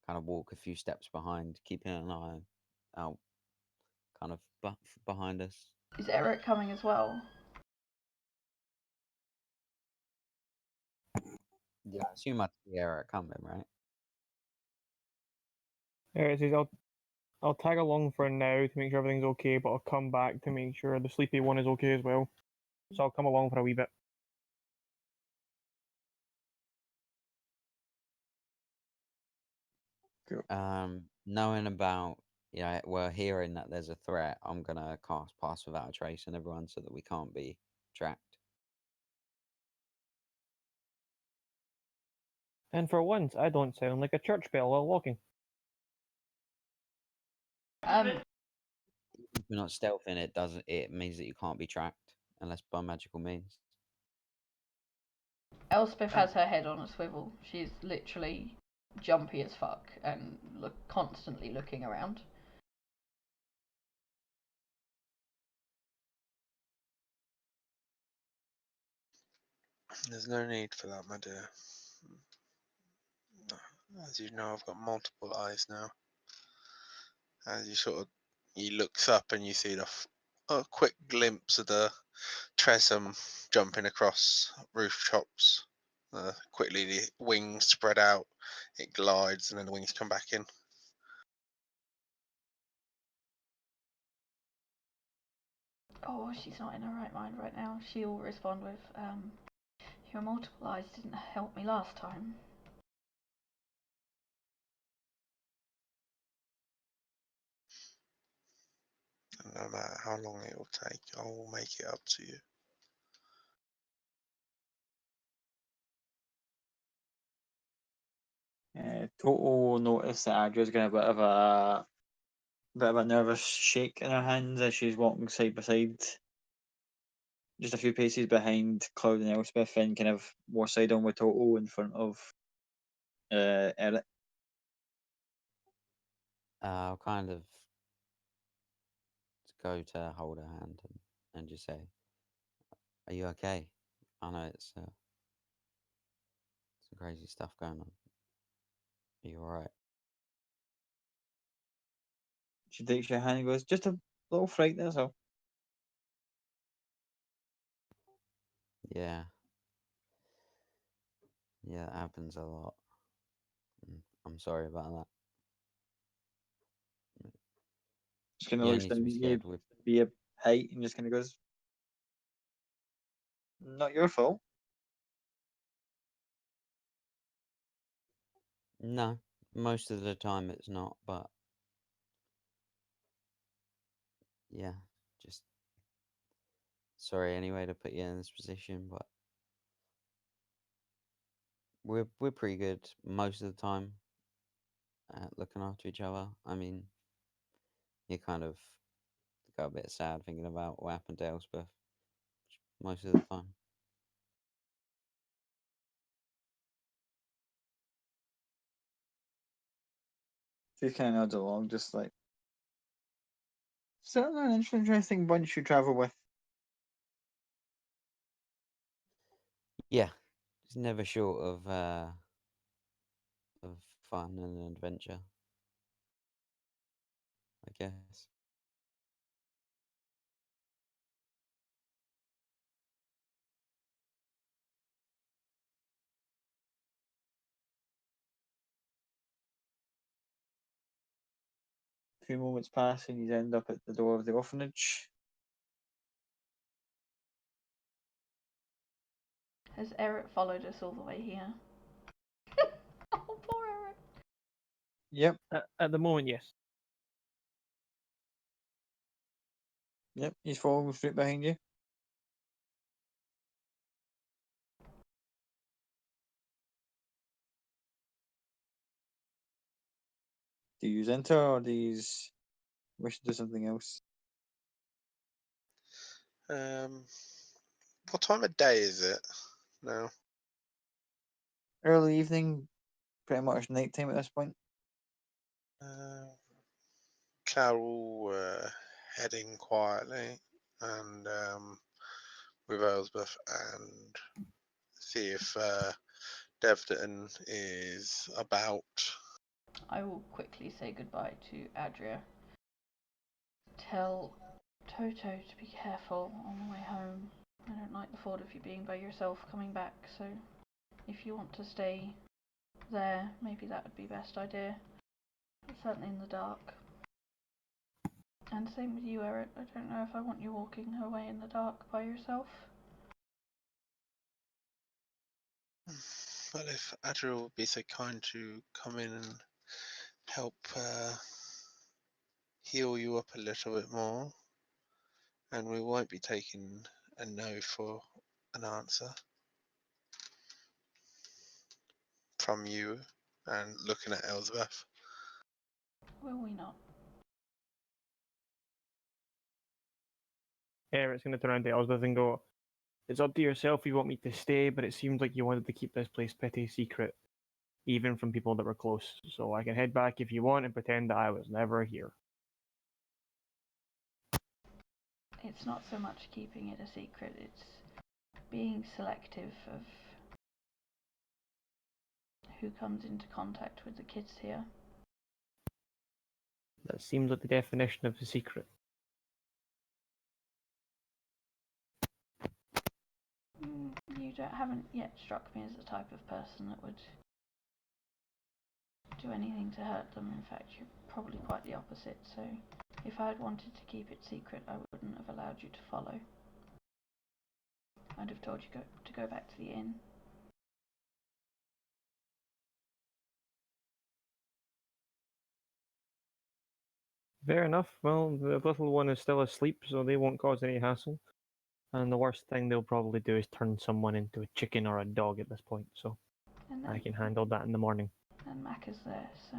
kind of walk a few steps behind, keeping an eye out, kind of behind us. Is Eric coming as well? Yeah, I assume I see Eric coming, right? It says I'll tag along for now to make sure everything's okay, but I'll come back to make sure the sleepy one is okay as well. So I'll come along for a wee bit. Knowing about, yeah, we're hearing that there's a threat, I'm gonna cast Pass Without a Trace on everyone so that we can't be tracked. And for once, I don't sound like a church bell while walking. Um, If you're not stealthing, it means that you can't be tracked unless by magical means. Elspeth has her head on a swivel. She's literally jumpy as fuck and constantly looking around. There's no need for that, my dear. As you know, I've got multiple eyes now. As he looks up and you see a quick glimpse of the Tresem jumping across rooftops. Quickly the wings spread out, it glides, and then the wings come back in. Oh, she's not in her right mind right now. She'll respond with, your multiple eyes didn't help me last time. And no matter how long it will take, I will make it up to you. Toto will notice that Adria's got a bit of a nervous shake in her hands as she's walking side by side, just a few paces behind Cloud and Elspeth, and kind of more side on with Toto in front of Eric. I'll kind of go to hold her hand and just say, "Are you okay? I know it's some crazy stuff going on. Are you alright?" She takes your hand and goes, "Just a little fright, that's all." Yeah. Yeah, that happens a lot. I'm sorry about that. Just kind of You don't looks need to down be at you, scared. be a height, and just kind of goes, Not your fault. No, most of the time it's not, but yeah, just sorry anyway to put you in this position, but we're pretty good most of the time at looking after each other. I mean, you kind of got a bit sad thinking about what happened to Elspeth most of the time. She kind of nods along, just like, certainly an interesting bunch you travel with. Yeah, it's never short of fun and adventure, I guess. A few moments pass and you end up at the door of the orphanage. Has Eric followed us all the way here? Oh, poor Eric. Yep, At the moment, yes. yep, he's following straight behind you. Do you enter or do you wish to do something else? What time of day is it now? Early evening, pretty much nighttime at this point. Cloud will head in quietly and with Elsbeth and see if Devden is about. I will quickly say goodbye to Adria. Tell Toto to be careful on the way home. I don't like the thought of you being by yourself coming back, so if you want to stay there, maybe that would be best idea. But certainly in the dark. And same with you, Eric. I don't know if I want you walking away in the dark by yourself. Well, if Adria will be so kind to come in and help heal you up a little bit more, and we won't be taking a no for an answer from you and looking at Elsbeth. Will we not? Eric's going to turn around to Elspeth and go, "It's up to yourself if you want me to stay, but it seems like you wanted to keep this place pretty secret, even from people that were close. So I can head back if you want and pretend that I was never here." It's not so much keeping it a secret, it's being selective of who comes into contact with the kids here. That seems like the definition of a secret. You haven't yet struck me as the type of person that would do anything to hurt them. In fact, you're probably quite the opposite, so if I had wanted to keep it secret, I wouldn't have allowed you to follow. I'd have told you to go back to the inn. Fair enough. Well, the little one is still asleep, so they won't cause any hassle. And the worst thing they'll probably do is turn someone into a chicken or a dog at this point, so I can handle that in the morning. And Mac is there, so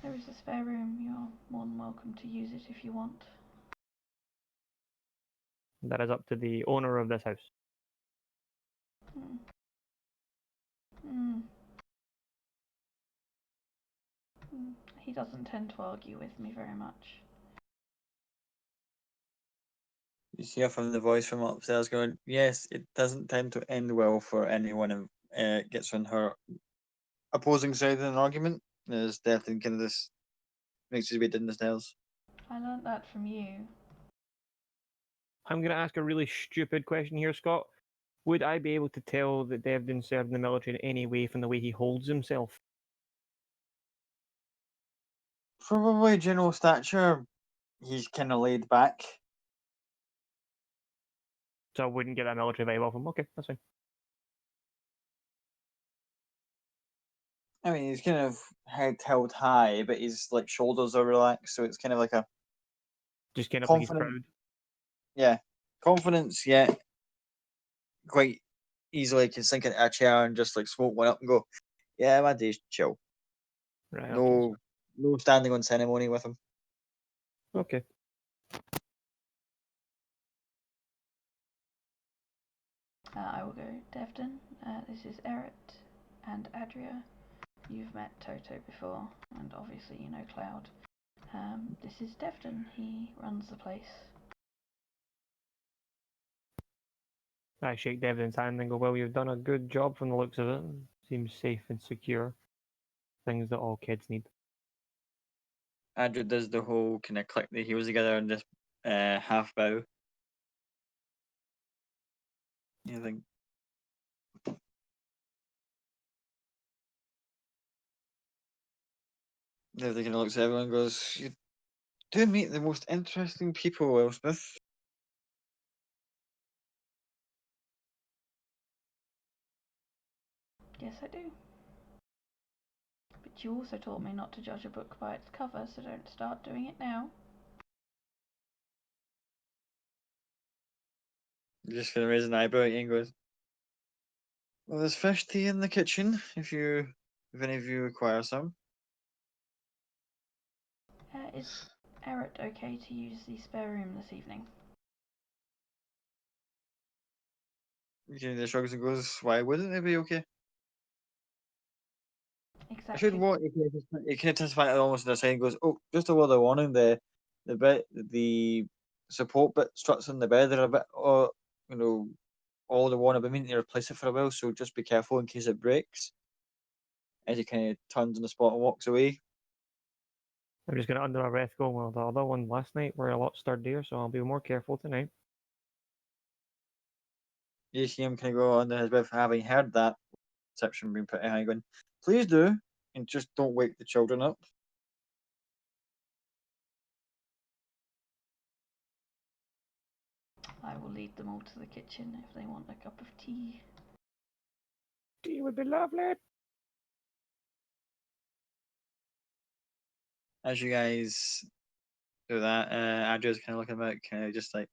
there is a spare room. You're more than welcome to use it if you want. That is up to the owner of this house. He doesn't tend to argue with me very much. You hear from the voice from upstairs going, yes, it doesn't tend to end well for anyone who gets on her opposing side in an argument. There's definitely kind of this makes his way down the stairs. I learnt that from you. I'm going to ask a really stupid question here, Scott. Would I be able to tell that Devdin served in the military in any way from the way he holds himself? Probably general stature, he's kind of laid back. So I wouldn't get that military vibe off him. Okay, that's fine. I mean, he's kind of head held high, but his like shoulders are relaxed, so it's kind of like a Just kind of like he's confident. proud. Yeah, confidence. Yeah, quite easily can sink into a chair and just like smoke one up and go, yeah, my day's chill. Right. No, no standing on ceremony with him. Okay. I will go Devden. This is Eret and Adria. You've met Toto before, and obviously you know Cloud. This is Devden. He runs the place. I shake Devlin's hand and go, well, you've done a good job from the looks of it. Seems safe and secure. Things that all kids need. Andrew does the whole kind of click the heels together and just half bow. You think? They kind of looks at everyone and goes, you do meet the most interesting people, Elspeth. Yes, I do. But you also taught me not to judge a book by its cover, so don't start doing it now. You're just going to raise an eyebrow at you and goes, well, there's fresh tea in the kitchen if any of you require some. Is Eret okay to use the spare room this evening? He shrugs and goes, why wouldn't it be okay? I should Exactly. what you can testify it almost in a second goes, oh, just a word of warning, the support bit struts in the bed are a bit all the one. I've been meaning to replace it for a while, so just be careful in case it breaks. As he kind of turns on the spot and walks away. I'm just going to under my breath go, well, the other one last night were a lot sturdier, so I'll be more careful tonight. You see him kind of go under his breath, having heard that perception being pretty high, going, please do, and just don't wake the children up. I will lead them all to the kitchen if they want a cup of tea. Tea would be lovely. As you guys do that, Andrew's kind of looking about, kind of just like,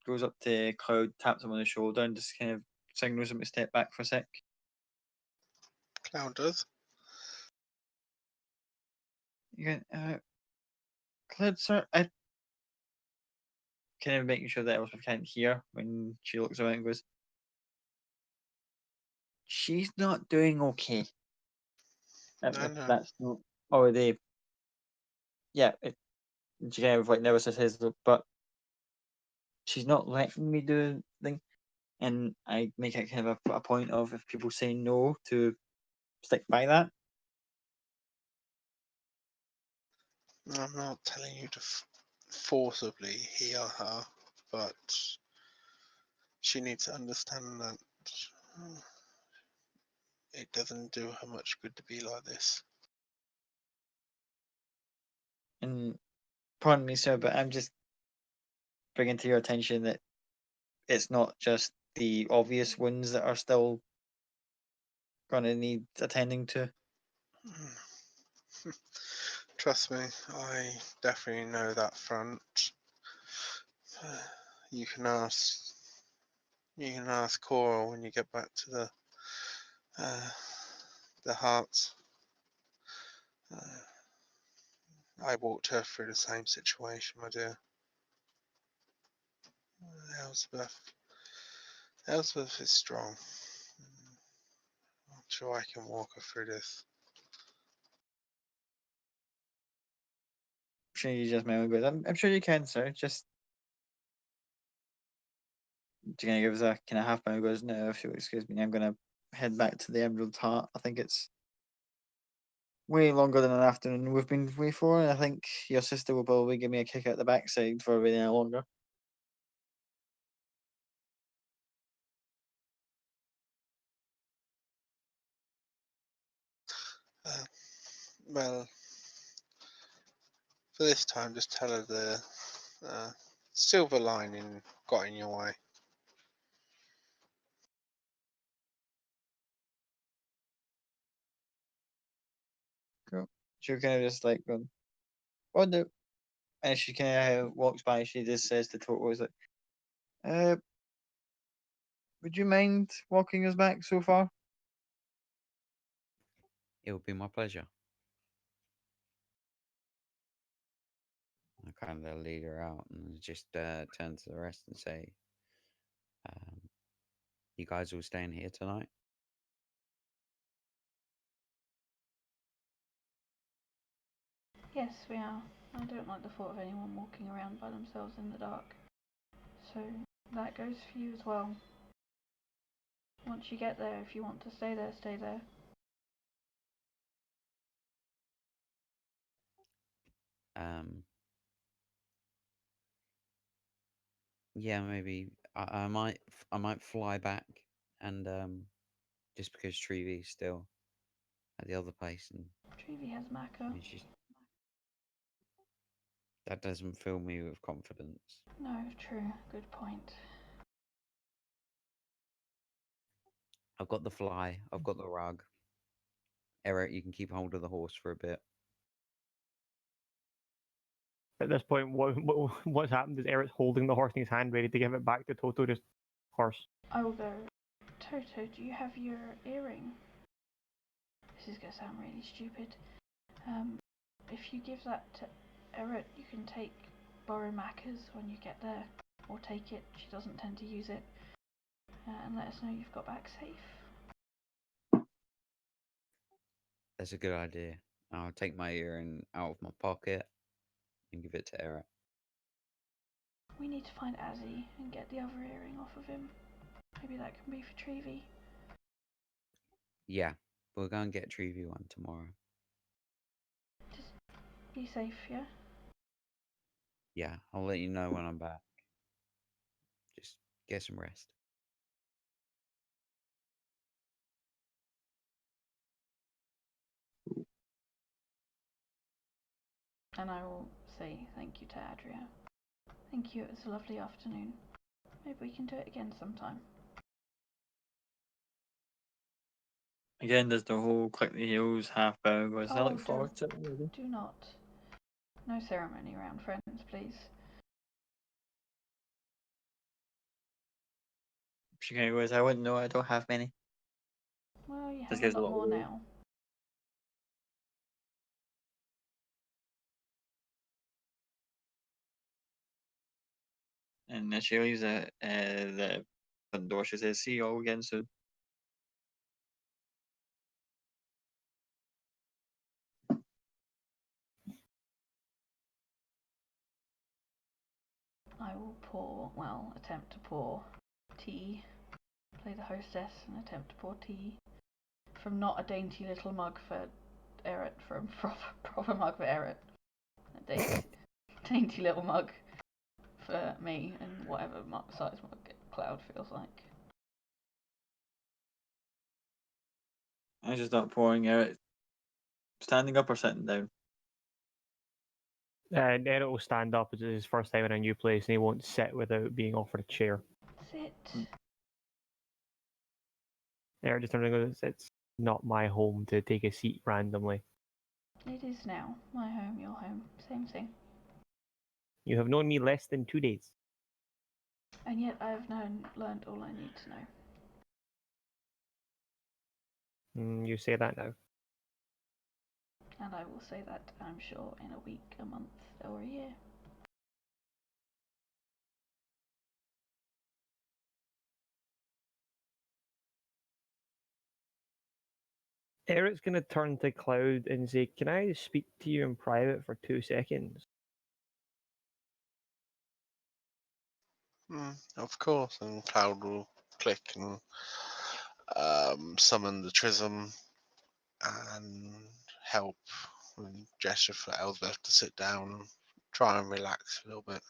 goes up to Cloud, taps him on the shoulder, and just kind of signals him to step back for a sec. Cloud does. You go, Cloud, sir, I kind of making sure that Elspeth can't hear when she looks around and goes, she's not doing okay. No. That's not already. Yeah, she kind of like never says his, but she's not letting me do thing, and I make it kind of a point of if people say no to stick by that. I'm not telling you to forcibly hear her, but she needs to understand that it doesn't do her much good to be like this. And pardon me, sir, but I'm just bringing to your attention that it's not just the obvious wounds that are still going to need attending to. Trust me, I definitely know that front. You can ask Cora when you get back to the Hearts. I walked her through the same situation, my dear. Elspeth is strong. I'm sure I can walk her through this. I'm sure you just may go. I'm sure you can, sir. Just she kind of gives a kind of half bow. Goes, no, if you'll excuse me, I'm gonna head back to the Emerald Heart. I think it's way longer than an afternoon we've been away for, and I think your sister will probably give me a kick out the backside for being longer. Well, For this time, just tell her the silver lining got in your way. Cool. She kind of just like going, oh no. And she kind of walks by. She just says to Toto, "Is like, would you mind walking us back so far?" It would be my pleasure. I kind of lead her out and just turn to the rest and say, um, "You guys all staying here tonight?" Yes, we are. I don't like the thought of anyone walking around by themselves in the dark. So that goes for you as well. Once you get there, if you want to stay there, stay there. Yeah, maybe I might fly back and just because Treevy's still at the other place and Treevy has Maka. she's that doesn't fill me with confidence. No, true. Good point. I've got the fly, I've got the rug. Eric, you can keep hold of the horse for a bit. At this point, what's happened is Eric's holding the horse in his hand, ready to give it back to Toto. Just horse. I will go. Toto, do you have your earring? This is gonna sound really stupid. If you give that to Eric, you can borrow Maka's when you get there, or take it. She doesn't tend to use it, and let us know you've got back safe. That's a good idea. I'll take my earring out of my pocket and give it to Eric. We need to find Azzy and get the other earring off of him. Maybe that can be for Treevy. Yeah, we'll go and get Treevy one tomorrow. Just be safe, yeah? Yeah, I'll let you know when I'm back. Just get some rest. And I will say thank you to Adria. Thank you, it was a lovely afternoon. Maybe we can do it again sometime. Again, there's the whole click the heels, half bow. Goes, I Oh, look forward to it. Really. Do not. No ceremony around friends, please. She kind of goes, I wouldn't know. I don't have many. Well, you Just have gives a a lot little more wave. now. And then she leaves the front door. She says, "See you all again soon." I will attempt to pour tea. Play the hostess and attempt to pour tea. From not a dainty little mug for Eret, from proper mug for Eret. A dainty little mug for me, and whatever size mug Cloud feels like. I just start pouring out. Standing up or sitting down? And Eric will stand up. It's his first time in a new place, and he won't sit without being offered a chair. Sit. Eric just turns and goes, "It's not my home to take a seat randomly. It is now. My home, your home. Same thing. You have known me less than 2 days." And yet I have learned all I need to know. You say that now. And I will say that, I'm sure, in a week, a month, or a year. Eric's going to turn to Cloud and say, "Can I speak to you in private for 2 seconds?" Of course, and Cloud will click and summon the Trism and help and gesture for Elsbeth to sit down and try and relax a little bit.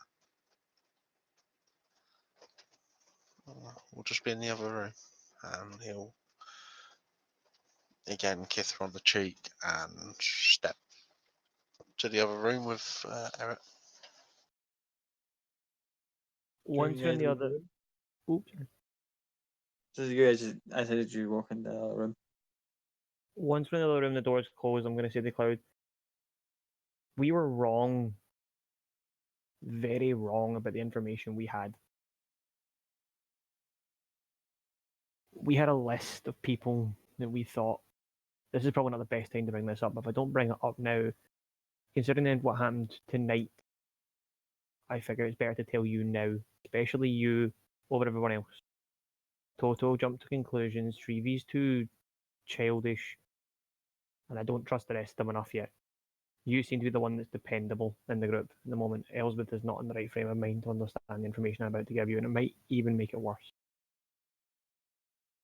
We'll just be in the other room, and he'll again kiss her on the cheek and step to the other room with Eric. Once you're in the other, oops. So you guys, I said, did you walk in the other room? Once we're in the other room, the door's closed. I'm going to say to Cloud, we were wrong, very wrong about the information we had. We had a list of people that we thought, this is probably not the best time to bring this up, but if I don't bring it up now, considering what happened tonight, I figure it's better to tell you now, especially you over everyone else. Toto jumped to conclusions, Treevy's too childish, and I don't trust the rest of them enough yet. You seem to be the one that's dependable in the group at the moment. Elsbeth is not in the right frame of mind to understand the information I'm about to give you, and it might even make it worse.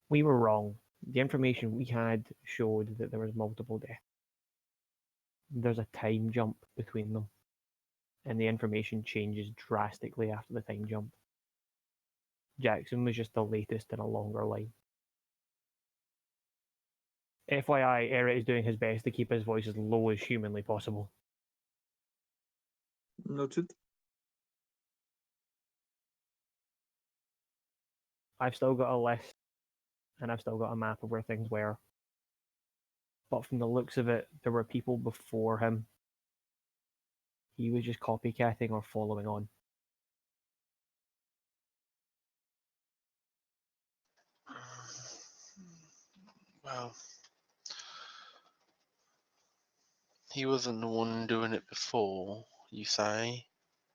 We were wrong. The information we had showed that there was multiple deaths. There's a time jump between them, and the information changes drastically after the time jump. Jackson was just the latest in a longer line. FYI, Eric is doing his best to keep his voice as low as humanly possible. Noted. I've still got a list, and I've still got a map of where things were. But from the looks of it, there were people before him. He was just copycatting or following on. Well, he wasn't the one doing it before, you say,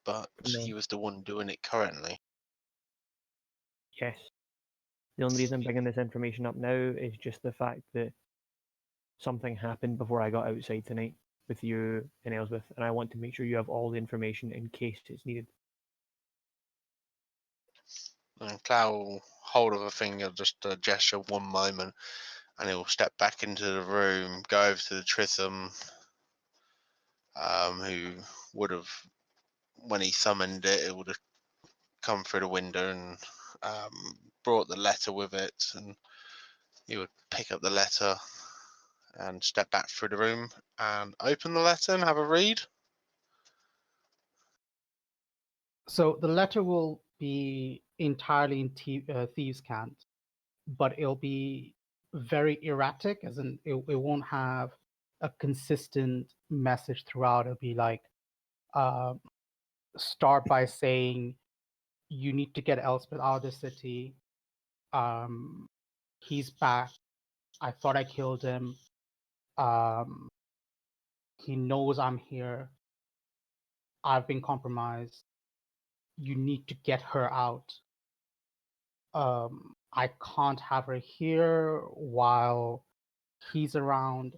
but No. he was the one doing it currently. Yes. The only reason I'm bringing this information up now is just the fact that something happened before I got outside tonight with you and Elsbeth, and I want to make sure you have all the information in case it's needed. And Cloud will hold of a finger, just a gesture, one moment, and he'll step back into the room, go over to the Tritham, who would have, when he summoned it, it would have come through the window and brought the letter with it, and he would pick up the letter and step back through the room and open the letter and have a read. So the letter will be entirely in Thieves' Cant, but it'll be very erratic, as in it won't have a consistent message throughout. It'll be like, start by saying, you need to get Elspeth out of the city. He's back. I thought I killed him. He knows I'm here. I've been compromised. You need to get her out. I can't have her here while he's around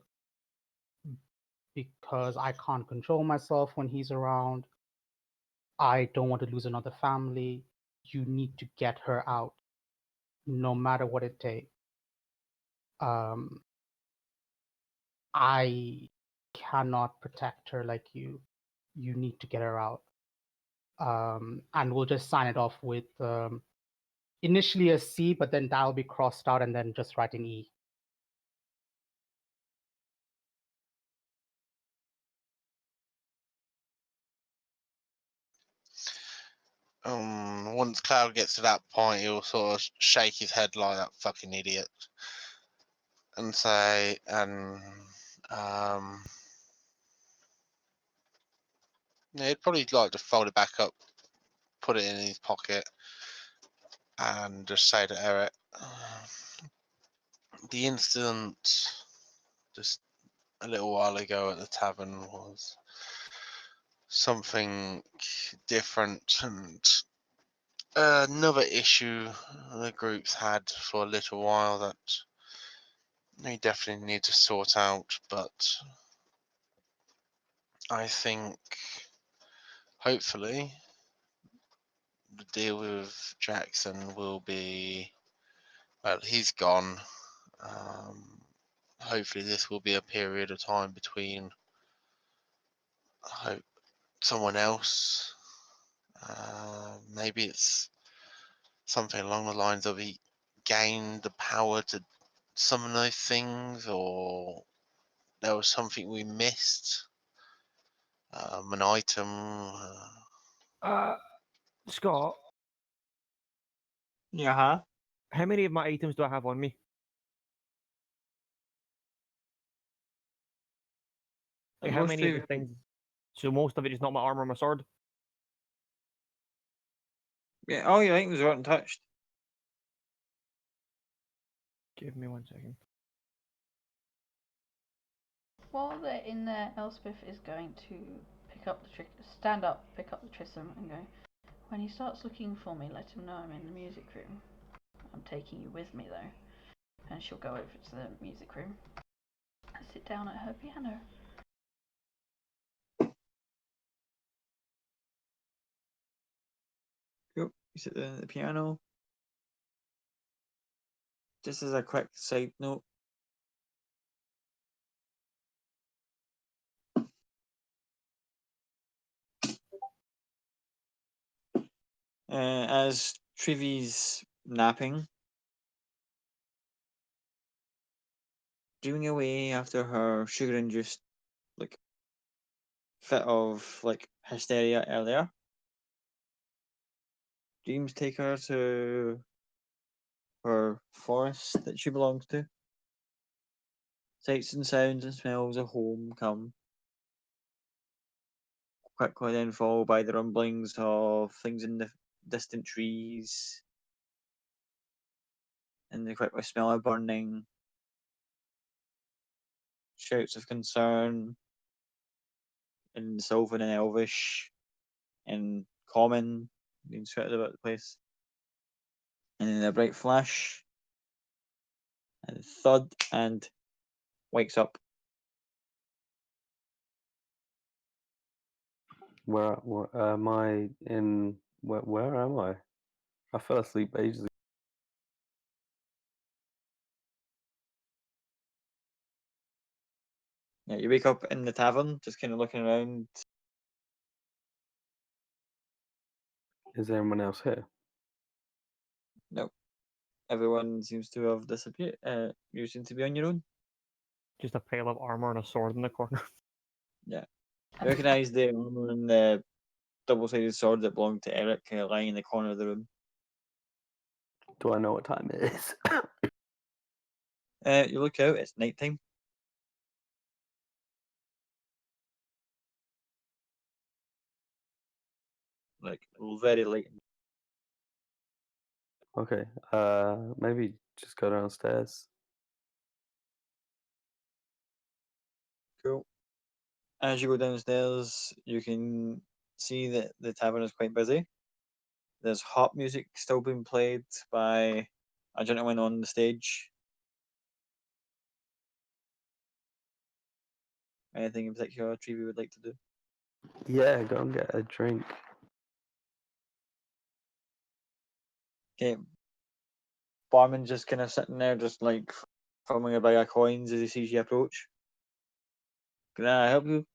because I can't control myself when he's around. I don't want to lose another family. You need to get her out, no matter what it takes. I cannot protect her like you. You need to get her out. And we'll just sign it off with initially a C, but then that'll be crossed out and then just write an E. Once Cloud gets to that point, he'll sort of shake his head like that fucking idiot and say, yeah, he'd probably like to fold it back up, put it in his pocket, and just say to Eric, the incident just a little while ago at the tavern was something different and another issue the group's had for a little while that they definitely need to sort out, but I think hopefully the deal with Jackson will be, well, he's gone. Hopefully this will be a period of time between someone else. Maybe it's something along the lines of he gained the power to summon those things, or there was something we missed. An item. Scott, Yeah, huh? how many of my items do I have on me? Like, how Most many of the of- things? So most of it is not my armor or my sword. Yeah, all your items are untouched. Give me 1 second. While they're in there, Elspeth is going to stand up, pick up the Tristram, and go. When he starts looking for me, let him know I'm in the music room. I'm taking you with me though. And she'll go over to the music room and sit down at her piano. Cool. You sit there at the piano. Just as a quick side note, as Trivy's napping, dreaming away after her sugar-induced like fit of like hysteria earlier, dreams take her to her forest that she belongs to. Sights and sounds and smells of home come, quickly then followed by the rumblings of things in the distant trees, and the quickly smell of burning, shouts of concern in Sylvan and Elvish, and common being shouted about the place. And then a bright flash, and thud, and wakes up. Where am I in? Where am I? I fell asleep ages ago. Yeah, you wake up in the tavern, just kind of looking around. Is anyone else here? No, everyone seems to have disappeared. You seem to be on your own. Just a pile of armor and a sword in the corner. Yeah, you recognise the armor and the double-sided sword that belonged to Eric lying in the corner of the room. Do I know what time it is? You look out, it's nighttime. Like, very late. Okay. Maybe just go downstairs. Cool. As you go downstairs, you can see that the tavern is quite busy. There's hot music still being played by a gentleman on the stage. Anything in particular Treevy would like to do? Yeah, go and get a drink. Okay. Barman's just kind of sitting there, just like fumbling a bag of coins as he sees you approach. Can I help you?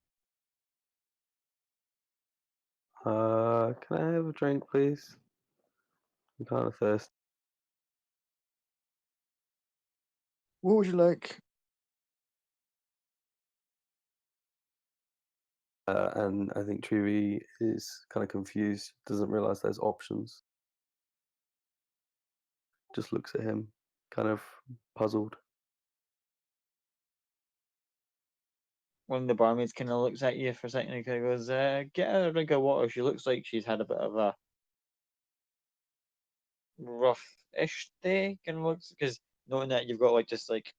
Can I have a drink, please? I'm kind of thirsty. What would you like? And I think Chewie is kind of confused, doesn't realize there's options. Just looks at him, kind of puzzled. One of the barmaids kind of looks at you for a second and kind of goes, get her a drink of water. She looks like she's had a bit of a rough-ish day, kind of looks, because knowing that you've got like just like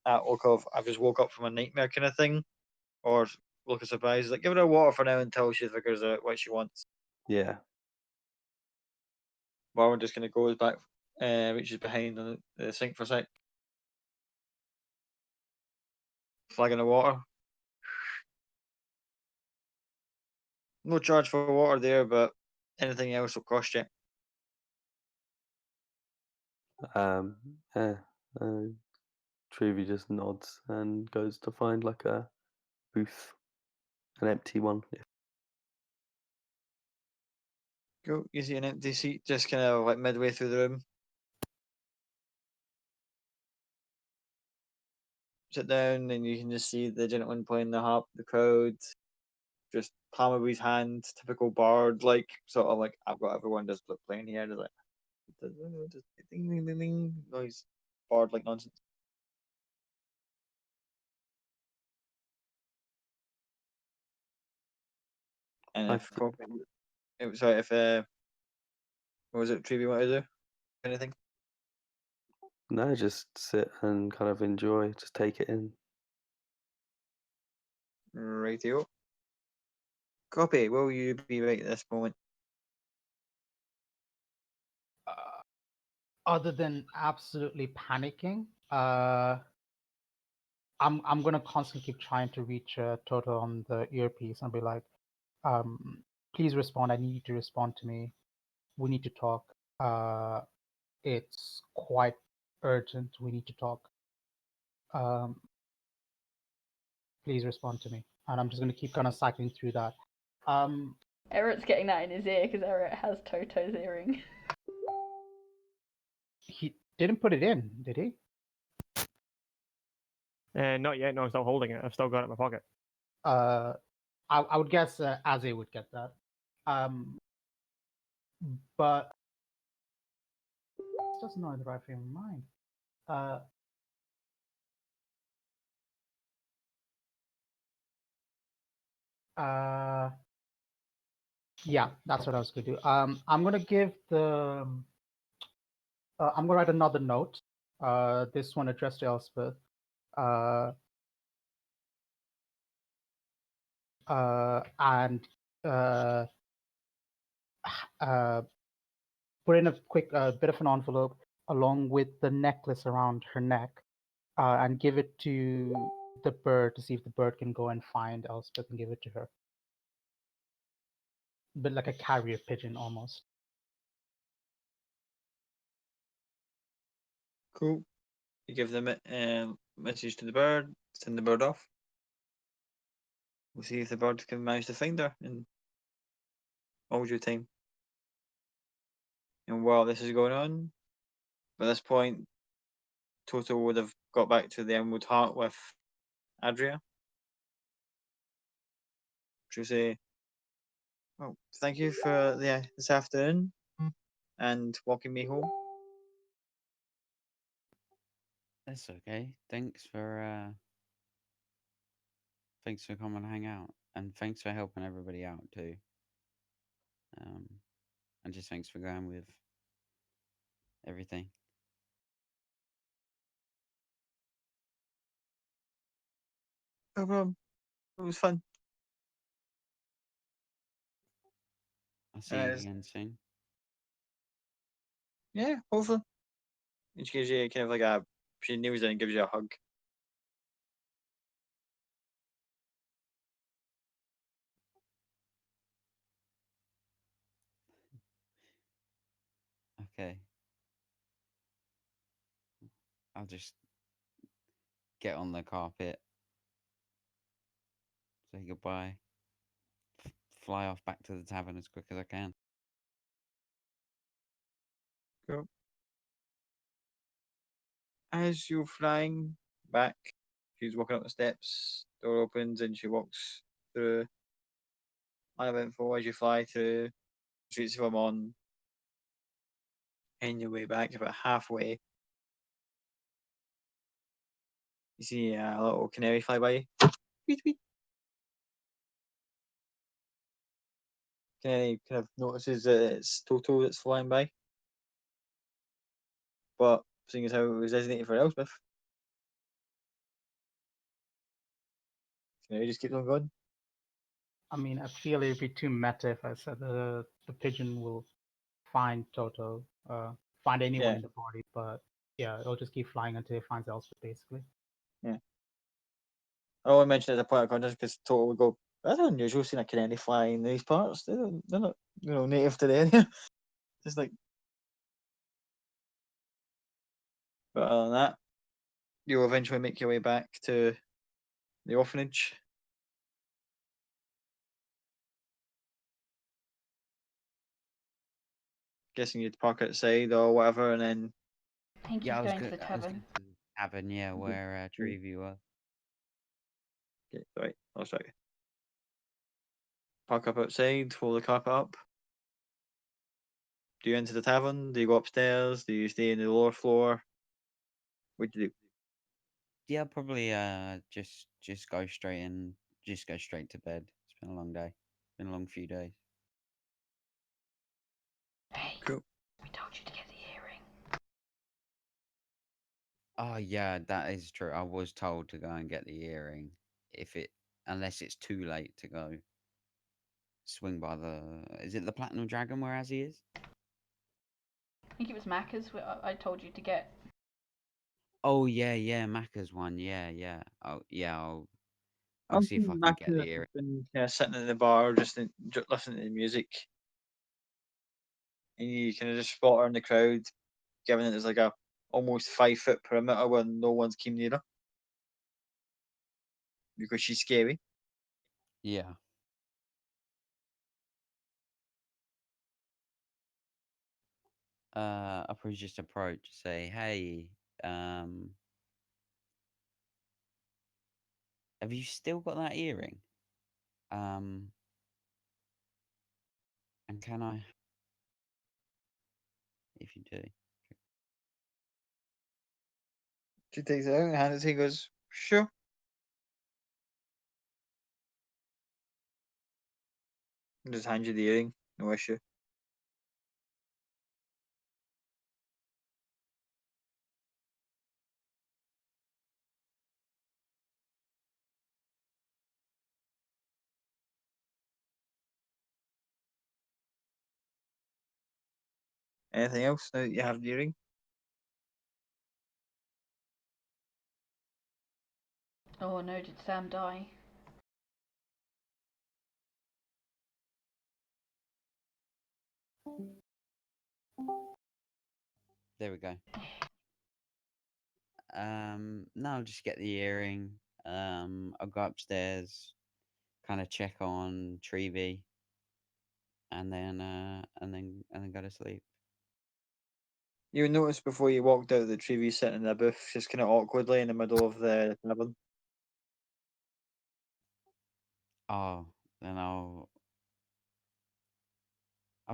that look of I've just woke up from a nightmare kind of thing, or look of surprise, like give her a water for now until she figures out what she wants. Yeah. Barman just kind of goes back, reaches behind the sink for a sec, flagging the water. No charge for water there, but anything else will cost you. Um, yeah. Uh, Trevi just nods and goes to find like a booth, an empty one. Cool. You see an empty seat just kind of like midway through the room. Sit down and you can just see the gentleman playing the harp, the crowd just palm of his hand, typical bard, like sort of like I've got everyone just playing here, just like ding ding ding ding noise, bard like nonsense. And I if sorry, if what was it, Treevy wanted to do? Anything? No, just sit and kind of enjoy, just take it in. Rightio. Copy, will you be right at this moment? Other than absolutely panicking, I'm gonna constantly keep trying to reach Toto on the earpiece and be like, please respond. I need you to respond to me. We need to talk. It's quite urgent. We need to talk. Please respond to me. And I'm just gonna keep kind of cycling through that. Eric's getting that in his ear because Eric has Toto's earring. He didn't put it in, did he? Not yet. No, I'm still holding it. I've still got it in my pocket. I would guess Aze would get that. But it's just not in the right frame of mind. Yeah, that's what I was gonna do. I'm gonna give the. I'm gonna write another note. This one addressed to Elspeth. And put in a quick bit of an envelope along with the necklace around her neck, and give it to the bird to see if the bird can go and find Elspeth and give it to her. But like a carrier pigeon almost. Cool. You give them a message to the bird, send the bird off. We'll see if the bird can manage to find her in all due time. And while this is going on, by this point, Toto would have got back to the Emerald Heart with Adria. She'll say, "Well, thank you for this afternoon and walking me home." That's okay. Thanks for coming and hang out, and thanks for helping everybody out too. And just thanks for going with everything. No problem. It was fun. I'll see you again soon. Yeah, hopefully. And she gives you kind of like a, she kneels in and gives you a hug. Okay. I'll just get on the carpet, say goodbye, fly off back to the tavern as quick as I can. Cool. As you're flying back, she's walking up the steps, door opens, and she walks through uneventful as you fly through streets of Vermont. And your way back, about halfway, you see a little canary fly by you. Tweet, tweet. Canary kind of notices that it's Toto that's flying by. But seeing as how it was designated for Elspeth, Canary just keeps on going. I mean, I feel it'd be too meta if I said the pigeon will find Toto, find anyone Yeah. in the party, but yeah, it'll just keep flying until it finds Elspeth, basically. Yeah. I only mention it as a point of context because Toto would go, "That's unusual seeing a canary fly in these parts. They're not, native to the area." Just like, but other than that, you'll eventually make your way back to the orphanage. Guessing you'd park outside or whatever, and then I think Yeah, he's I was going to good. the I was tavern. going to the tavern, yeah, where Treeview was. okay, sorry, I'll show you. park up outside, hold the carpet up? Do you enter the tavern? Do you go upstairs? Do you stay in the lower floor? What do you do? Yeah, probably just go straight to bed. It's been a long day. Been a long few days. Hey, Cool. we told you to get the earring. Oh yeah, that is true. I was told to go and get the earring unless it's too late to go swing by is it the Platinum Dragon where Azzy is? I think it was Macca's I told you to get. Oh yeah, Macca's one. Yeah. Oh yeah, I'll I've see if I seen can get Maka the earring. been sitting in the bar, just listening to the music, and you kind of just spot her in the crowd, given that there's like a almost 5 foot perimeter where no one's came near her because she's scary. Yeah. I'll probably just approach, say, hey, have you still got that earring? And can I, if you do? She takes it out and hands it to you and goes, sure. And just hands you the earring, no issue. Anything else now that you have the earring? Oh no, did Sam die? There we go. No, I'll just get the earring. I'll go upstairs, kind of check on Treevy, and then go to sleep. You noticed before you walked out that Treevy's sitting in a booth just kind of awkwardly in the middle of the tavern. Oh, then I'll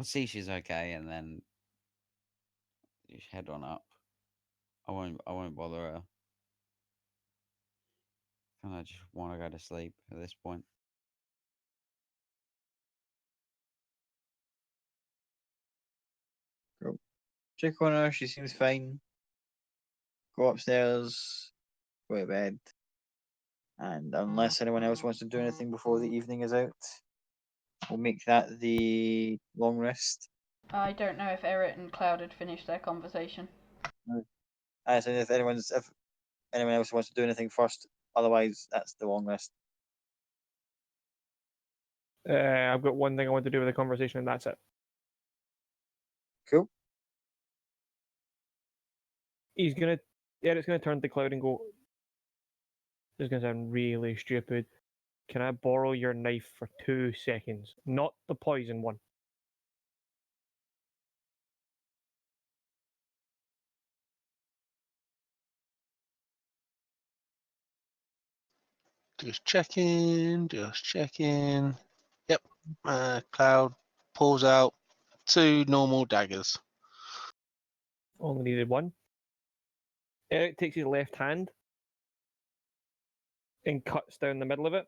see she's okay, and then just head on up. I won't bother her. Kind of just want to go to sleep at this point. Cool. Check on her, she seems fine. Go upstairs, go to bed. And unless anyone else wants to do anything before the evening is out, we'll make that the long rest. I don't know if Eric and Cloud had finished their conversation. I said if anyone else wants to do anything first, otherwise that's the long rest. I've got one thing I want to do with the conversation, and that's it. Cool. Eric's gonna turn to Cloud and go, this is gonna sound really stupid. Can I borrow your knife for 2 seconds? Not the poison one. Just checking. Yep. Cloud pulls out 2 normal daggers. Only needed one. Eric takes his left hand and cuts down the middle of it.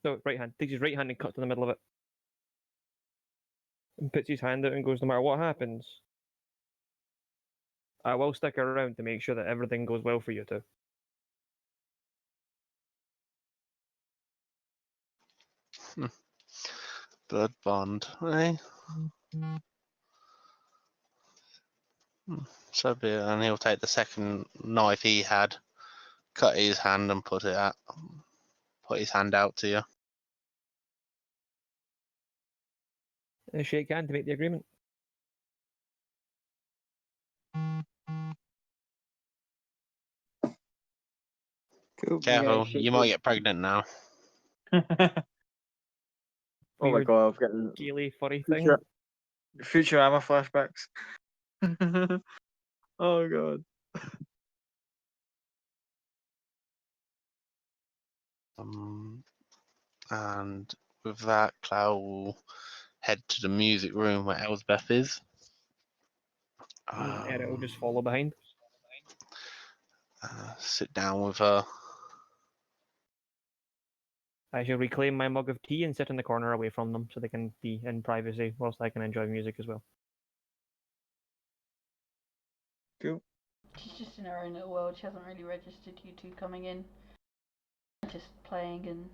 No, right hand. Takes his right hand and cuts down the middle of it. And puts his hand out and goes, no matter what happens, I will stick around to make sure that everything goes well for you two. Blood bond, eh? So be it. And he'll take the second knife he had, cut his hand, and put his hand out to you. And shake hand to make the agreement. Cool. Careful, you might get pregnant now. Oh my Weird, god, I've got scaly, furry future, thing. Futurama flashbacks. Oh god. And with that, Cloud will head to the music room where Elsbeth is. Eric will just follow behind. Sit down with her. I shall reclaim my mug of tea and sit in the corner away from them so they can be in privacy whilst I can enjoy music as well. Cool. She's just in her own little world. She hasn't really registered you two coming in. Just playing and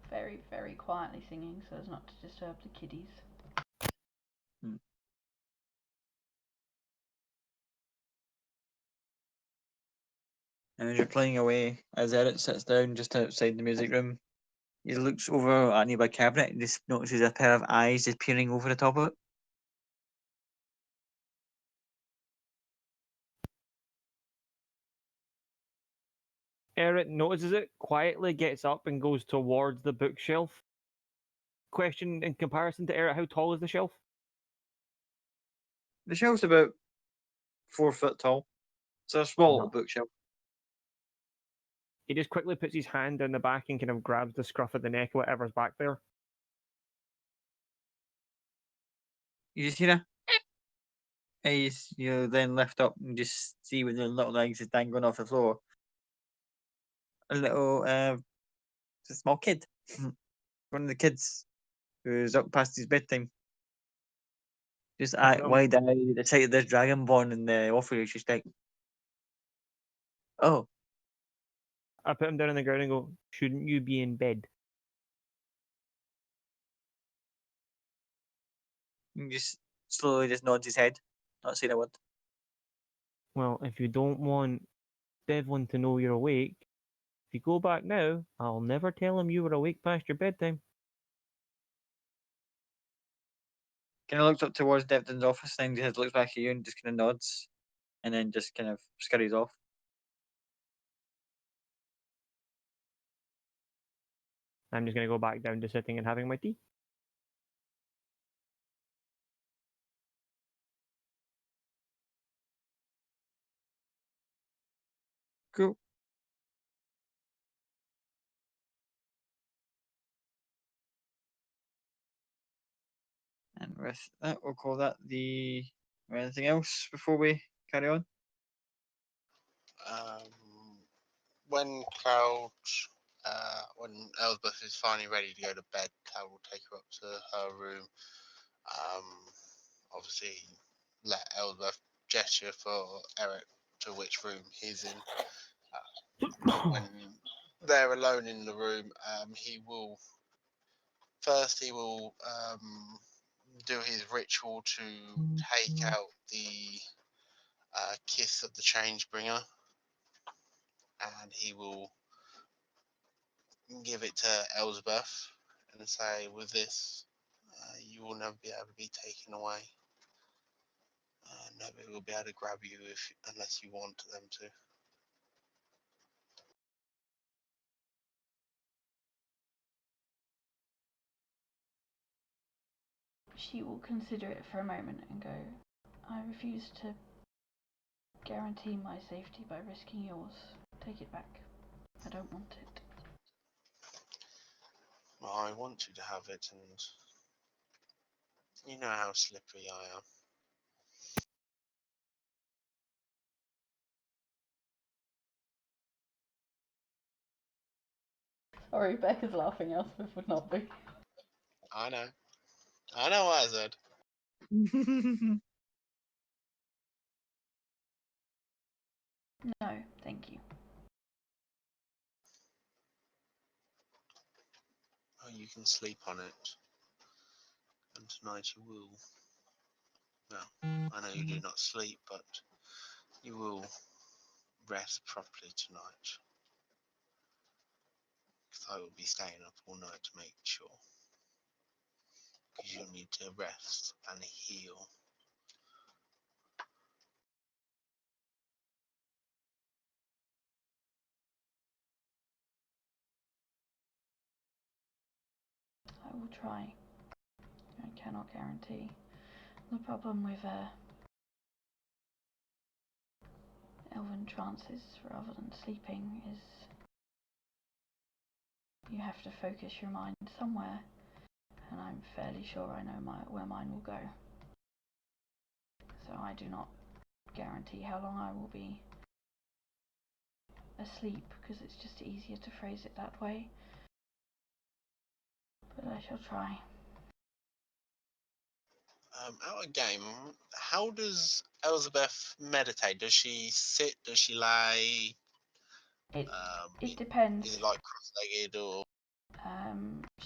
very, very quietly singing so as not to disturb the kiddies. And as you're playing away, as Eric sits down just outside the music room, he looks over at a nearby cabinet and just notices a pair of eyes just peering over the top of it. Eric notices it, quietly gets up and goes towards the bookshelf. Question in comparison to Eric, how tall is the shelf? The shelf's about 4 foot tall. It's a small little No. bookshelf. He just quickly puts his hand down the back and kind of grabs the scruff of the neck of whatever's back there. You just hear a eyes, then lift up and just see with the little legs is dangling off the floor. A little, it's a small kid. One of the kids who's up past his bedtime. Just wide eyed, the sight of this dragonborn in the office, just like, oh, I put him down on the ground and go, shouldn't you be in bed? and just slowly just nods his head, not saying a word. Well, if you don't want Devlin to know you're awake, if you go back now, I'll never tell him you were awake past your bedtime. Kind of looks up towards Devlin's office, then just looks back at you and just kind of nods, and then just kind of scurries off. I'm just going to go back down to sitting and having my tea. Cool. And with that, we'll call that the. Anything else before we carry on? When Cloud, when Elsbeth is finally ready to go to bed, Cloud will take her up to her room. Obviously, let Elsbeth gesture for Eric to which room he's in. When they're alone in the room, he will do his ritual to take out the kiss of the Changebringer, and he will give it to Elsbeth and say, with this, you will never be able to be taken away. Nobody will be able to grab you unless you want them to. She will consider it for a moment and go, I refuse to guarantee my safety by risking yours. Take it back. I don't want it. Well, I want you to have it, and you know how slippery I am. Sorry, Becca's laughing, Elspeth would not be. I know what I said. No, thank you. Oh, you can sleep on it, and tonight you will. Well, I know you do not sleep, but you will rest properly tonight. Because I will be staying up all night to make sure. Because you need to rest and heal. I will try. I cannot guarantee. The problem with elven trances, rather than sleeping, is you have to focus your mind somewhere, and I'm fairly sure I know where mine will go. So I do not guarantee how long I will be asleep, because it's just easier to phrase it that way. But I shall try. Out of game, how does Elizabeth meditate? Does she sit? Does she lay? It depends. Is it like cross-legged or?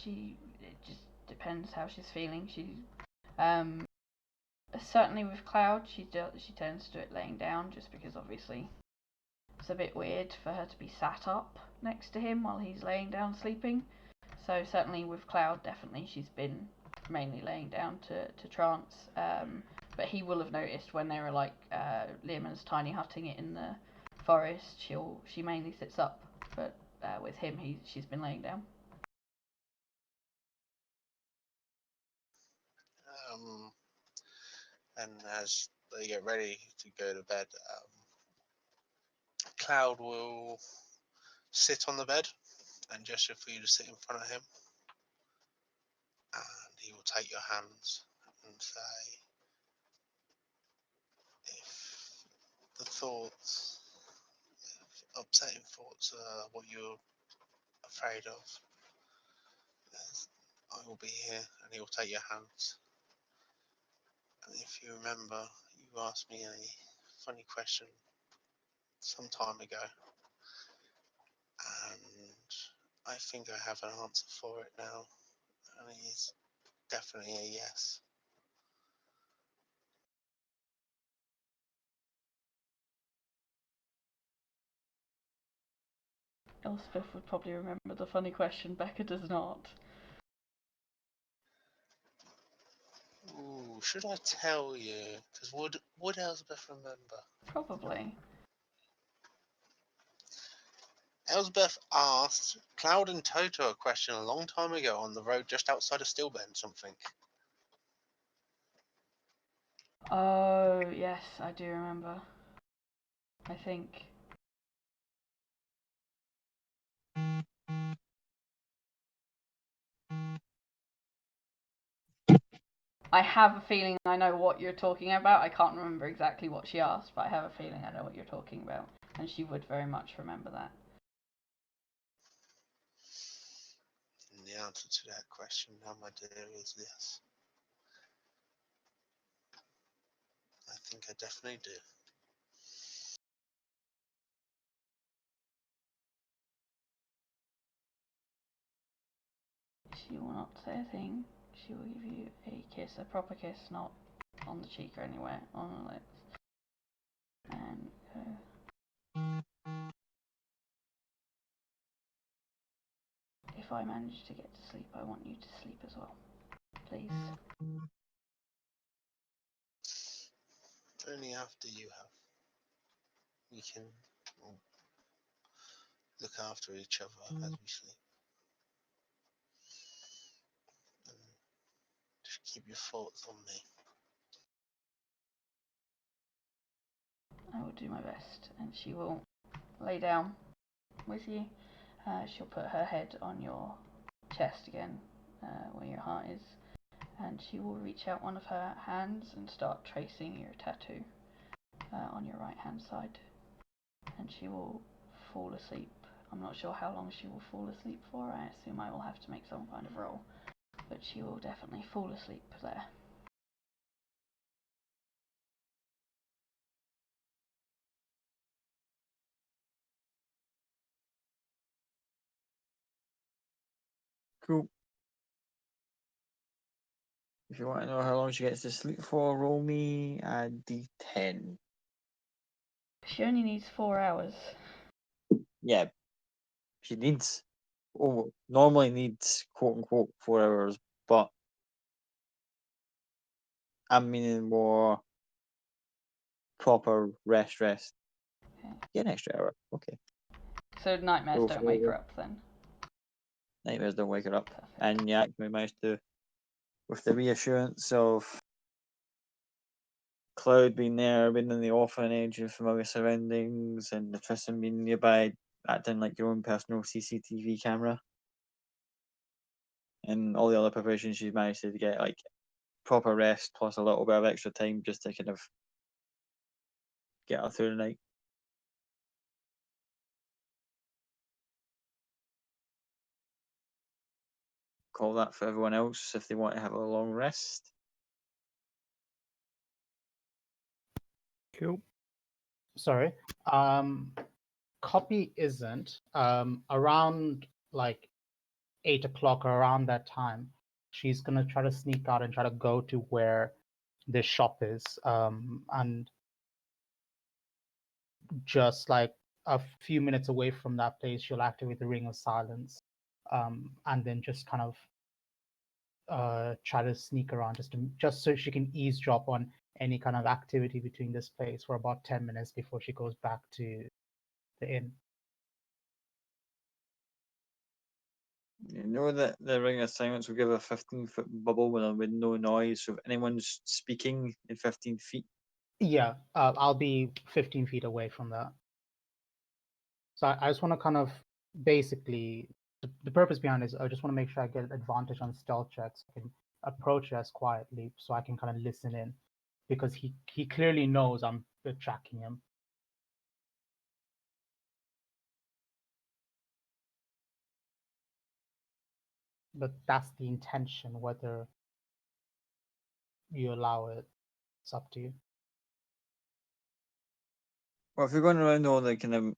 It just depends how she's feeling. Certainly with Cloud, she tends to do it laying down, just because obviously it's a bit weird for her to be sat up next to him while he's laying down sleeping. So certainly with Cloud, definitely she's been mainly laying down to trance. But he will have noticed when they were like Learmon's tiny hutting it in the forest. She mainly sits up, but with him, she's been laying down. And as they get ready to go to bed, Cloud will sit on the bed and gesture for you to sit in front of him. And he will take your hands and say, if the thoughts, upsetting thoughts are what you're afraid of, I will be here. And he will take your hands. And if you remember, you asked me a funny question some time ago, and I think I have an answer for it now, and it is definitely a yes. Elspeth would probably remember the funny question. Becca does not. Ooh, should I tell you? Because would Elspeth remember? Probably. Elspeth asked Cloud and Toto a question a long time ago on the road just outside of Stillbend something. Oh, yes, I do remember. I think. I have a feeling I know what you're talking about. I can't remember exactly what she asked, but I have a feeling I know what you're talking about. And she would very much remember that. And the answer to that question, now my dear, is yes. I think I definitely do. She will not say a thing. She will give you a kiss, a proper kiss, not on the cheek or anywhere, on the lips. And if I manage to get to sleep, I want you to sleep as well. Please. Only after you have. We can look after each other as we sleep. And just keep your thoughts on me. I will do my best. And she will lay down with you. She'll put her head on your chest again, where your heart is. And she will reach out one of her hands and start tracing your tattoo on your right hand side. And she will fall asleep. I'm not sure how long she will fall asleep for. I assume I will have to make some kind of roll. But she will definitely fall asleep there. Cool. If you want to know how long she gets to sleep for, roll me a d10. She only needs 4 hours. Yeah, she normally needs quote unquote 4 hours, but I'm meaning more proper rest. Okay. Get an extra hour. Okay. So nightmares Go don't wake for her it. up then. Nightmares don't wake her up. Perfect. And you actually managed to, with the reassurance of Cloud being there, being in the orphanage and familiar surroundings, and the Tristan being nearby, acting like your own personal CCTV camera. and all the other preparations she's managed to get like proper rest plus a little bit of extra time just to kind of get her through the night. Call that for everyone else if they want to have a long rest. Cool. Sorry. Copy isn't. Around like 8 o'clock or around that time, she's gonna try to sneak out and try to go to where this shop is. And just like a few minutes away from that place, she'll activate the Ring of Silence, and then just kind of try to sneak around just so she can eavesdrop on any kind of activity between this place for about 10 minutes before she goes back to the inn. You know that the Ring of Silence will give a 15-foot bubble with no noise, so if anyone's speaking in 15 feet. Yeah, I'll be 15 feet away from that. So I just want to kind of basically, the purpose behind it is I just want to make sure I get advantage on stealth checks. I can approach us quietly so I can kind of listen in, because he clearly knows I'm tracking him. But that's the intention. Whether you allow it, it's up to you. Well, if you're going around all the kind of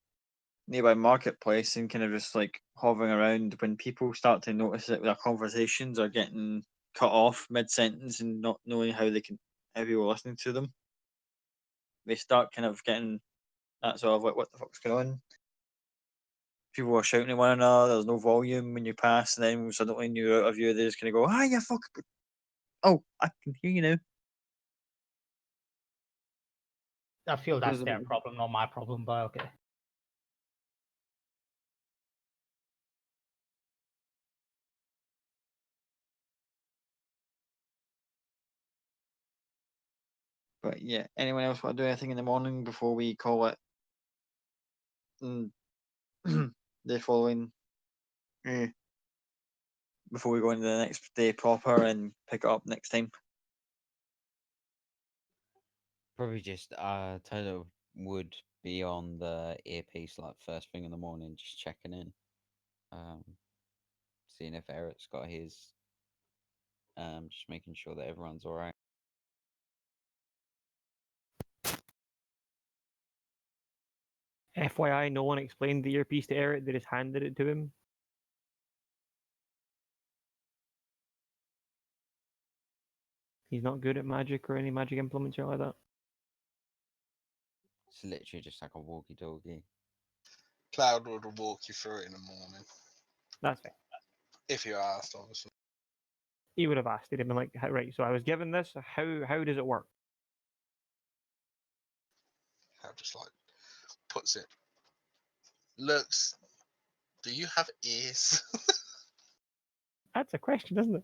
nearby marketplace and kind of just like hovering around, when people start to notice that their conversations are getting cut off mid-sentence and not knowing how people are listening to them, they start kind of getting that sort of like, what the fuck's going on? People are shouting at one another, there's no volume when you pass, and then suddenly when you're out of view, they just kind of go, ah, you fuck. Oh, I can hear you now. I feel that's Where's their the- problem, not my problem, but okay. But yeah, anyone else want to do anything in the morning before we call it the following, before we go into the next day proper and pick it up next time? Probably just Toto would be on the earpiece like first thing in the morning, just checking in, seeing if Eric's got his, just making sure that everyone's all right. FYI, no one explained the earpiece to Eric. They just handed it to him. He's not good at magic or any magic implements or like that. It's literally just like a walkie-talkie. Cloud would walk you through it in the morning. That's fair. If you asked, obviously. He would have asked. He'd have been like, right, so I was given this. How does it work? How just like puts it. Looks, do you have ears? That's a question, isn't it?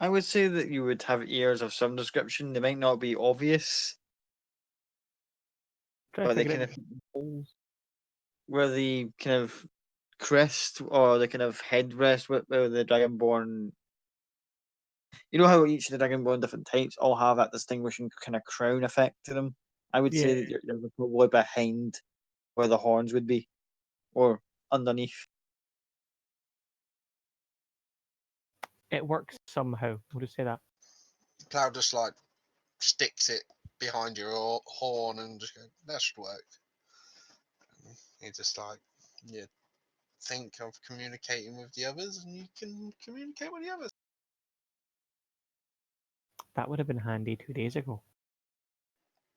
I would say that you would have ears of some description. They might not be obvious, Try to but they figure kind out of holes. where the kind of crest or the kind of headrest where the dragonborn. You know how each of the dragonborn different types all have that distinguishing kind of crown effect to them. I would say that Yeah, you're probably behind where the horns would be, or underneath. it works somehow. We'll just say that. Cloud just like sticks it behind your horn and just go, that should work. And you just like, you think of communicating with the others and you can communicate with the others. That would have been handy 2 days ago.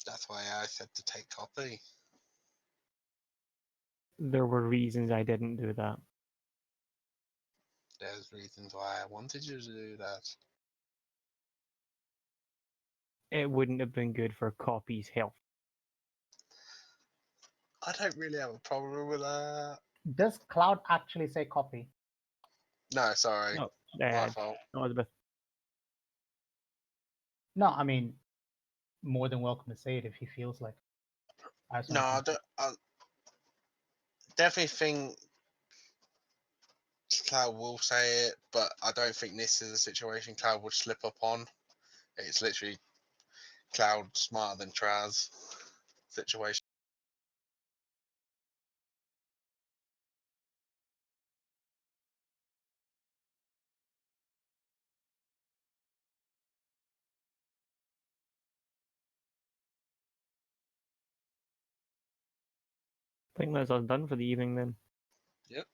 That's why I said to take copy. There were reasons I didn't do that. There's reasons why I wanted you to do that. It wouldn't have been good for Copy's health. I don't really have a problem with that. Does Cloud actually say copy? No, sorry. No, My fault. Elizabeth. No, I mean, more than welcome to say it if he feels like. No, I definitely think Cloud will say it, but I don't think this is a situation Cloud would slip up on. It's literally Cloud smarter than Traz situation. I think that's us done for the evening then. Yep.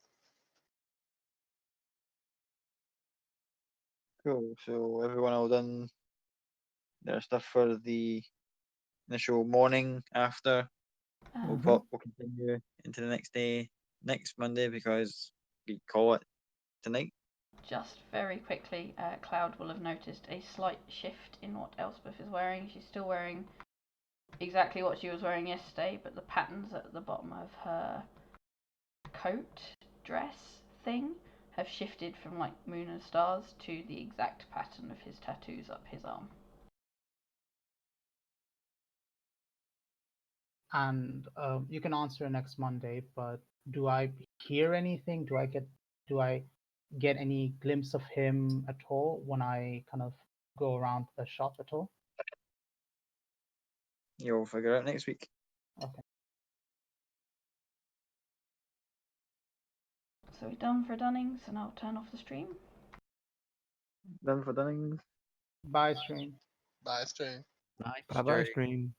Cool. So everyone all done their stuff for the initial morning after. We'll continue into the next day, next Monday, because we call it tonight. Just very quickly, Cloud will have noticed a slight shift in what Elspeth is wearing. She's still wearing exactly what she was wearing yesterday, but the patterns at the bottom of her coat, dress thing have shifted from like moon and stars to the exact pattern of his tattoos up his arm. And you can answer next Monday, but do I hear anything? Do I get any glimpse of him at all when I kind of go around the shop at all? You'll figure out next week. Okay. So we're done for Dunnings, and I'll turn off the stream. Done for Dunnings. Bye, stream. Bye, stream. Nice Bye bye, stream. stream.